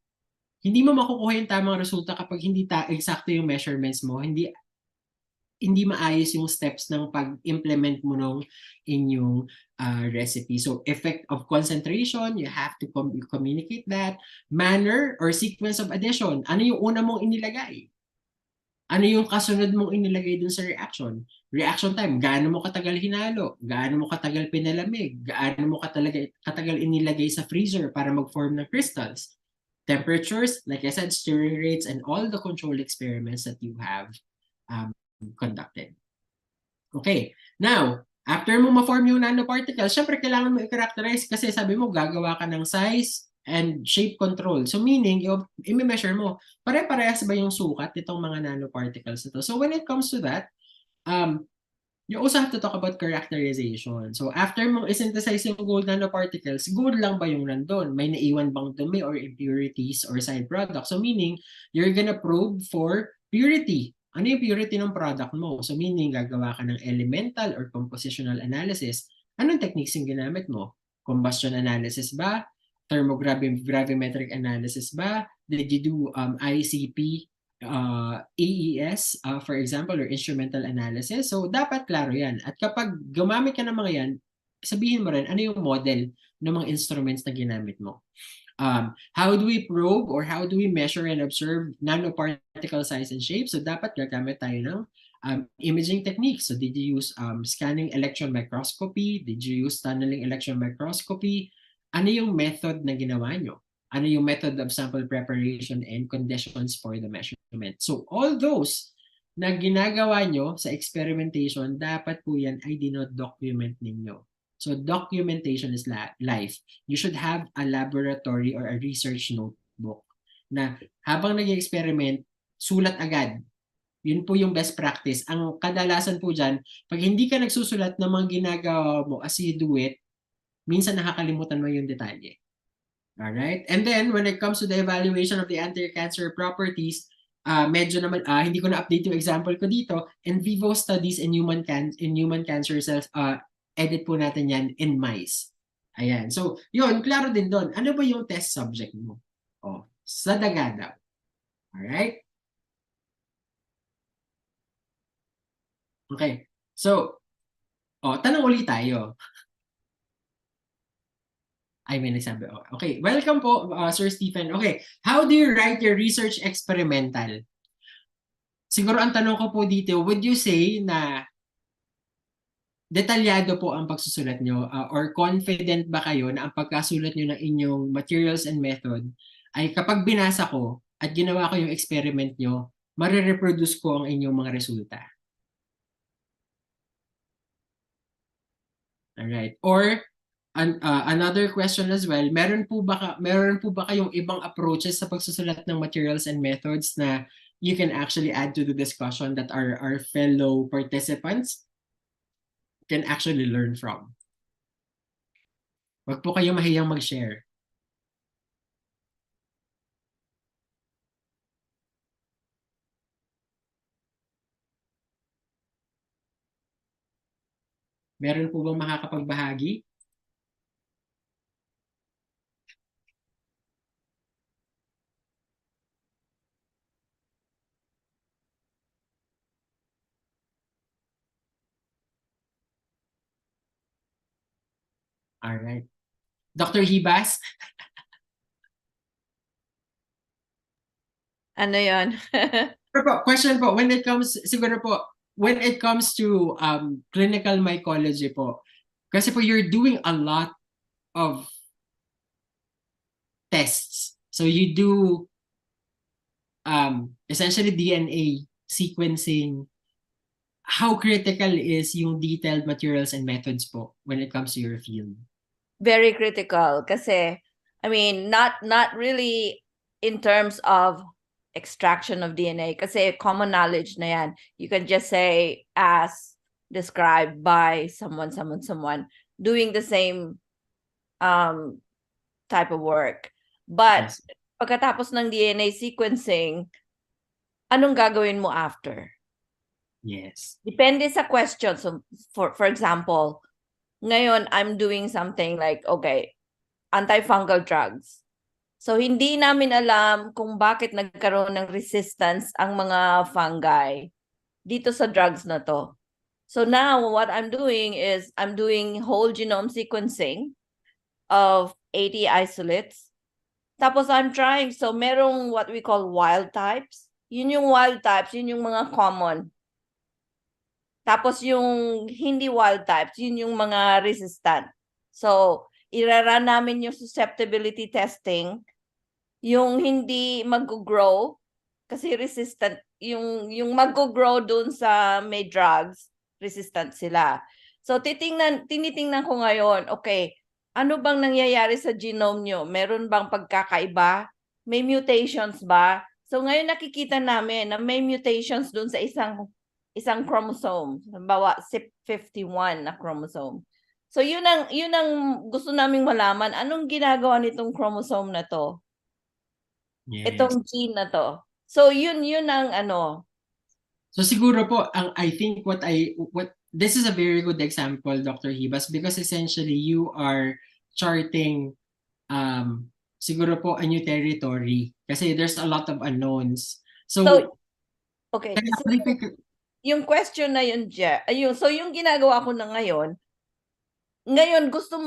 Hindi mo makukuha yung tamang resulta kapag hindi eksakto yung measurements mo, hindi maayos yung steps ng pag-implement mo ng inyong recipe. So effect of concentration, you have to communicate that. Manner or sequence of addition, ano yung una mong inilagay? Ano yung kasunod mong inilagay dun sa reaction? Reaction time, gaano mo katagal hinalo? Gaano mo katagal pinalamig? Gaano mo katagal inilagay sa freezer para mag-form ng crystals? Temperatures, like I said, stirring rates, and all the control experiments that you have conducted. Okay, now, after mo ma-form yung nanoparticles, syempre kailangan mo i-characterize kasi sabi mo gagawa ka ng size and shape control. So meaning, i-measure mo, pare-parehas ba yung sukat nitong mga nanoparticles nito? So when it comes to that, you also have to talk about characterization. So after mong i-synthesize yung gold nanoparticles, gold lang ba yung nandun? May naiwan bang dumi or impurities or side products? So meaning, you're gonna probe for purity. ano yung purity ng product mo? So meaning, gagawa ka ng elemental or compositional analysis. Anong techniques yung ginamit mo? Combustion analysis ba? Thermogravimetric analysis ba? Did you do ICP, AES, for example, or instrumental analysis? So dapat klaro yan. At kapag gumamit ka ng mga yan, sabihin mo rin ano yung model ng mga instruments na ginamit mo. How do we probe or how do we measure and observe nanoparticle size and shape? So dapat gagamit tayo ng imaging techniques. So did you use scanning electron microscopy? Did you use tunneling electron microscopy? Ano yung method na ginawa nyo? Ano yung method of sample preparation and conditions for the measurement? So all those na ginagawa nyo sa experimentation, dapat po yan ay dino-document ninyo. So documentation is life. You should have a laboratory or a research notebook na habang nag-experiment, sulat agad. Yun po yung best practice. Ang kadalasan po dyan, pag hindi ka nagsusulat ng mga ginagawa mo as you do it, minsan nakakalimutan mo yung detalye. Alright? And then, when it comes to the evaluation of the anti-cancer properties, medyo naman, hindi ko na-update yung example ko dito, in vivo studies in human cancer cells, edit po natin yan in mice. Ayan. So, yun, klaro din doon. Ano ba yung test subject mo? Oh, sa daga daw. Alright? Okay. So, tanong ulit tayo. Ay, may nagsabi. Okay. Welcome po, Sir Stephen. Okay. How do you write your research experimental? Siguro ang tanong ko po dito, would you say na detalyado po ang pagsusulat nyo or confident ba kayo na ang pagkasulat nyo ng inyong materials and method ay kapag binasa ko at ginawa ko yung experiment nyo, marireproduce ko ang inyong mga resulta? Alright. Or another question as well, meron po ba kayong ibang approaches sa pagsusulat ng materials and methods na you can actually add to the discussion that our fellow participants can actually learn from? Huwag po kayo mahiyang mag-share. Meron po bang makakapagbahagi? Alright. Dr. Hibas? Ano yon? Question po, when it comes, siguro po, when it comes to clinical mycology po, kasi po you're doing a lot of tests. So you do essentially DNA sequencing. How critical is yung detailed materials and methods po when it comes to your field? Very critical kasi, I mean, not really in terms of extraction of DNA kasi common knowledge na yan. You can just say as described by someone doing the same type of work. But Yes. pagkatapos ng DNA sequencing, anong gagawin mo after? Yes. Depende sa question. So for example, ngayon I'm doing something like, okay, antifungal drugs. So hindi namin alam kung bakit nagkaroon ng resistance ang mga fungi dito sa drugs na to. So now what I'm doing is I'm doing whole genome sequencing of 80 isolates. Tapos I'm trying, so merong what we call wild types. Yun yung wild types, yun yung mga common. Tapos yung hindi wild types, yun yung mga resistant. So, irarun namin yung susceptibility testing, yung hindi mag-grow, kasi resistant, yung mag-grow dun sa may drugs, resistant sila. So, tinitingnan ko ngayon, okay, ano bang nangyayari sa genome nyo? Meron bang pagkakaiba? May mutations ba? So, ngayon nakikita namin na may mutations dun sa isang chromosome, halimbawa CYP51 na chromosome. So yun ang gusto naming malaman, anong ginagawa nitong chromosome na to? Yes. Itong gene na to. So yun ang So siguro po, I think what this is a very good example, Dr. Hibas, because essentially you are charting siguro po a new territory kasi there's a lot of unknowns. So, okay. kaya So, yung question na yun, so yung ginagawa ko na ngayon gusto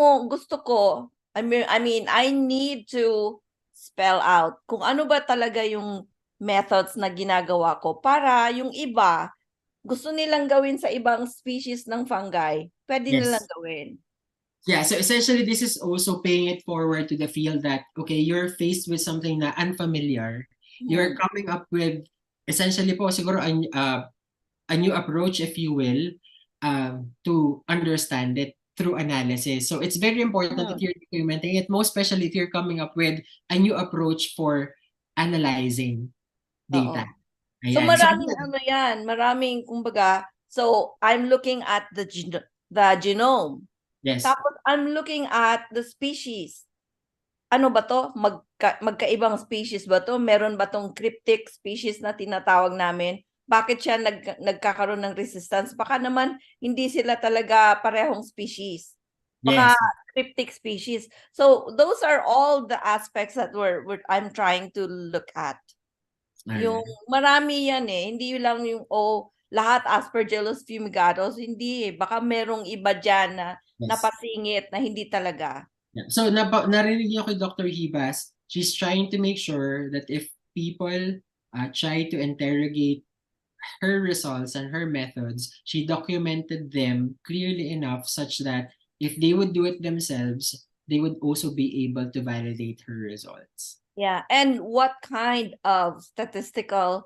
ko, I mean, I need to spell out kung ano ba talaga yung methods na ginagawa ko para yung iba, gusto nilang gawin sa ibang species ng fungi, pwede nilang yes. gawin. Yeah, so essentially this is also paying it forward to the field that, okay, you're faced with something na unfamiliar. You're coming up with essentially po siguro a new approach, if you will, to understand it through analysis. So it's very important that you're documenting it, most especially if you're coming up with a new approach for analyzing data. So Ayan. maraming kumbaga, so I'm looking at the genome. Yes. Tapos I'm looking at the species. Ano ba to? Magkaibang species ba to? Meron ba tong cryptic species na tinatawag namin? Bakit siya nagkakaroon ng resistance? Baka naman hindi sila talaga parehong species. Baka Yes. cryptic species. So those are all the aspects that I'm trying to look at. Yung marami yan hindi lang yung lahat Aspergillus fumigatus, hindi baka merong iba dyan na napasingit na hindi talaga. Yeah. So narinig niyo kay Dr. Hibas, she's trying to make sure that if people try to interrogate her results and her methods, she documented them clearly enough such that if they would do it themselves, they would also be able to validate her results. Yeah, and what kind of statistical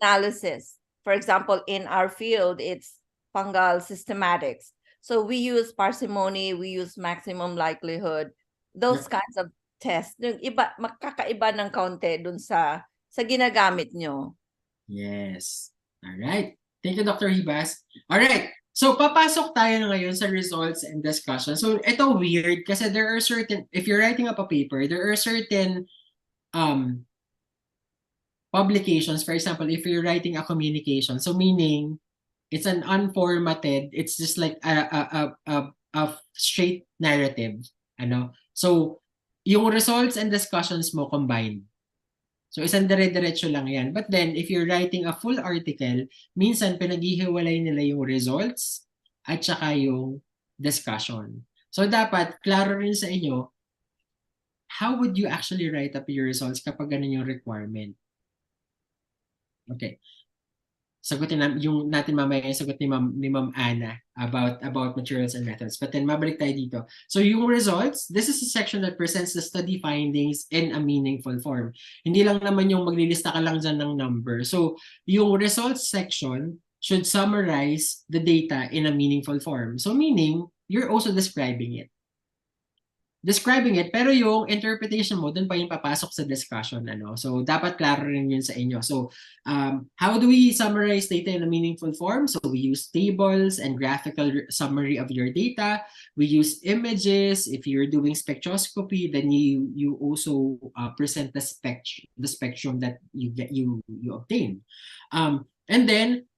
analysis? For example, in our field, it's fungal systematics. So we use parsimony, we use maximum likelihood, those kinds of tests. Yung iba, makakaiba ng kaunti dun sa ginagamit nyo. Yes. All right. Thank you, Dr. Hibas. All right. So, papasok tayo ngayon sa results and discussion. So, ito weird kasi there are certain, if you're writing up a paper, there are certain publications. For example, if you're writing a communication, so meaning it's an unformatted, it's just like a straight narrative. So, yung results and discussions mo combined. So, isang dire-diretso lang yan. But then, if you're writing a full article, minsan pinaghihiwalay nila yung results at saka yung discussion. So, dapat, klaro rin sa inyo, how would you actually write up your results kapag ganun yung requirement? Okay. Sagutin yung natin mamaya yung sagot ni Ma'am Ana about materials and methods. But then mabalik tayo dito. So yung results, this is a section that presents the study findings in a meaningful form. Hindi lang naman yung maglilista ka lang dyan ng number. So yung results section should summarize the data in a meaningful form. So meaning, you're also describing it. Pero yung interpretation mo, dun pa yung papasok sa discussion. So, dapat klaro rin yun sa inyo. So, how do we summarize data in a meaningful form? So, we use tables and graphical summary of your data. We use images. If you're doing spectroscopy, then you also present the spectrum that you obtain. And then,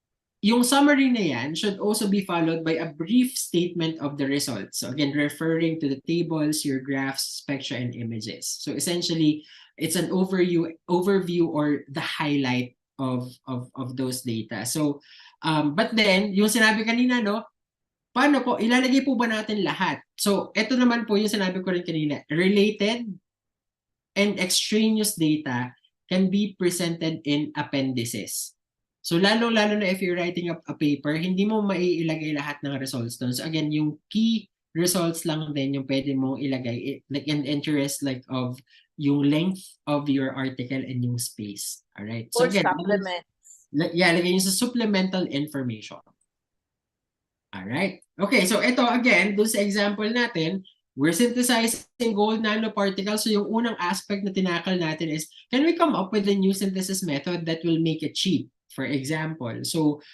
yung summary na yan should also be followed by a brief statement of the results. So again, referring to the tables, your graphs, spectra, and images. So essentially, it's an overview or the highlight of those data. So, but then, yung sinabi kanina, paano po, ilalagay po ba natin lahat? So, ito naman po yung sinabi ko rin kanina, related and extraneous data can be presented in appendices. So, lalo-lalo na if you're writing up a paper, hindi mo maiilagay lahat ng results doon. So, again, yung key results lang din yung pwede mong ilagay, like an interest like of yung length of your article and yung space. Alright? So, again, supplements. Lagay nyo sa supplemental information. Alright? Okay, so ito again, doon sa example natin, we're synthesizing gold nanoparticles. So yung unang aspect na tinakal natin is, can we come up with a new synthesis method that will make it cheap? For example, so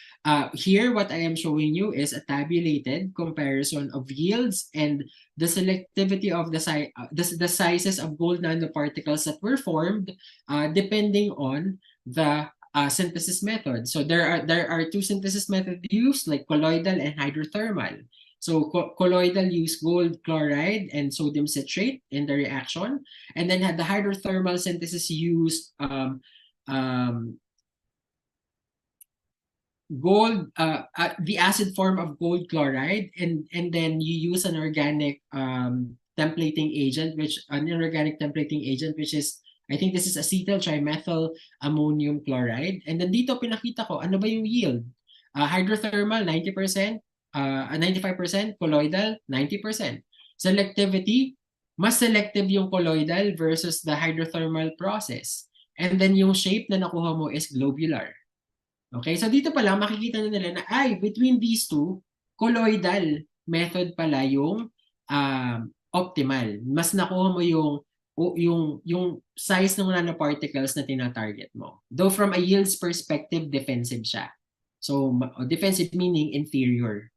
here what I am showing you is a tabulated comparison of yields and the selectivity of the sizes of gold nanoparticles that were formed depending on the synthesis method. So there are two synthesis methods used, like colloidal and hydrothermal. So colloidal use gold chloride and sodium citrate in the reaction, and then the hydrothermal synthesis used the acid form of gold chloride, and then you use an organic templating agent, which is, I think this is acetyl trimethyl ammonium chloride. And then dito pinakita ko ano ba yung yield. Hydrothermal 90%, 95%, colloidal 90%. Selectivity, mas selective yung colloidal versus the hydrothermal process. And then yung shape na nakuha mo is globular. Okay, so dito pa lang makikita na nila na between these two, colloidal method pala yung optimal. Mas nakuha mo yung size ng nanoparticles na tina-target mo. Though from a yields perspective, defensive siya. So defensive meaning inferior.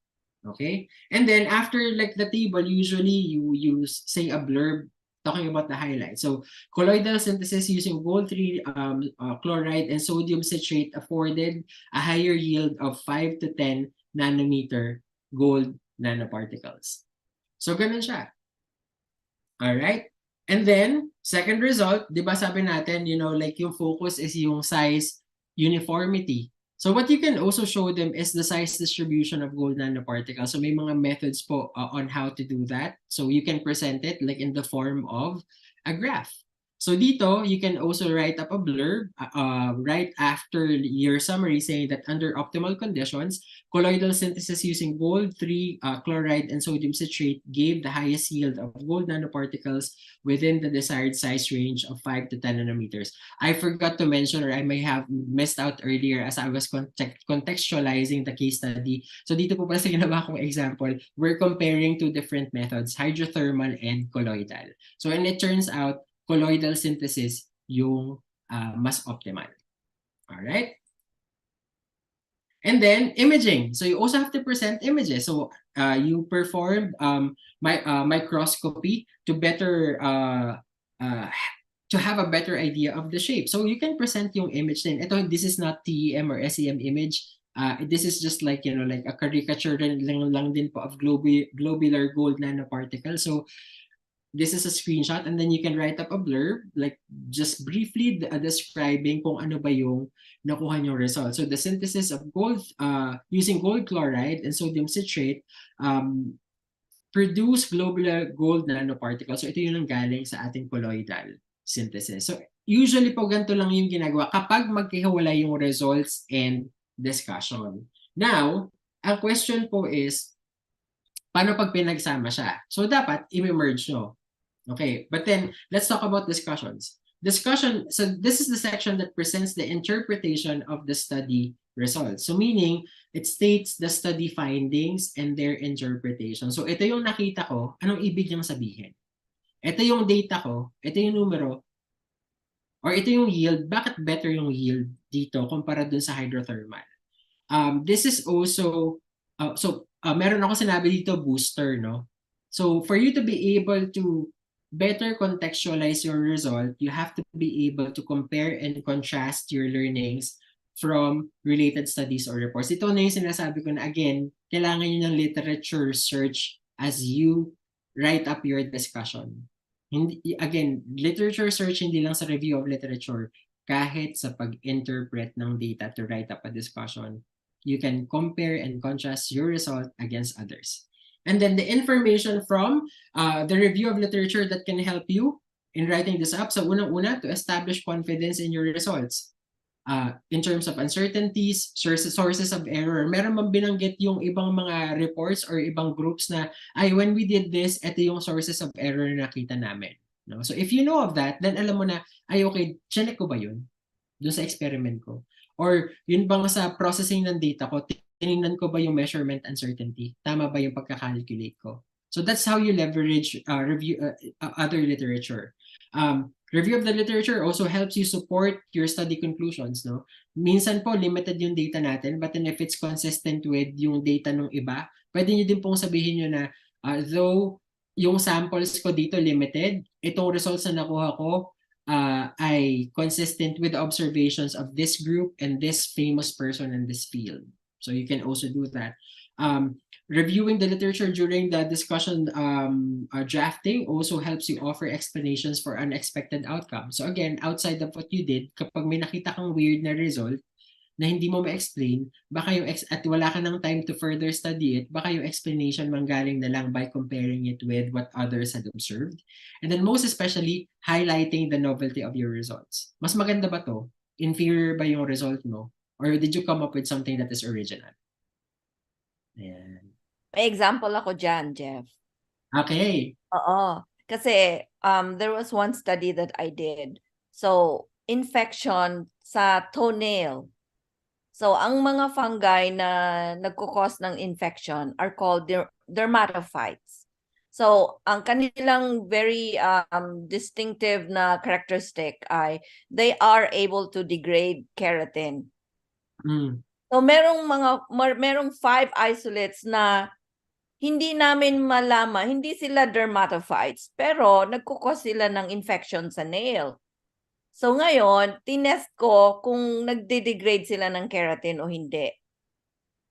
Okay? And then after like the table, usually you use say a blurb talking about the highlights. So colloidal synthesis using gold-3 chloride and sodium citrate afforded a higher yield of 5 to 10 nanometer gold nanoparticles. So ganun siya. All right? And then second result, 'di ba sabi natin, like yung focus is yung size uniformity. So what you can also show them is the size distribution of gold nanoparticles. So may mga methods po on how to do that. So you can present it like in the form of a graph. So dito, you can also write up a blurb right after your summary saying that under optimal conditions, colloidal synthesis using gold-3 chloride and sodium citrate gave the highest yield of gold nanoparticles within the desired size range of 5 to 10 nanometers. I forgot to mention, or I may have missed out earlier as I was contextualizing the case study. So dito po pala sa ginawa kong example, we're comparing two different methods, hydrothermal and colloidal. So and it turns out, colloidal synthesis yung mas optimal. All right? And then imaging. So you also have to present images. So you perform microscopy to better to have a better idea of the shape. So you can present yung image din. This is not TEM or SEM image. This is just like like a caricature lang din po of globular gold nanoparticle. So this is a screenshot, and then you can write up a blurb, like just briefly describing kung ano ba yung nakuha yung result. So the synthesis of gold using gold chloride and sodium citrate produce globular gold nanoparticles. So ito yung galing sa ating colloidal synthesis. So usually po ganito lang yung ginagawa kapag magkahiwalay yung results and discussion. Now, ang question po is, paano pag pinagsama siya? So dapat i-merge nyo. Okay, but then let's talk about discussions. So this is the section that presents the interpretation of the study results. So meaning, it states the study findings and their interpretation. So ito yung nakita ko, anong ibig niyang sabihin? Ito yung data ko, ito yung numero, or ito yung yield, bakit better yung yield dito kumpara dun sa hydrothermal? This is also, meron ako sinabi dito, booster, no? So for you to be able to better contextualize your result, you have to be able to compare and contrast your learnings from related studies or reports. Ito na yung sinasabi ko na, again, kailangan nyo ng literature search as you write up your discussion. Again, literature search hindi lang sa review of literature, kahit sa pag-interpret ng data to write up a discussion, you can compare and contrast your result against others. And then the information from the review of literature that can help you in writing this up. So unang-una, to establish confidence in your results. In terms of uncertainties, sources of error. Meron bang binanggit yung ibang mga reports or ibang groups na, when we did this, ito yung sources of error na nakita namin. No? So if you know of that, then alam mo na, okay, chinek ko ba yun? Doon sa experiment ko? Or yun bang sa processing ng data ko, tinignan ko ba yung measurement uncertainty? Tama ba yung pagka-calculate ko? So that's how you leverage review other literature. Review of the literature also helps you support your study conclusions. No? Minsan po, limited yung data natin, but then if it's consistent with yung data ng iba, pwede nyo din pong sabihin nyo na, though yung samples ko dito limited, itong results na nakuha ko, ay consistent with the observations of this group and this famous person in this field. So you can also do that. Reviewing the literature during the discussion drafting also helps you offer explanations for unexpected outcomes. So again, outside of what you did, kapag may nakita kang weird na result na hindi mo ma-explain, baka yung at wala ka ng time to further study it, baka yung explanation manggaling na lang by comparing it with what others had observed. And then most especially, highlighting the novelty of your results. Mas maganda ba to? Inferior ba yung result mo? Or did you come up with something that is original? Ayan. May example ako dyan, Jeff. Okay. Oo. Kasi there was one study that I did. So, infection sa toenail. So, ang mga fungi na nagkukos ng infection are called dermatophytes. So, ang kanilang very distinctive na characteristic ay they are able to degrade keratin. Mm. So, merong 5 isolates na hindi namin malaman, hindi sila dermatophytes, pero nagkukos sila ng infection sa nail. So ngayon, tinest ko kung nagde-degrade sila ng keratin o hindi.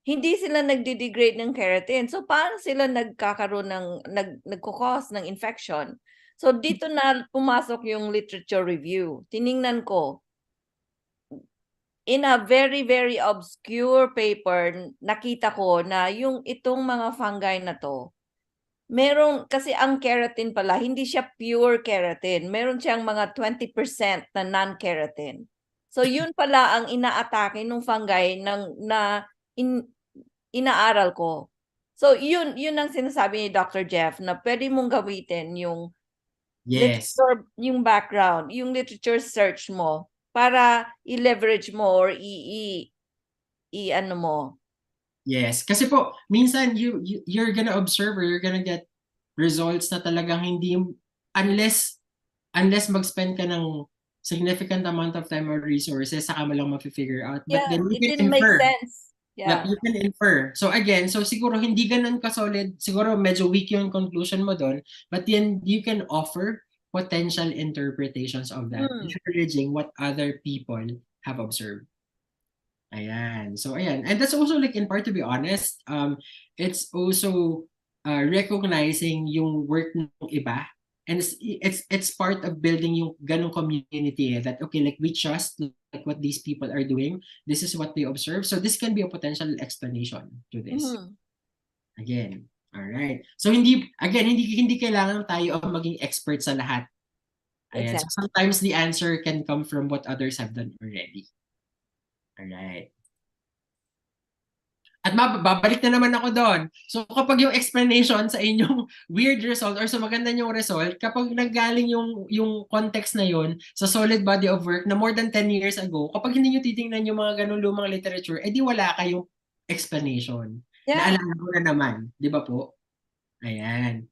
Hindi sila nagde-degrade ng keratin. So paano sila nagkakaroon ng nagkukos ng infection? So dito na pumasok yung literature review. Tiningnan ko. In a very, very obscure paper, nakita ko na yung itong mga fungi na to, kasi ang keratin pala, hindi siya pure keratin. Meron siyang mga 20% na non-keratin. So yun pala ang inaatake ng fungi na inaaral ko. So yun ang sinasabi ni Dr. Jeff na pwede mong gamitin yung literature, yung background, yung literature search mo para i-leverage mo or ano mo. Yes, kasi po minsan you're gonna observe or you're gonna get results na talagang hindi unless mag-spend ka ng significant amount of time or resources saka mo lang ma-figure out. But then you it can didn't infer. make sense. Yeah. You can infer. So again, so siguro hindi ganun ka-solid, siguro medyo weak yung conclusion mo doon, but then you can offer potential interpretations of that, leveraging what other people have observed. Ayan. So ayan. And that's also like in part, to be honest, it's also recognizing yung work ng iba. And it's part of building yung ganong community that, okay, like we trust like what these people are doing. This is what they observe. So this can be a potential explanation to this. Again. All right. So hindi kailangan tayo maging expert sa lahat. Ayan. Exactly. So sometimes the answer can come from what others have done already. Alright. At babalik na naman ako doon. So kapag yung explanation sa inyong weird result or sa maganda yung result, kapag nanggaling yung context na yun sa solid body of work na more than 10 years ago, kapag hindi nyo titingnan yung mga ganun lumang literature, edi wala kayong explanation. Yeah. Naalala ko na naman. Di ba po? Ayan.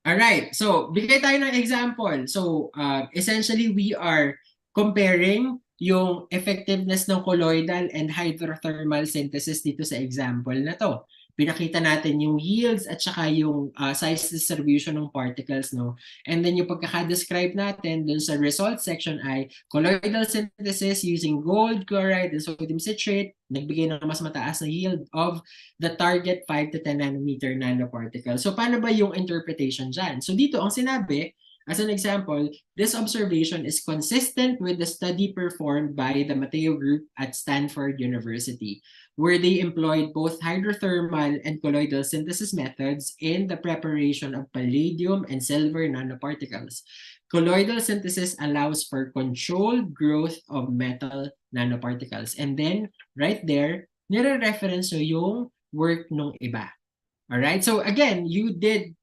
Alright. So, bigay tayo ng example. So, essentially, we are comparing yung effectiveness ng colloidal and hydrothermal synthesis dito sa example na to. Pinakita natin yung yields at saka yung size distribution ng particles, no? And then yung pagkaka-describe natin dun sa result section ay colloidal synthesis using gold chloride and sodium citrate, nagbigay ng mas mataas na yield of the target 5 to 10 nanometer nanoparticle. So paano ba yung interpretation dyan? So dito ang sinabi, as an example, this observation is consistent with the study performed by the Mateo Group at Stanford University, where they employed both hydrothermal and colloidal synthesis methods in the preparation of palladium and silver nanoparticles. Colloidal synthesis allows for controlled growth of metal nanoparticles. And then, right there, nire-reference yung work ng iba. Alright? So again, you did,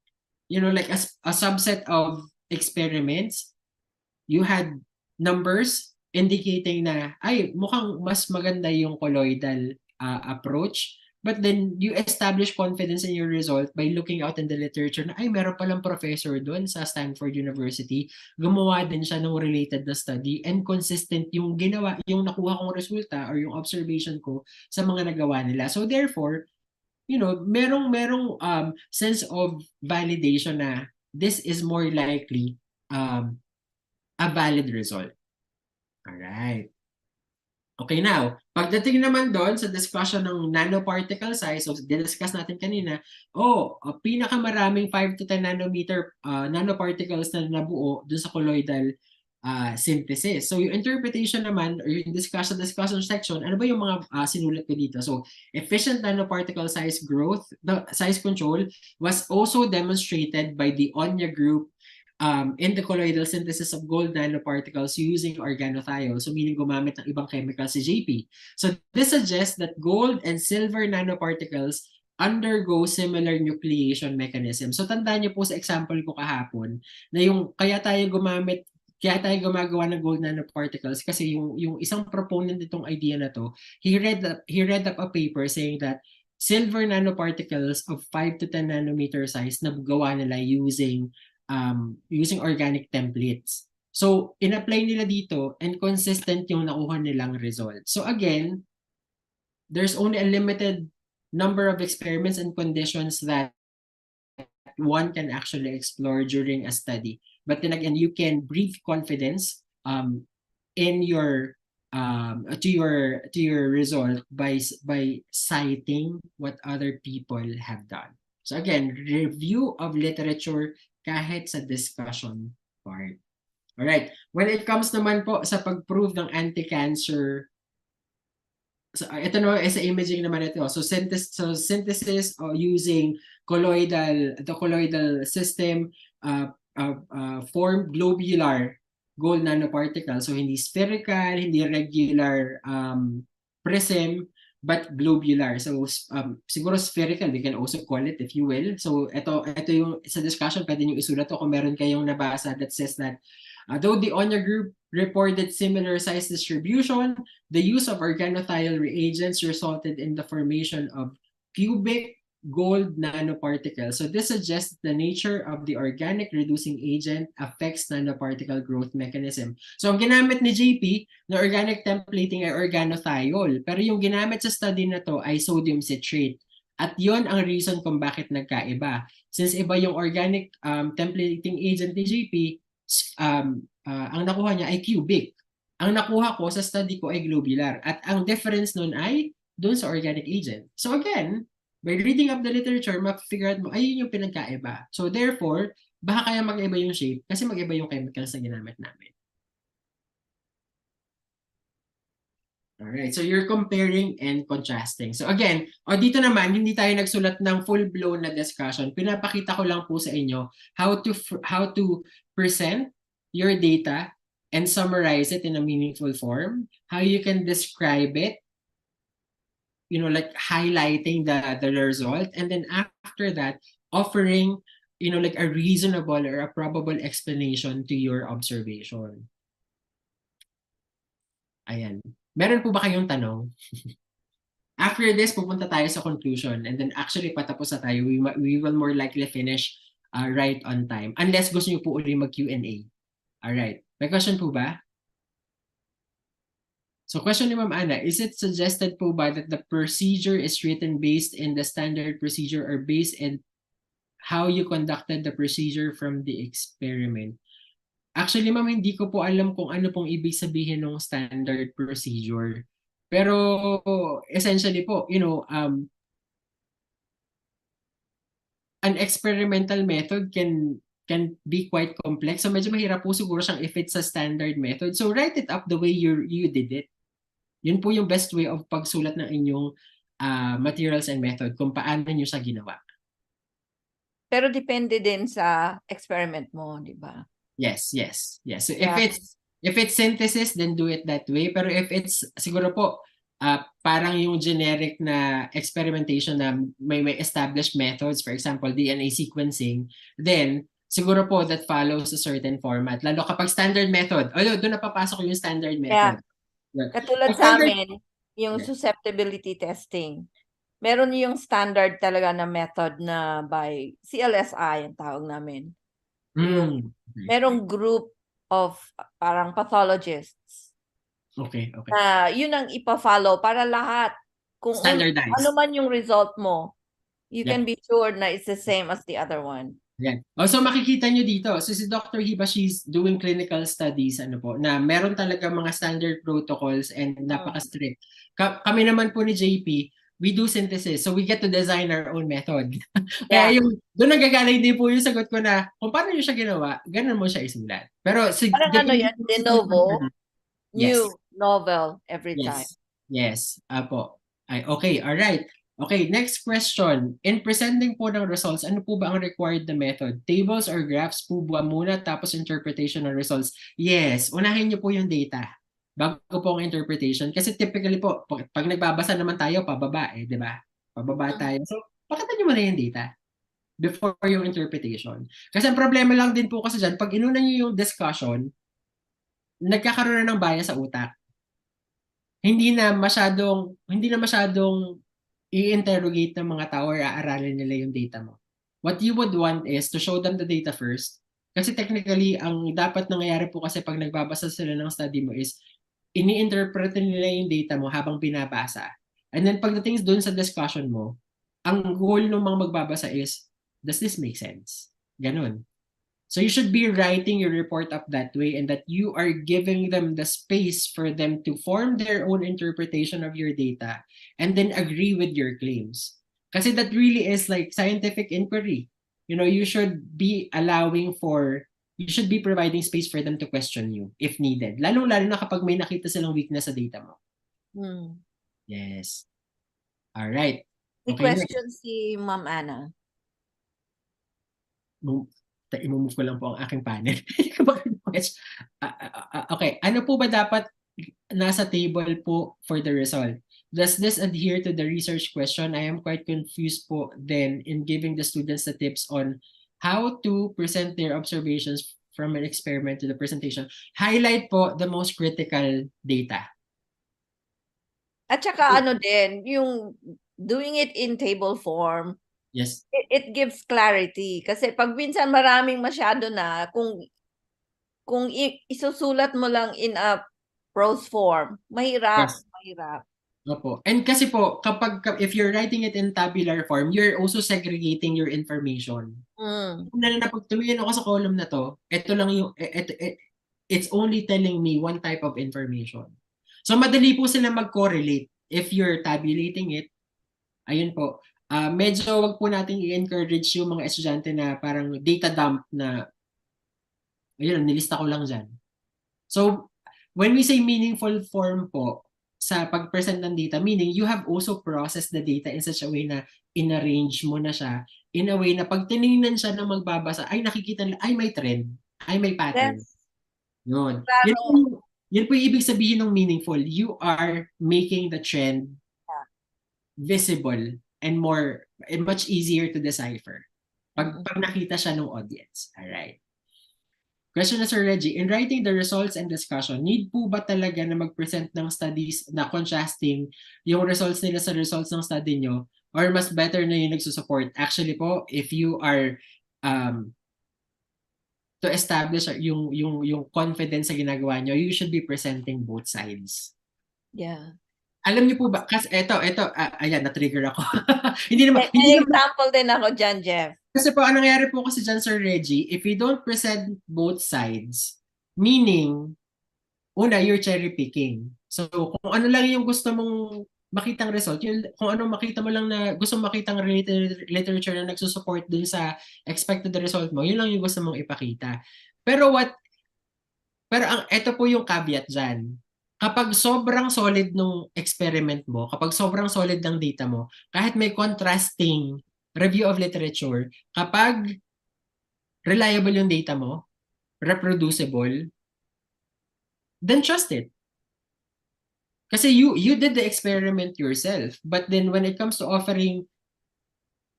like a subset of experiments, you had numbers indicating na, ay, mukhang mas maganda yung colloidal approach. But then you establish confidence in your result by looking out in the literature na, ay, meron palang professor doon sa Stanford University. Gumawa din siya ng related na study and consistent yung nakuha kong resulta or yung observation ko sa mga nagawa nila. So therefore, merong sense of validation na this is more likely a valid result. Alright. Okay, now, pagdating naman doon sa discussion ng nanoparticle size, so discuss natin kanina, pinakamaraming 5 to 10 nanometer nanoparticles na nabuo doon sa colloidal synthesis. So yung interpretation naman, or yung discussion section, ano ba yung mga sinulat ko dito? So efficient nanoparticle size growth, the size control was also demonstrated by the Onya group in the colloidal synthesis of gold nanoparticles using organothiols, so meaning gumamit ng ibang chemicals si JP. So this suggests that gold and silver nanoparticles undergo similar nucleation mechanism. So tandaan niyo po sa example ko kahapon na yung kaya tayo gumagawa ng gold nanoparticles kasi yung isang proponent nitong idea na to, he read up a paper saying that silver nanoparticles of 5 to 10 nanometer size na gawa nila using organic templates. So, in-apply nila dito and consistent yung nakuha nilang result. So again, there's only a limited number of experiments and conditions that one can actually explore during a study. But then again, you can breathe confidence in your to your result by citing what other people have done. So again, review of literature kahit sa discussion part. Alright, when it comes naman po sa pag-prove ng anti-cancer, so, ito naman sa imaging naman ito. So synthesis using the colloidal system form globular gold nanoparticles. So hindi spherical, hindi regular prism, but globular. So siguro spherical, we can also call it if you will. So ito yung sa discussion, pwede nyo isulat to kung meron kayong nabasa that says that though the Onya group reported similar size distribution, the use of organothiol reagents resulted in the formation of cubic gold nanoparticles. So this suggests the nature of the organic reducing agent affects nanoparticle growth mechanism. So ang ginamit ni JP na organic templating ay organothiol, pero yung ginamit sa study na to ay sodium citrate. At yon ang reason kung bakit nagkaiba. Since iba yung organic templating agent ni JP, ang nakuha niya ay cubic. Ang nakuha ko sa study ko ay globular. At ang difference nun ay doon sa organic agent. So again, by reading up the literature, ma-figure out mo, ayun yung pinagkaiba. So therefore, baka kaya mag-iba yung shape kasi mag-iba yung chemicals na ginamit namin. Alright, so you're comparing and contrasting. So again, dito naman, hindi tayo nagsulat ng full-blown na discussion. Pinapakita ko lang po sa inyo how to present your data and summarize it in a meaningful form, how you can describe it, like highlighting the result, and then after that, offering, like a reasonable or a probable explanation to your observation. Ayan. Meron po ba kayong tanong? After this, pupunta tayo sa conclusion, and then actually patapos na tayo. We will more likely finish right on time. Unless gusto niyo po uli mag-Q&A. Alright. May question po ba? So question ni Ma'am Ana, is it suggested po ba that the procedure is written based in the standard procedure or based in how you conducted the procedure from the experiment? Actually, Ma'am, hindi ko po alam kung ano pong ibig sabihin ng standard procedure. Pero essentially po, an experimental method can be quite complex. So medyo mahirap po siguro siyang if it's a standard method. So write it up the way you did it. Yun po yung best way of pagsulat ng inyong materials and method kung paano nyo siya ginawa. Pero depende din sa experiment mo, di ba? Yes. So if it's synthesis, then do it that way. Pero if it's siguro po parang yung generic na experimentation na may established methods, for example, DNA sequencing, then siguro po that follows a certain format. Lalo kapag standard method, doon na papasok yung standard method. Yeah. Katulad sa amin, yung susceptibility testing. Meron yung standard talaga na method na by CLSI, ang tawag namin. Merong group of parang pathologists. Okay. Yun ang ipa-follow para lahat. Kung ano man yung result mo, you can be sure na it's the same as the other one. Yan. So makikita nyo dito, so si Dr. Hiba, she's doing clinical studies, ano po, na meron talaga mga standard protocols and napaka-strict. Kami naman po ni JP, we do synthesis, so we get to design our own method. Yeah. Kaya yung, doon nagagaling din po yung sagot ko na, kung paano nyo siya ginawa, ganun mo siya isulat. Pero, Parang ano yan, de novo, yes. new novel every time. Yes. Apo. Ay, okay, alright. Okay, next question. In presenting po ng results, ano po ba ang required na method? Tables or graphs po ba muna tapos interpretation ng results? Yes, unahin niyo po yung data bago po ang interpretation. Kasi typically po, pag nagbabasa naman tayo, pababa di ba? Pababa tayo. So, pakita niyo muna yung data before yung interpretation. Kasi ang problema lang din po kasi dyan, pag inuna niyo yung discussion, nagkakaroon na ng bias sa utak. Hindi na masyadong i-interrogate ng mga tao or aaralin nila yung data mo. What you would want is to show them the data first. Kasi technically, ang dapat nangyayari po kasi pag nagbabasa sila ng study mo is ini-interpret nila yung data mo habang binabasa. And then pagdating doon sa discussion mo, ang goal ng mga magbabasa is, does this make sense? Ganun. So you should be writing your report up that way and that you are giving them the space for them to form their own interpretation of your data and then agree with your claims. Kasi that really is like scientific inquiry. You should be you should be providing space for them to question you if needed. Lalo-lalo na kapag may nakita silang weakness sa data mo. Yes. All right. The question si Ma'am Ana. I-move ko lang po ang aking panel. Okay, ano po ba dapat nasa table po for the result? Does this adhere to the research question? I am quite confused po then in giving the students the tips on how to present their observations from an experiment to the presentation. Highlight po the most critical data. At saka ano din, yung doing it in table form, yes, it gives clarity. Kasi pag minsan maraming masyado na, kung isusulat mo lang in a prose form, mahirap. Yes. Opo. And kasi po, if you're writing it in tabular form, you're also segregating your information. Pag tumingin ako sa column na to, ito lang yung, it's only telling me one type of information. So madali po sila mag-correlate. If you're tabulating it, ayun po, medyo wag po natin i-encourage yung mga estudyante na parang data dump na, ayun, nilista ko lang dyan. So, when we say meaningful form po, sa pag-present ng data, meaning you have also processed the data in such a way na in-arrange mo na siya in a way na pag tinignan siya ng magbabasa, ay nakikita nila, ay may trend, ay may pattern. Yes. Yun. Yun po yung ibig sabihin ng meaningful. You are making the trend visible and much easier to decipher pag nakita siya ng audience. Alright. Question na Sir Reggie, in writing the results and discussion, need po ba talaga na mag-present ng studies na contrasting yung results nila sa results ng study nyo? Or mas better na yung nagsusupport? Actually po, if you are to establish yung confidence sa ginagawa nyo, you should be presenting both sides. Yeah. Alam niyo po ba, kasi ayan, na-trigger ako. May example din ako dyan, Jeff. Kasi po, ang nangyayari po kasi dyan, Sir Reggie, if you don't present both sides, meaning, una, you're cherry picking. So, kung ano lang yung gusto mong makitang result, kung ano makita mo lang na gusto mong makitang literature na nagsusupport dun sa expected result mo, yun lang yung gusto mong ipakita. Pero ito po yung caveat dyan. Kapag sobrang solid nung experiment mo, kapag sobrang solid ng data mo, kahit may contrasting review of literature, kapag reliable yung data mo, reproducible, then trust it. Kasi you did the experiment yourself, but then when it comes to offering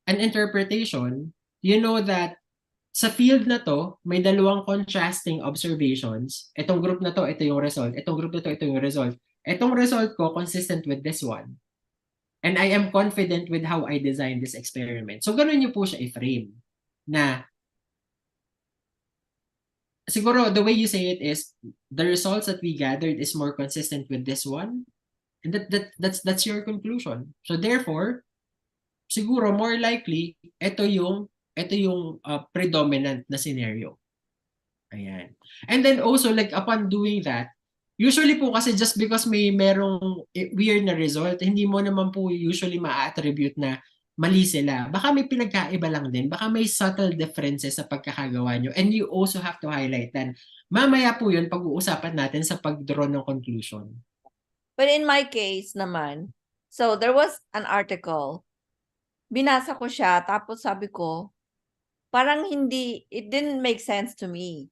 an interpretation, you know that sa field na to, may dalawang contrasting observations. Itong group na to, ito yung result. Itong group na to, ito yung result. Itong result ko, consistent with this one. And I am confident with how I designed this experiment. So, ganun niyo po siya i-frame. Na, siguro, the way you say it is, the results that we gathered is more consistent with this one. And that's your conclusion. So, therefore, siguro, more likely, ito yung ito yung predominant na scenario. Ayan. And then also, like, upon doing that, usually po kasi just because merong weird na result, hindi mo naman po usually ma-attribute na mali sila. Baka may pinagkaiba lang din. Baka may subtle differences sa pagkakagawa nyo. And you also have to highlight that. Mamaya po yun, pag-uusapan natin sa pag-draw ng conclusion. But in my case naman, so there was an article. Binasa ko siya, tapos sabi ko, parang it didn't make sense to me.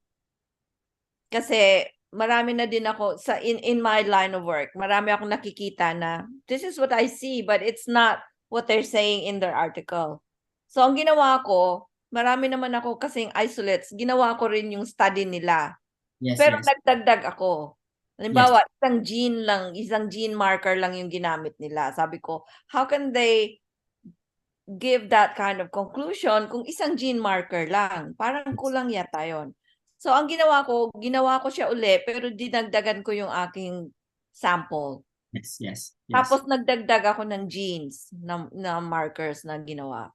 Kasi marami na din ako in my line of work, marami akong nakikita na this is what I see but it's not what they're saying in their article. So ang ginawa ko, marami naman ako kasing isolates, ginawa ko rin yung study nila. Yes, Pero yes. nagdagdag ako. Halimbawa, isang gene marker lang yung ginamit nila. Sabi ko, how can they give that kind of conclusion kung isang gene marker lang? Parang kulang yata yun. So, ang ginawa ko siya uli, pero dinagdagan ko yung aking sample. Yes, yes, yes. Tapos, nagdagdag ako ng genes na markers na ginawa.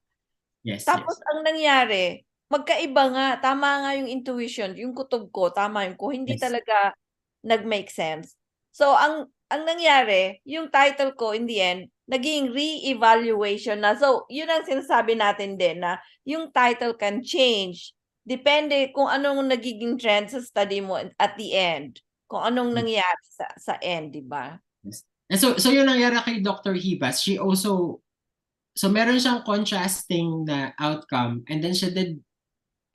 Yes, Tapos, yes. ang nangyari, magkaiba nga. Tama nga yung intuition, yung kutob ko, tama yung ko. Hindi Yes. talaga nag-make sense. So, ang nangyari, yung title ko, in the end, naging re-evaluation na. So, yun ang sinasabi natin din na yung title can change. Depende kung anong nagiging trend sa study mo at the end. Kung anong nangyari sa end, di ba? Yes. And so yung nangyari kay Dr. Hibas, she also, so meron siyang contrasting na outcome and then she did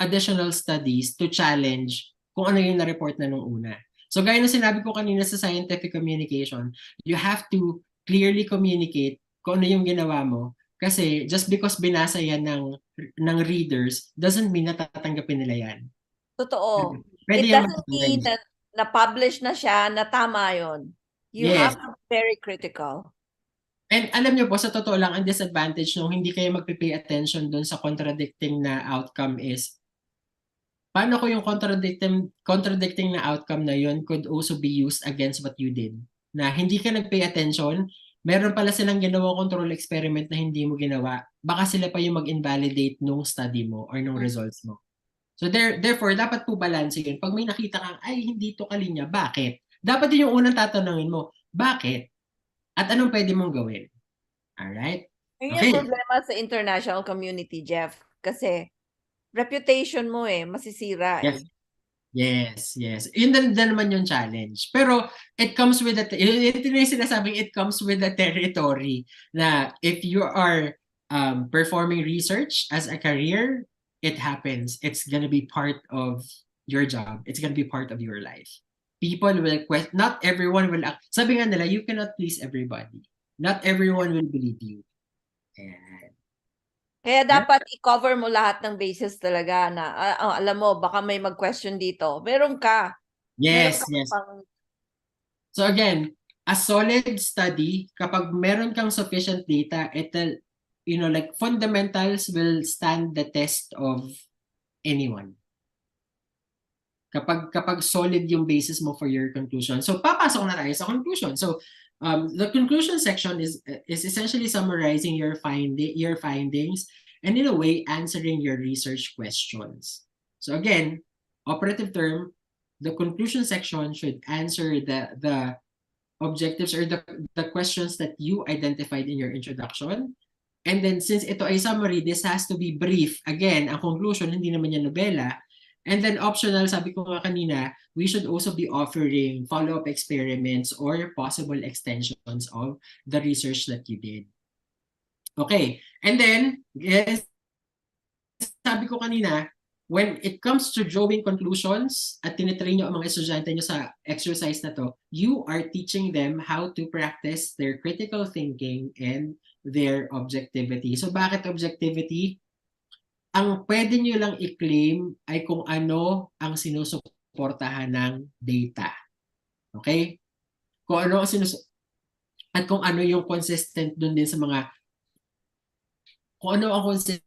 additional studies to challenge kung ano yung na-report na nung una. So gaya na sinabi ko kanina sa scientific communication, you have to clearly communicate kung ano yung ginawa mo. Kasi just because binasa yan ng readers doesn't mean na tatanggapin nila yan. Totoo. Pwede It yan doesn't mean that na-publish na siya, na tama yun. You Yes. have to be very critical. And alam niyo po, sa totoo lang, ang disadvantage nung hindi kayo magpipay attention dun sa contradicting na outcome is, paano ko yung contradicting na outcome na yun could also be used against what you did? Na hindi ka nagpay attention, meron pala silang ginawang control experiment na hindi mo ginawa, baka sila pa yung mag-invalidate nung study mo or nung results mo. So therefore, dapat po balance yun. Pag may nakita kang, ay, hindi to kalinya, bakit? Dapat yun yung unang tatanungin mo, bakit? At anong pwede mong gawin? Alright? Yun Okay. yung problema sa international community, Jeff. Kasi reputation mo masisira Yes. Yes, yes. Yun din naman yung challenge. Pero it comes with ito na yung sinasabing it comes with the territory na if you are performing research as a career, it happens. It's gonna be part of your job. It's gonna be part of your life. People will question, not everyone will, sabi nga nila, you cannot please everybody. Not everyone will believe you. And Kaya dapat i-cover mo lahat ng bases talaga na alam mo, baka may mag-question dito. Meron ka. yes, Meron ka yes. pang... So again, a solid study, kapag meron kang sufficient data, it'll, like fundamentals will stand the test of anyone. Kapag solid yung basis mo for your conclusion. So papasok na tayo sa conclusion. So the conclusion section is essentially summarizing your findings and in a way answering your research questions. So again, operative term, the conclusion section should answer the objectives or the questions that you identified in your introduction. And then since ito ay summary, this has to be brief. Again, ang conclusion, hindi naman yan nobela. And then optional, sabi ko nga kanina, we should also be offering follow-up experiments or possible extensions of the research that you did. Okay, and then, yes, sabi ko kanina, when it comes to drawing conclusions at tinitrain nyo ang mga estudyante nyo sa exercise na to, you are teaching them how to practice their critical thinking and their objectivity. So bakit objectivity? Ang pwede nyo lang i-claim ay kung ano ang sinusuportahan ng data. Okay? Kung ano ang at kung ano yung consistent dun din sa mga, kung ano ang consistent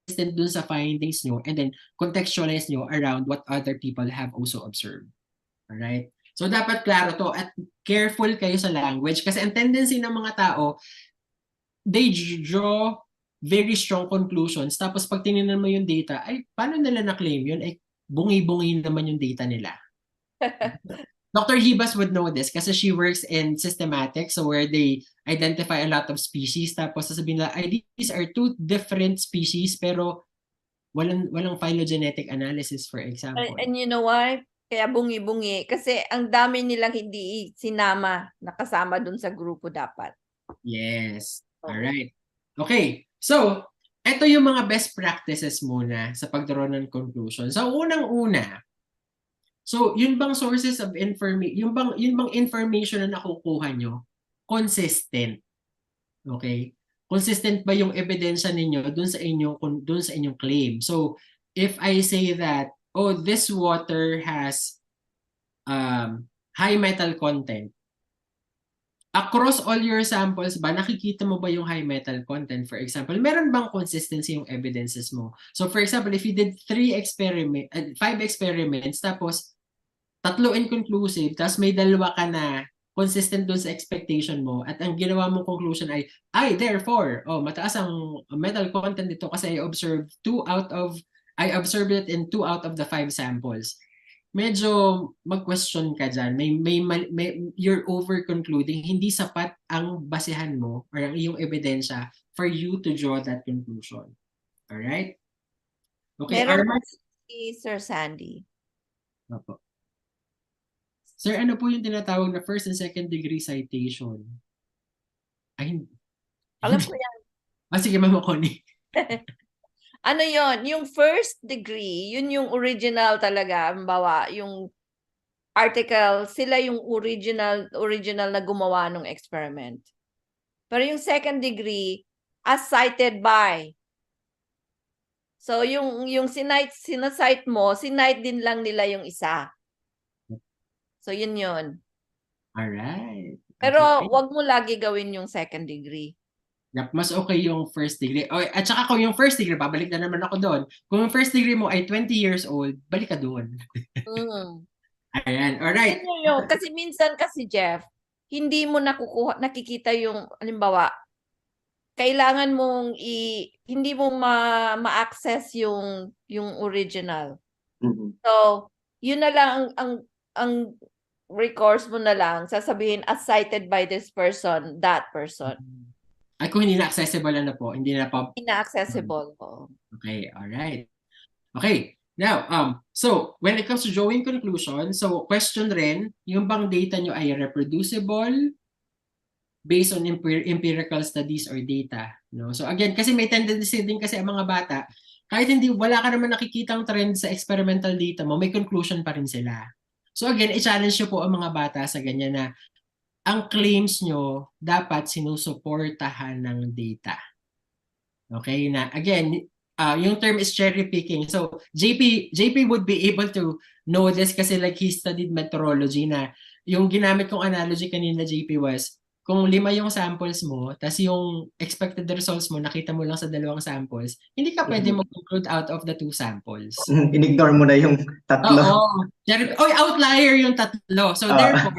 dun sa findings nyo, and then contextualize nyo around what other people have also observed. Alright? So dapat klaro to at careful kayo sa language kasi ang tendency ng mga tao, they draw very strong conclusions. Tapos pag tinignan mo yung data, ay paano nila na-claim yun? Ay bungi-bungi naman yung data nila. Dr. Hibas would know this kasi she works in systematics, so where they identify a lot of species, tapos sasabihin nila, ay these are two different species pero walang phylogenetic analysis, for example. And you know why? Kaya bungi-bungi. Kasi ang dami nilang hindi sinama, nakasama dun sa grupo dapat. Yes. Oo. Alright. Okay. So, ito yung mga best practices muna sa pagdraw ng conclusion. So, unang-una, so yun bang sources of information, yun bang information na nakukuha nyo, consistent. Okay? Consistent ba yung ebidensya ninyo dun sa inyong claim? So, if I say that, oh, this water has high metal content, across all your samples ba, nakikita mo ba yung high metal content? For example, meron bang consistency yung evidences mo? So for example, if you did 5 experiments, tapos 3 inconclusive, tapos may 2 ka na consistent dun sa expectation mo, at ang ginawa mong conclusion ay therefore, mataas ang metal content dito kasi I observed it in 2 out of the 5 samples. Medyo mag-question ka dyan. You're over-concluding. Hindi sapat ang basehan mo or ang iyong ebidensya for you to draw that conclusion. Alright? Okay, Meron si Sir Sandy. Opo. Sir, ano po yung tinatawag na first and second degree citation? Ay, Alam ko yan. sige, Mama Connie. Ano yon? Yung first degree, yun yung original talaga. Halimbawa, yung article, sila yung original na gumawa ng experiment. Pero yung second degree, as cited by. So yung sinacite mo, sinite din lang nila yung isa. So yun yun. Alright. Pero Okay. wag mo lagi gawin yung second degree. Yep, mas okay yung first degree. At saka kung yung first degree, babalik na naman ako doon. Kung yung first degree mo ay 20 years old, balik ka doon. Ayan, alright. Kasi minsan kasi, Jeff, hindi mo nakikita yung, halimbawa, kailangan mong hindi mo ma-access yung original. So, yun na lang ang recourse mo na lang, sasabihin as cited by this person, that person. Ay, kung hindi na accessible na po, hindi na po. Hindi na accessible. Okay, alright. Okay, now, so, when it comes to drawing conclusion, so, question rin, yung bang data nyo ay reproducible based on empirical studies or data, no? So, again, kasi may tendency din kasi ang mga bata, kahit wala ka naman nakikitang trend sa experimental data mo, may conclusion pa rin sila. So, again, i-challenge nyo po ang mga bata sa ganyan na ang claims nyo dapat sinusuportahan ng data. Okay, na again, yung term is cherry picking. So JP would be able to know this kasi like he studied meteorology, na yung ginamit kong analogy kanina, JP, was kung 5 yung samples mo, tas yung expected results mo nakita mo lang sa 2 samples, hindi ka pwede mag-conclude out of the 2 samples. In-ignore mo na yung 3. Oo. Outlier yung 3. So therefore,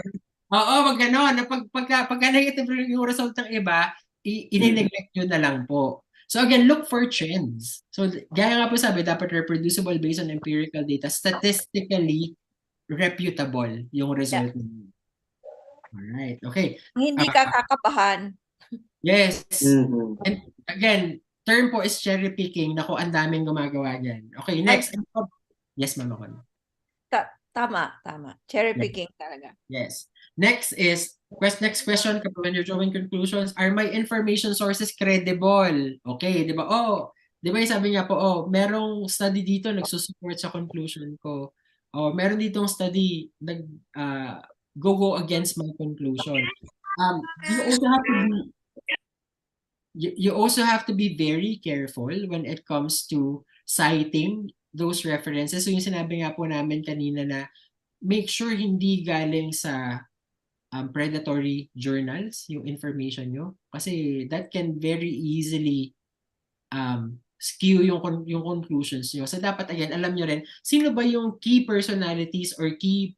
wag gano'n. Pagka negative yung result ng iba, i-neglect nyo na lang po. So again, look for trends. So gaya nga po sabi, dapat reproducible based on empirical data, statistically reputable yung result. Yeah. Alright, okay. Hindi ka kakabahan. Yes. And again, term po is cherry picking, na kung ang daming gumagawa dyan. Okay, next. Yes, Mama Con. Tama. Cherry picking talaga. Yes. Next question, when you're drawing conclusions, are my information sources credible? Okay, di ba? Di ba yung sabi niya po, merong study dito nagsusupport sa conclusion ko. Meron ditong study go against my conclusion. You also have to be very careful when it comes to citing those references. So yung sinabi nga po namin kanina na make sure hindi galing sa predatory journals yung information nyo, kasi that can very easily skew yung conclusions nyo. So dapat again, alam nyo rin sino ba yung key personalities or key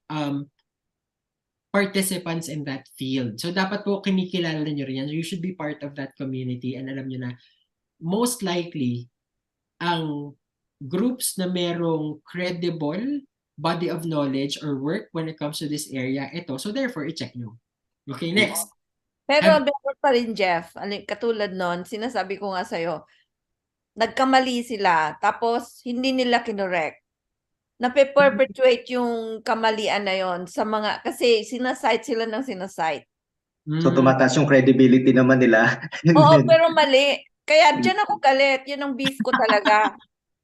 participants in that field. So dapat po kinikilala nyo rin yan. You should be part of that community and alam nyo na most likely, ang groups na merong credible body of knowledge or work when it comes to this area, ito. So therefore, i-check nyo. Okay, next. Pero meron pa rin, Jeff. Katulad nun, sinasabi ko nga sa'yo, nagkamali sila, tapos hindi nila kinorek. Nape-perpetuate yung kamalian na yon sa mga, kasi sinasite sila ng sinasite. So tumataas yung credibility naman nila. Oo, pero mali. Kaya dyan ako galit. Yun ang beef ko talaga.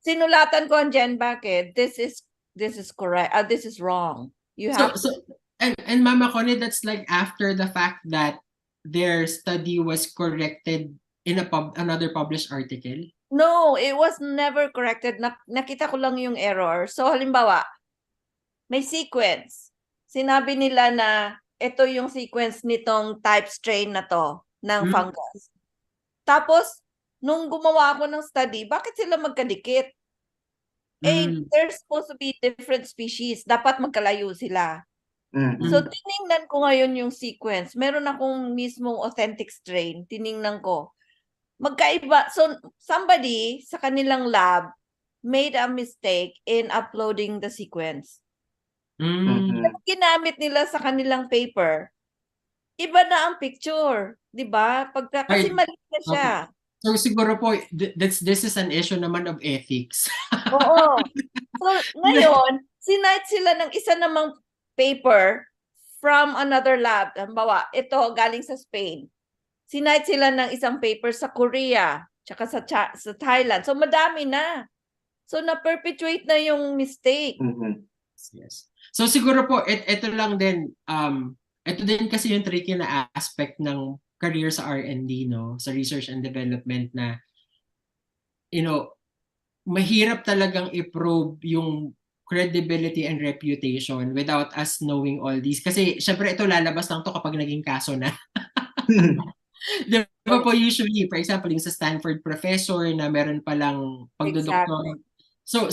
Sinulatan ko ang Jen bakit? This is correct. This is wrong. You have and Mama Connie, that's like after the fact that their study was corrected in another published article? No, it was never corrected. Nakita ko lang yung error. So halimbawa, may sequence. Sinabi nila na ito yung sequence nitong type strain na to ng fungus. Tapos, nung gumawa ako ng study, bakit sila magkadikit? They're supposed to be different species. Dapat magkalayo sila. So, tiningnan ko ngayon yung sequence. Meron akong mismong authentic strain. Tiningnan ko. Magkaiba. So, somebody sa kanilang lab made a mistake in uploading the sequence. Ginamit nila sa kanilang paper. Iba na ang picture. Diba? Kasi mali na siya. So, siguro po, this is an issue naman of ethics. Oo. So, ngayon, sinite sila ng isa namang paper from another lab. Halimbawa, ito galing sa Spain. Sinite sila ng isang paper sa Korea, tsaka sa Thailand. So, madami na. So, na-perpetuate na yung mistake. Yes. So, siguro po, ito lang din, ito din kasi yung tricky na aspect ng career sa R&D, no? Sa research and development na, mahirap talagang i-probe yung credibility and reputation without us knowing all these. Kasi, syempre, ito lalabas lang to kapag naging kaso na. Diba po usually, for example, yung sa Stanford professor na meron palang pagdodoktor. Exactly. So,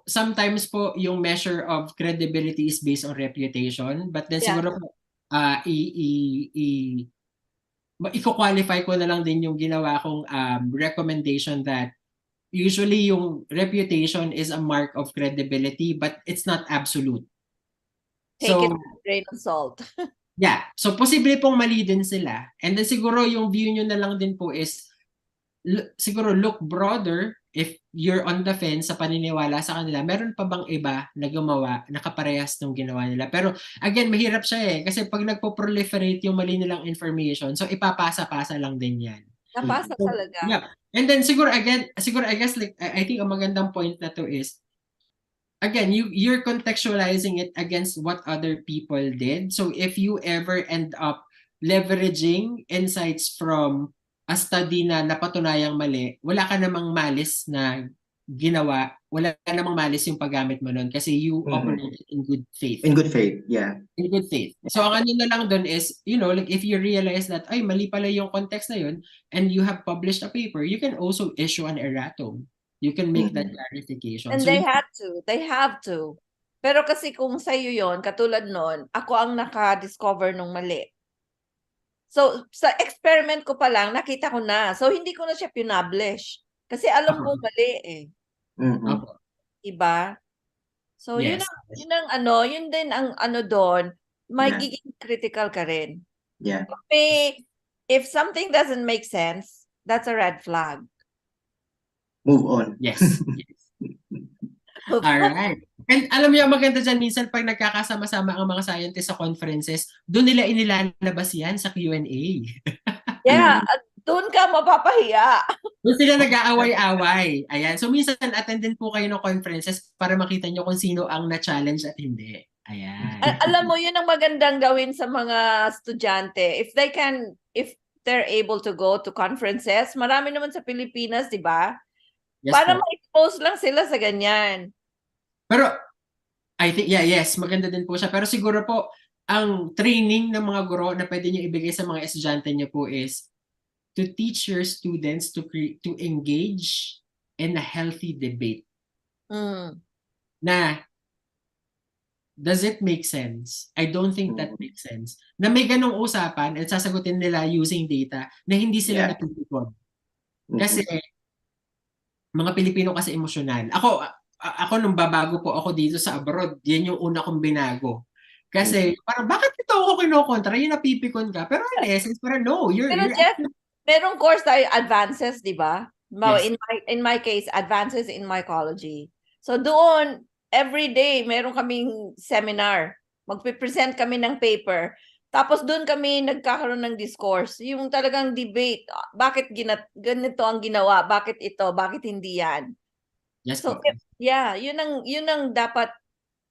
sometimes po yung measure of credibility is based on reputation. But then siguro po, i-qualify ko na lang din yung ginawa kong recommendation that usually yung reputation is a mark of credibility, but it's not absolute. Take it with a grain of salt. Yeah. So, posible pong mali din sila. And then siguro yung view nyo na lang din po is, siguro look broader if you're on the fence sa paniniwala sa kanila. Meron pa bang iba na gumawa, nakaparehas ng ginawa nila? Pero again, mahirap siya eh. Kasi pag nagpo-proliferate yung mali nilang information, so ipapasa-pasa lang din yan. Napasa talaga. Yeah. And then siguro I guess like I think ang magandang point na to is again, you're contextualizing it against what other people did. So if you ever end up leveraging insights from a study na napatunayang mali, wala ka namang malis na ginawa, wala ka namang malis yung paggamit mo nun kasi you operate in good faith. In good faith, yeah. In good faith. So ang ano na lang dun is, like if you realize that, ay, mali pala yung context na yun, and you have published a paper, you can also issue an erratum. You can make that clarification. And so they have to. Pero kasi kung sa'yo yon, katulad nun, ako ang naka-discover nung mali. So, sa experiment ko pa lang, nakita ko na. So, hindi ko na siya pinublish. Kasi alam ko mali eh. Diba? So, yes. yun din ang doon, magiging critical ka rin. Yeah. If something doesn't make sense, that's a red flag. Move on. Yes. All right. And alam mo yung maganda dyan, minsan pag nagkakasama-sama ang mga scientists sa conferences, doon nila inilalabas yan sa Q&A. Yeah, doon ka mapapahiya. Doon sila nag-aaway-away. Ayan. So minsan attend din po kayo ng conferences para makita nyo kung sino ang na-challenge at hindi. Ayan. Alam mo, yun ang magandang gawin sa mga estudyante. If they're able to go to conferences, marami naman sa Pilipinas, di ba? Yes, para po. ma-expose lang sila sa ganyan. Pero, I think, yes, maganda din po siya. Pero siguro po, ang training ng mga guro na pwede nyo ibigay sa mga estudyante nyo po is to teach your students to engage in a healthy debate. Na, does it make sense? I don't think that makes sense. Na may ganong usapan at sasagutin nila using data na hindi sila natutukod. Kasi mga Pilipino kasi emosyonal. Ako nung babago po ako dito sa abroad, yan yung una kong binago. Kasi parang bakit ito ako kinokontra? Yung napipikon ka. Pero in essence, parang no, Pero you're Jeff, merong course tayo advances, di ba? Yes. In my case, advances in mycology. So doon, every day, meron kaming seminar. Magpe-present kami ng paper. Tapos doon kami nagkakaroon ng discourse. Yung talagang debate. Bakit ganito ang ginawa? Bakit ito? Bakit hindi yan? Yes So, po. yeah, yun ang dapat,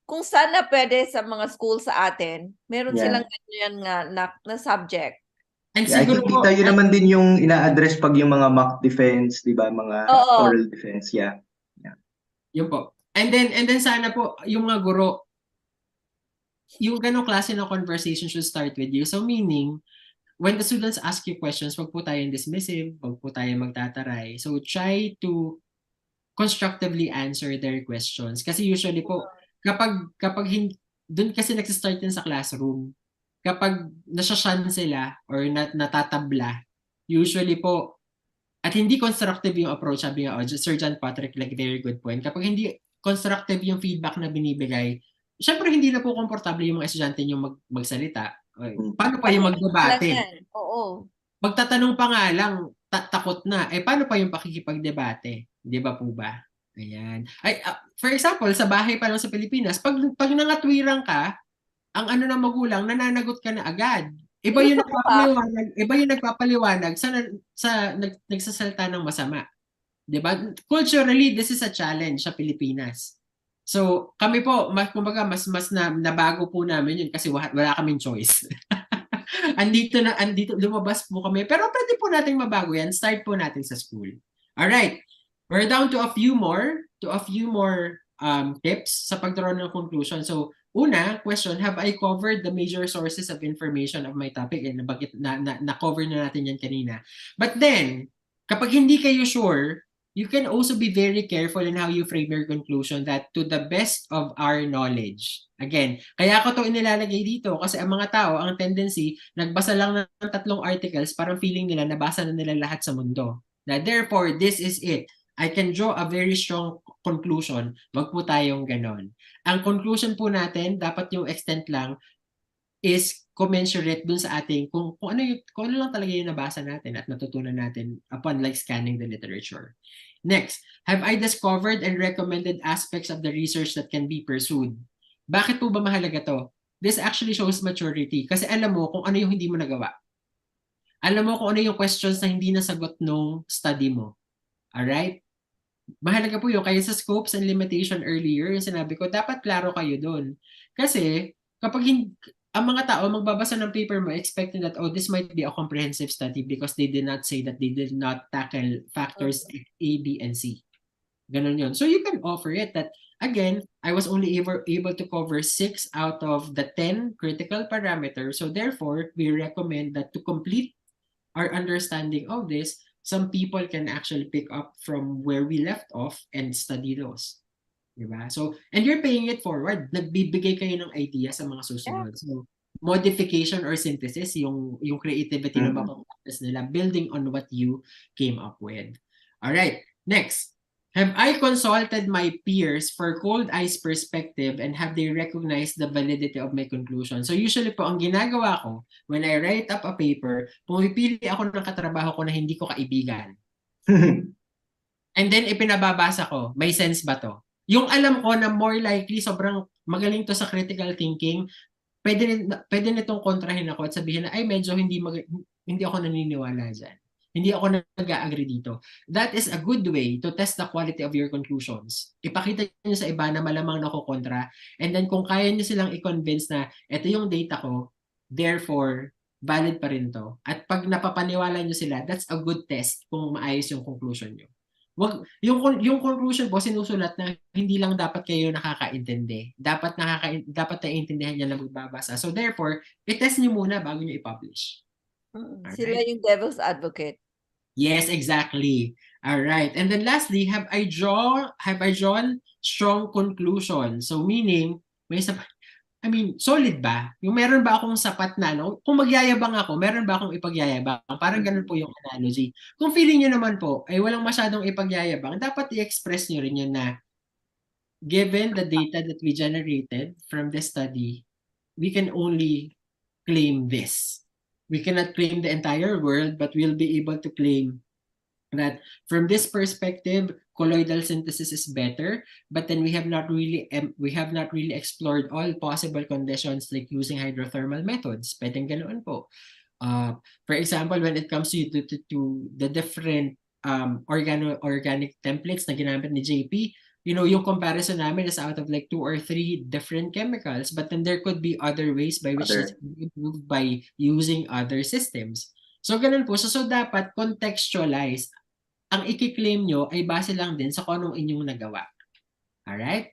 kung sana pwede sa mga school sa atin, meron silang ganyan nga na subject. And Yeah, I siguro think po, tita, yun naman din yung ina-address pag yung mga mock defense, di ba? Mga Oo. oral defense, yeah. yun po. And then sana po, yung mga guro, yung ganong klase ng conversation should start with you. So meaning, when the students ask you questions, wag po tayong dismissive, wag po tayong magtataray. So try to constructively answer their questions. Kasi usually po, kapag doon kasi nagsistart yan sa classroom. Kapag nasyashan sila or natatabla, usually po, at hindi constructive yung approach, sabi nga, Sir John Patrick, like very good point. Kapag hindi constructive yung feedback na binibigay, syempre hindi na po komportable yung mga estudyante yung magsalita. Paano pa yung magdebate? Oo. Magtatanong pa nga lang, takot na. Paano pa yung pakikipagdebate? Di ba po ba? Ayan. For example, sa bahay pa lang sa Pilipinas, pag nangatwirang ka, ang ano ng magulang, nananagot ka na agad. Iba yung nagpapaliwanag sa nagsasalita ng masama. 'Di ba? Culturally, this is a challenge sa Pilipinas. So, kami po, kumbaga mas nabago po namin yun kasi wala kaming choice. andito lumabas po kami. Pero pwede po nating mabago yan. Start po natin sa school. All right. We're down to a few more tips sa pagdraw ng conclusion. So, una, question, have I covered the major sources of information of my topic? Na-cover na natin yan kanina. But then, kapag hindi kayo sure, you can also be very careful in how you frame your conclusion that to the best of our knowledge. Again, kaya ko ito inilalagay dito kasi ang mga tao, ang tendency, nagbasa lang ng 3 articles, parang feeling nila nabasa na nila lahat sa mundo. Na therefore, this is it. I can draw a very strong conclusion. Wag po tayong ganon. Ang conclusion po natin, dapat yung extent lang, is commensurate dun sa ating kung ano lang talaga yung nabasa natin at natutunan natin upon like scanning the literature. Next, have I discovered and recommended aspects of the research that can be pursued? Bakit po ba mahalaga to? This actually shows maturity kasi alam mo kung ano yung hindi mo nagawa. Alam mo kung ano yung questions na hindi nasagot nung study mo. Alright? Mahalaga po yun. Kaya sa scopes and limitation earlier, yung sinabi ko, dapat klaro kayo dun. Kasi kapag ang mga tao magbabasa ng paper mo expecting that, oh, this might be a comprehensive study because they did not say that they did not tackle factors A, B, and C. Ganon yun. So you can offer it that, again, I was only able to cover 6 out of the 10 critical parameters. So therefore, we recommend that to complete our understanding of this, some people can actually pick up from where we left off and study those. Diba? So, and you're paying it forward. Nagbibigay kayo ng idea sa mga susunod. So, modification or synthesis, yung creativity na mapapractice nila, building on what you came up with. Alright, next. Have I consulted my peers for cold eyes perspective and have they recognized the validity of my conclusion? So usually po, ang ginagawa ko, when I write up a paper, pumipili ako ng katrabaho ko na hindi ko kaibigan. And then ipinababasa ko, may sense ba to? Yung alam ko na more likely, sobrang magaling to sa critical thinking, pwede nitong kontrahin ako at sabihin na, ay medyo hindi ako naniniwala dyan. Hindi ako nag-agree dito. That is a good way to test the quality of your conclusions. Ipakita niyo sa iba na malamang nakukontra. And then kung kaya niyo silang i-convince na ito yung data ko, therefore, valid pa rin to. At pag napapaniwala niyo sila, that's a good test kung maayos yung conclusion niyo. Yung conclusion po sinusulat na hindi lang dapat kayo nakakaintindi. Dapat naiintindihan niya na magbabasa. So therefore, i-test niyo muna bago niyo i-publish. Sila yung devil's advocate. Yes, exactly. All right. And then lastly, have I drawn strong conclusion? So meaning, I mean, solid ba? Yung meron ba akong sapat na, no? Kung magyayabang ako, meron ba akong ipagyayabang? Parang ganun po yung analogy. Kung feeling nyo naman po, ay walang masyadong ipagyayabang, dapat i-express nyo rin yun na given the data that we generated from this study, we can only claim this. We cannot claim the entire world, but we'll be able to claim that from this perspective, colloidal synthesis is better, but then we have not really explored all possible conditions like using hydrothermal methods. Pwedeng ganoon po. For example, when it comes to the different organic templates na ginamit ni JP, yung comparison namin is out of like 2 or 3 different chemicals, but then there could be other ways by which it's improved by using other systems. So, ganun po. So dapat contextualize. Ang i-claim nyo ay base lang din sa kung anong inyong nagawa. Alright?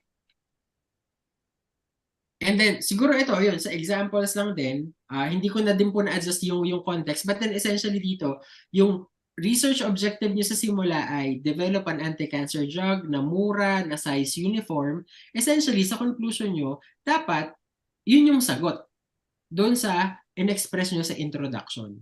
And then, siguro ito, yun, sa examples lang din, hindi ko na din po na-adjust yung context, but then essentially dito, yung research objective nyo sa simula ay develop an anti-cancer drug na mura, na size uniform. Essentially, sa conclusion nyo, dapat, yun yung sagot doon sa in-express nyo sa introduction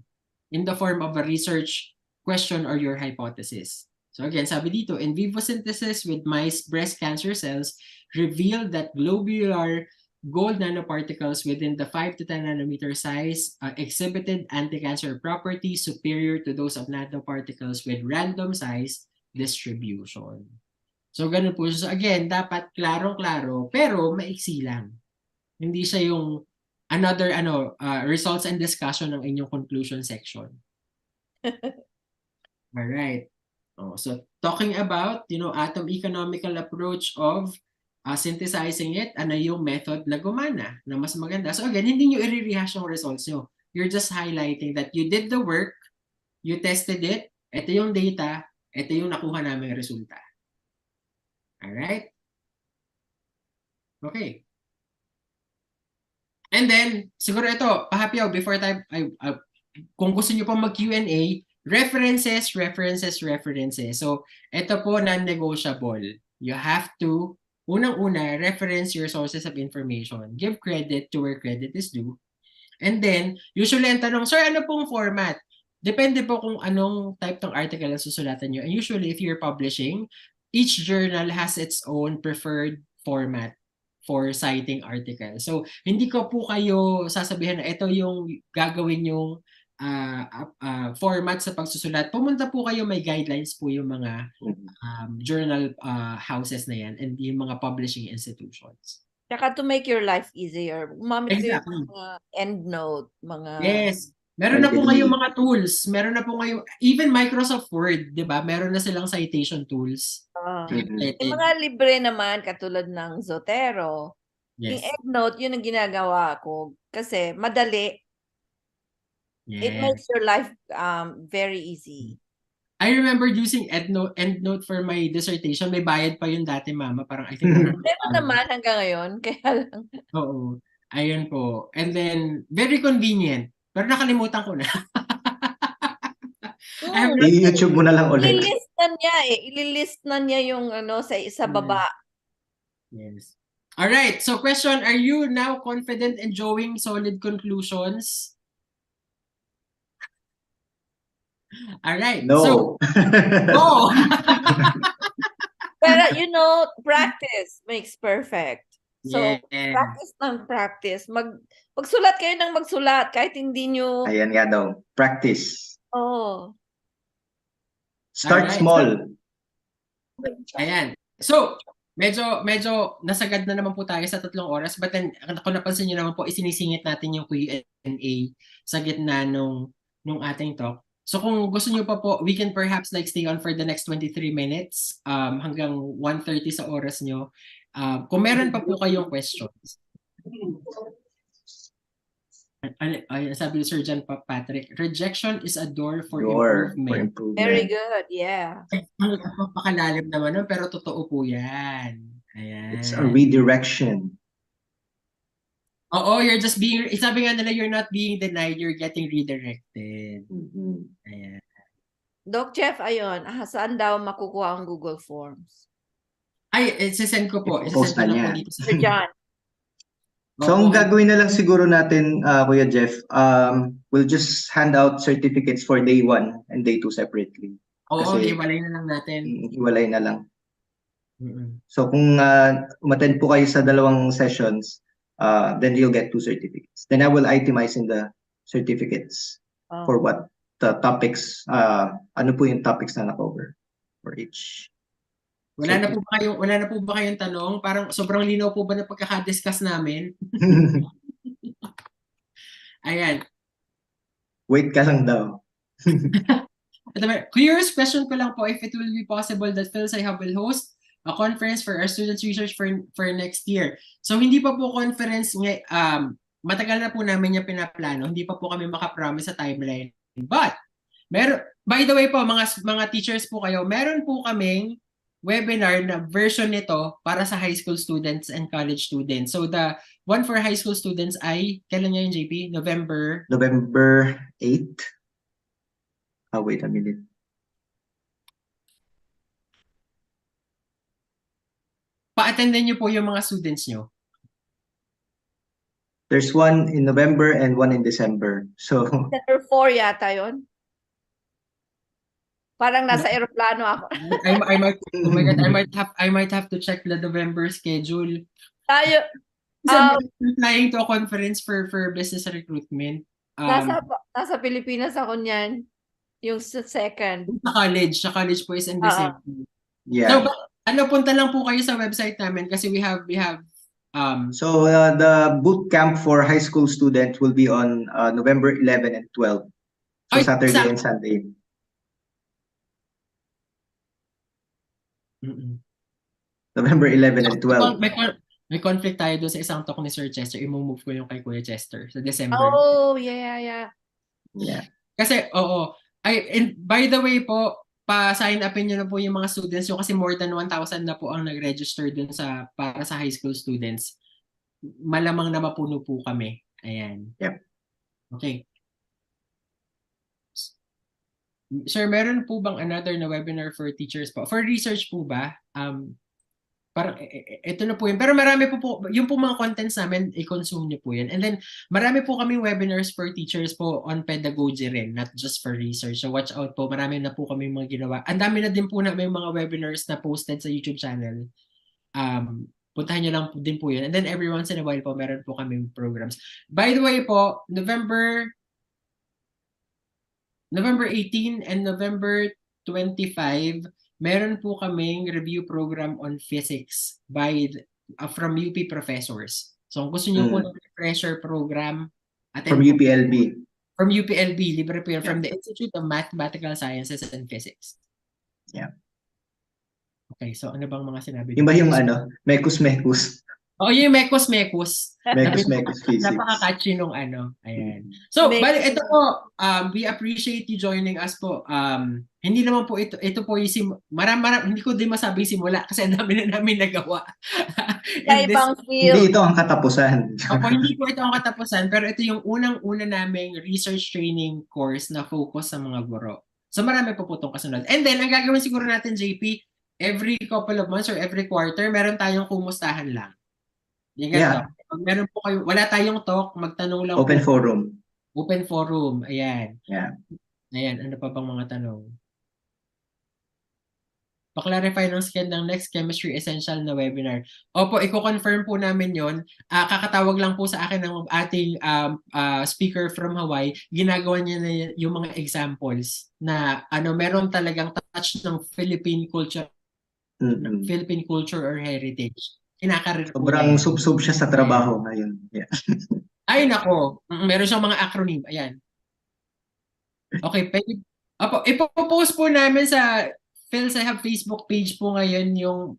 in the form of a research question or your hypothesis. So again, sabi dito, in vivo synthesis with mice breast cancer cells revealed that globular gold nanoparticles within the 5 to 10 nanometer size exhibited anti-cancer properties superior to those of nanoparticles with random size distribution. So ganun po. So again, dapat klarong-klaro pero maiksi lang. Hindi siya yung another results and discussion ng inyong conclusion section. All right. So talking about, atom economical approach of synthesizing it, ano yung method na gumana, na mas maganda. So again, hindi nyo i-rehash yung results nyo. You're just highlighting that you did the work, you tested it, ito yung data, ito yung nakuha namin resulta. Alright? Okay. And then, siguro ito, pahapyaw, before tayo, kung gusto nyo pa mag-Q&A, references. So, ito po non-negotiable. You have to, unang-una, reference your sources of information. Give credit to where credit is due. And then, usually ang tanong, sir, ano pong format? Depende po kung anong type ng article na susulatan nyo. And usually, if you're publishing, each journal has its own preferred format for citing articles. So, hindi ko po kayo sasabihin na ito yung gagawin yung format sa pagsusulat. Pumunta po kayo, may guidelines po yung mga journal houses na yan and yung mga publishing institutions. Tsaka to make your life easier, gumamit kayo Exactly. ng mga endnote, mga... Yes. Meron na po kayong mga tools. Meron na po kayo, even Microsoft Word, di ba? Meron na silang citation tools. Yung mga libre naman, katulad ng Zotero. Yes. Yung EndNote, yun ang ginagawa ko. Kasi madali. Yes. It makes your life very easy. I remember using EndNote for my dissertation. May bayad pa yun dati, Mama. Parang I think... Meron naman hanggang ngayon. Kaya lang. Oo. Ayun po. And then, very convenient. Pero nakalimutan ko na. I-YouTube mo na lang ulit. Ililist na niya yung sa baba. Yes. All right. So question, are you now confident in drawing solid conclusions? All right. No. So, no. Pero practice makes perfect. So, practice. Magsulat kayo ng magsulat kahit hindi nyo... Ayan nga daw. Practice. Oh. Start small. Ayan. So, medyo nasagad na naman po tayo sa 3 oras, but then kung napansin niyo naman po, isinisingit natin yung Q&A sa gitna nung ating talk. So kung gusto niyo pa po, we can perhaps stay on for the next 23 minutes hanggang 1:30 sa oras niyo. Kung meron pa po kayong questions. Sabi ni Sir John Patrick, rejection is a door for improvement. Very good, yeah. Napakalalim naman nun, pero totoo po yan. Ayan. It's a redirection. Oo, you're just being, sabi nga nila, you're not being denied, you're getting redirected. Ayan. Doc Jeff, ayun, saan daw makukuha ang Google Forms? Ay, isasend ko po. Post na niya. Sir John. So ang Opo, gagawin na lang siguro natin, Kuya Jeff, we'll just hand out certificates for day 1 and day 2 separately. oo, Kasi iwalay na lang natin. hiwalay na lang. Mm-mm. So kung umattend po kayo sa dalawang sessions, then you'll get 2 certificates. Then I will itemize in the certificates for what the topics, ano po yung topics na na-cover for each. Wala na po ba kayong tanong? Parang sobrang linaw po ba na pagkaka-discuss namin? Ayan. Wait ka lang daw. Curious question ko lang po if it will be possible that fsai will host a conference for our students research for next year. So hindi pa po conference matagal na po namin yung pinaplano. Hindi pa po kami makapromise sa timeline. But by the way po mga teachers po kayo, meron po kaming webinar na version nito para sa high school students and college students. So the one for high school students ay kailan niya yung JP? November 8. Wait a minute. Pa-attendan niyo po yung mga students niyo. There's one in November and one in December. So December 4 yata yun. Parang nasa aeroplano ako. I might, oh my God, I might have to check the November schedule. Tayo, I'm flying to a conference for business recruitment. nasa Pilipinas ako niyan. Yung second. Sa college po is in December. Yeah. So, punta lang po kayo sa website namin kasi we have so the boot camp for high school students will be on November 11 and 12. So Saturday and Sunday. November 11 and 12. May conflict tayo doon sa isang talk ni Sir Chester. I-move ko yung kay Kuya Chester sa December. Oh, yeah. Kasi, oo. And by the way po, pa-sign upin nyo na po yung mga students nyo kasi more than 1,000 na po ang nag-register dun para sa high school students. Malamang na mapuno po kami. Ayan. Yep. Okay. Sir, meron po bang another na webinar for teachers po? For research po ba? Parang ito na po yun. Pero marami po yung po mga contents namin, i-consume nyo po yun. And then, marami po kaming webinars for teachers po on pedagogy rin, not just for research. So watch out po, marami na po kami mga ginawa. Ang dami na din po na may mga webinars na posted sa YouTube channel. Puntahan nyo lang po din po yun. And then every once in a while po, meron po kaming programs. By the way po, November 18 and November 25, meron po kaming review program on physics from UP professors. So kung gusto niyo po ng refresher program, from UPLB. From UPLB, libre po yun. From the Institute of Mathematical Sciences and Physics. Yeah. Okay, so ano bang mga sinabi? Yung ba yung Mekus? Yung Mekus. Mekus physics. Napaka-catchy nung ayan. So, bali, ito po, we appreciate you joining us po. Hindi naman po ito po yung hindi ko din masabing simula kasi ang dami na namin nagawa. Hindi ito ang katapusan. Hindi po ito ang katapusan, pero ito yung unang-una naming research training course na focus sa mga guro. So, marami po itong kasunod. And then, ang gagawin siguro natin, JP, every couple of months or every quarter, meron tayong kumustahan lang. Pag meron po kayo, wala tayong talk, magtanong lang Open po. Open forum, ayan. Yeah. Ayan, ano pa bang mga tanong? Pa-clarify ng scan ng next chemistry essential na webinar. Opo, i-confirm po namin yon. Kakatawag lang po sa akin ng ating speaker from Hawaii. Ginagawa niya na yung mga examples na meron talagang touch ng Philippine culture, Philippine culture or heritage. Sobrang sub-sub siya sa trabaho ngayon. Yeah. Ay, nako. Meron siyang mga acronym. Ayan. Okay, ipopost po namin sa fsai Facebook page po ngayon yung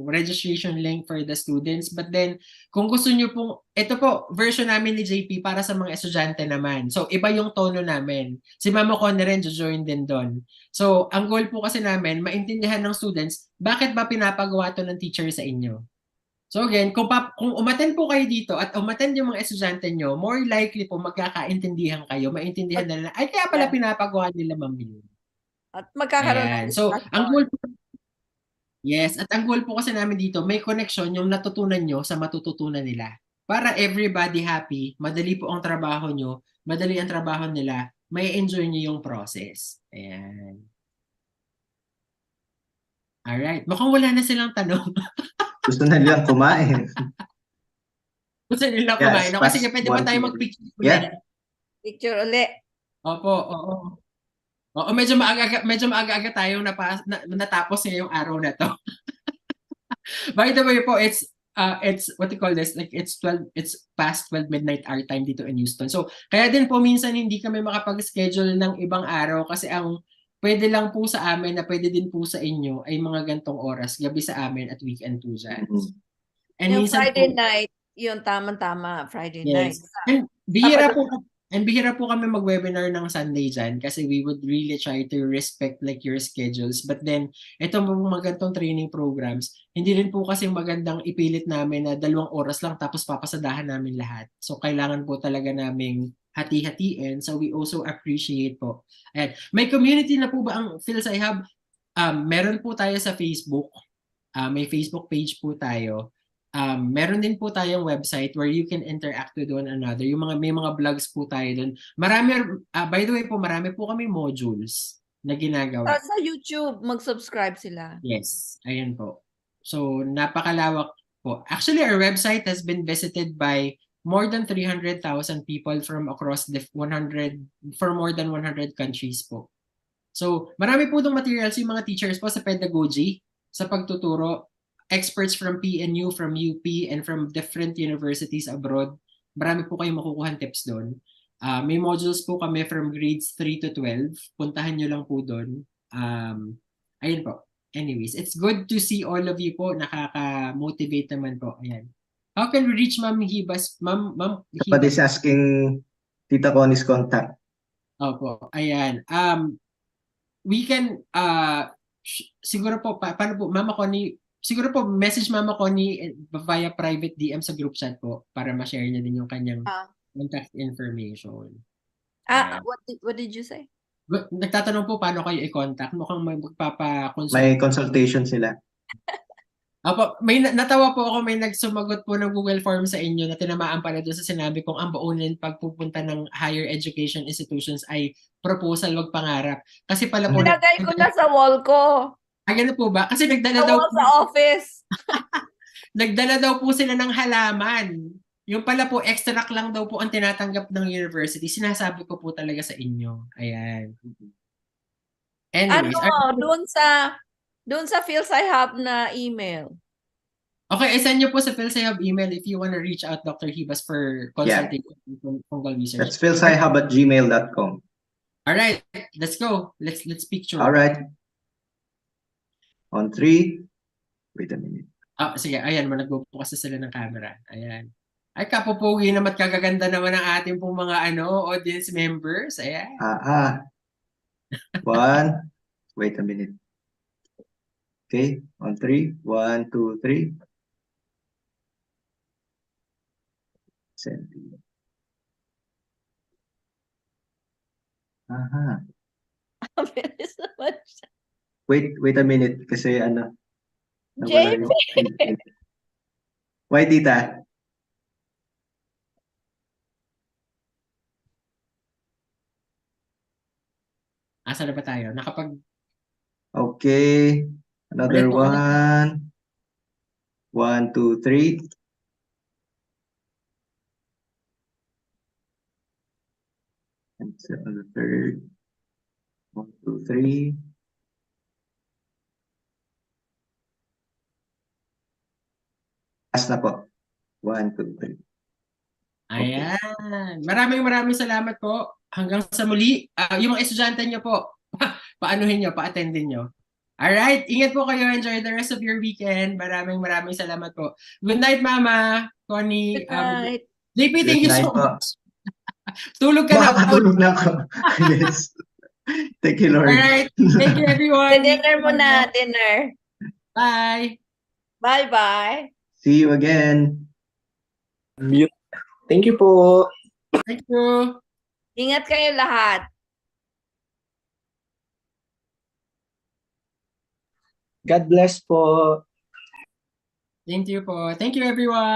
registration link for the students. But then, kung gusto nyo po, ito po, version namin ni JP para sa mga estudyante naman. So, iba yung tono namin. Si Mama Connie rin join din doon. So, ang goal po kasi namin, maintindihan ng students, bakit ba pinapagawa to ng teacher sa inyo? So again, kung umattend po kayo dito at umattend yung mga estudyante nyo, more likely po magkakaintindihan kayo, maintindihan nila, ay kaya pala pinapagawa nila Ma'am yun. At magkakaroon So, ang goal po, yes, at ang goal po kasi namin dito, may connection yung natutunan nyo sa matututunan nila. para everybody happy, madali po ang trabaho nyo, madali ang trabaho nila, may enjoy nyo yung process. Ayan. Alright. Mukhang wala na silang tanong. Gusto na nilang kumain. Gusto nilang Yeah, kumain. it's O, sige, past pwede ba 1 tayo p.m. mag-picture ulit? Yeah. Picture uli. Opo, oo. Oo, medyo maaga-aga tayong natapos ngayong araw na to. By the way po, it's what you call this, like it's past 12 midnight our time dito in Houston. So, kaya din po minsan hindi kami makapag-schedule ng ibang araw kasi ang pwede lang po sa amin na pwede din po sa inyo ay mga gantong oras, gabi sa amin at weekend po dyan. And Yung minsan Friday po, night, yun tamang-tama, Friday night. yes. And bihira po kami mag-webinar ng Sunday dyan kasi we would really try to respect like your schedules. But then, itong mga ganitong training programs, hindi rin po kasi magandang ipilit namin na 2 oras lang tapos papasadahan namin lahat. So, kailangan po talaga naming hati-hatiin. So, we also appreciate po. And may community na po ba ang fsai Hub? Meron po tayo sa Facebook. May Facebook page po tayo. Meron din po tayong website where you can interact with one another. May mga vlogs po tayo doon. By the way po, marami po kami modules na ginagawa. Sa YouTube, mag-subscribe sila. Yes, ayan po. So, napakalawak po. Actually, our website has been visited by more than 300,000 people from across for more than 100 countries po. So, marami po itong materials yung mga teachers po sa pedagogy, sa pagtuturo, experts from PNU, from UP, and from different universities abroad. Marami po kayong makukuha tips doon. May modules po kami from grades 3 to 12. Puntahan nyo lang po doon. Ayun po. Anyways, it's good to see all of you po. Nakaka-motivate naman po. Ayan. How can we reach Ma'am Hibas? Ma'am But is asking Tita Connie's contact. Opo. Ayan. We can, siguro po, paano po, Mama Connie, siguro po, message Mama Connie via private DM sa group chat po para ma-share niya din yung kanyang contact information. What did you say? Nagtatanong po paano kayo i-contact. Mukhang magpapa-consult. May consultation sila. Opo, natawa po ako, may nagsumagot po ng Google Form sa inyo na tinamaan pala doon sa sinabi kong ang baunin pagpupunta ng higher education institutions ay proposal, wag pangarap. Kasi pala po... Nilagay ko na sa wall ko. Ganun po ba? Kasi nagdala Sa daw wall sa office. nagdala daw po sila ng halaman. Yung pala po, extract lang daw po ang tinatanggap ng university. Sinasabi ko po talaga sa inyo. Ayan. Anyways. Doon sa fsai Hub na email. Okay, send nyo po sa fsai Hub email if you want to reach out Dr. Hibas for consultation from fungal research. That's fsai@gmail.com. All right, let's go. Let's picture. All right. On 3. Wait a minute. Sige, ayan, nagbubukas na sila ng camera. Ayan. Ay, kapupugi naman, kagaganda naman ang ating pong mga audience members. Ayan. 1. Wait a minute. Okay, on 3. 1, 2, 3. Send. Wait a minute kasi JP. Why, Tita? Asa na ba tayo? Okay. Another one. 1, 2, 3. And the third. 1, 2, 3. Last na po. 1, 2, 3. Ayan. Maraming salamat po. Hanggang sa muli. Yung mga estudyante nyo po, paanuhin nyo, pa-attendin nyo. Alright, ingat po kayo. Enjoy the rest of your weekend. Maraming salamat po. Good night, Mama. Connie. Good night. JP, thank you so much. Tulog ka na. Makakatulog na ako. Yes. Thank you, Lord. Alright. Thank you, everyone. Dinner muna. Dinner. Bye. Bye-bye. See you again. Mute. Thank you po. Thank you. Ingat kayo lahat. God bless po. Thank you po. Thank you, everyone.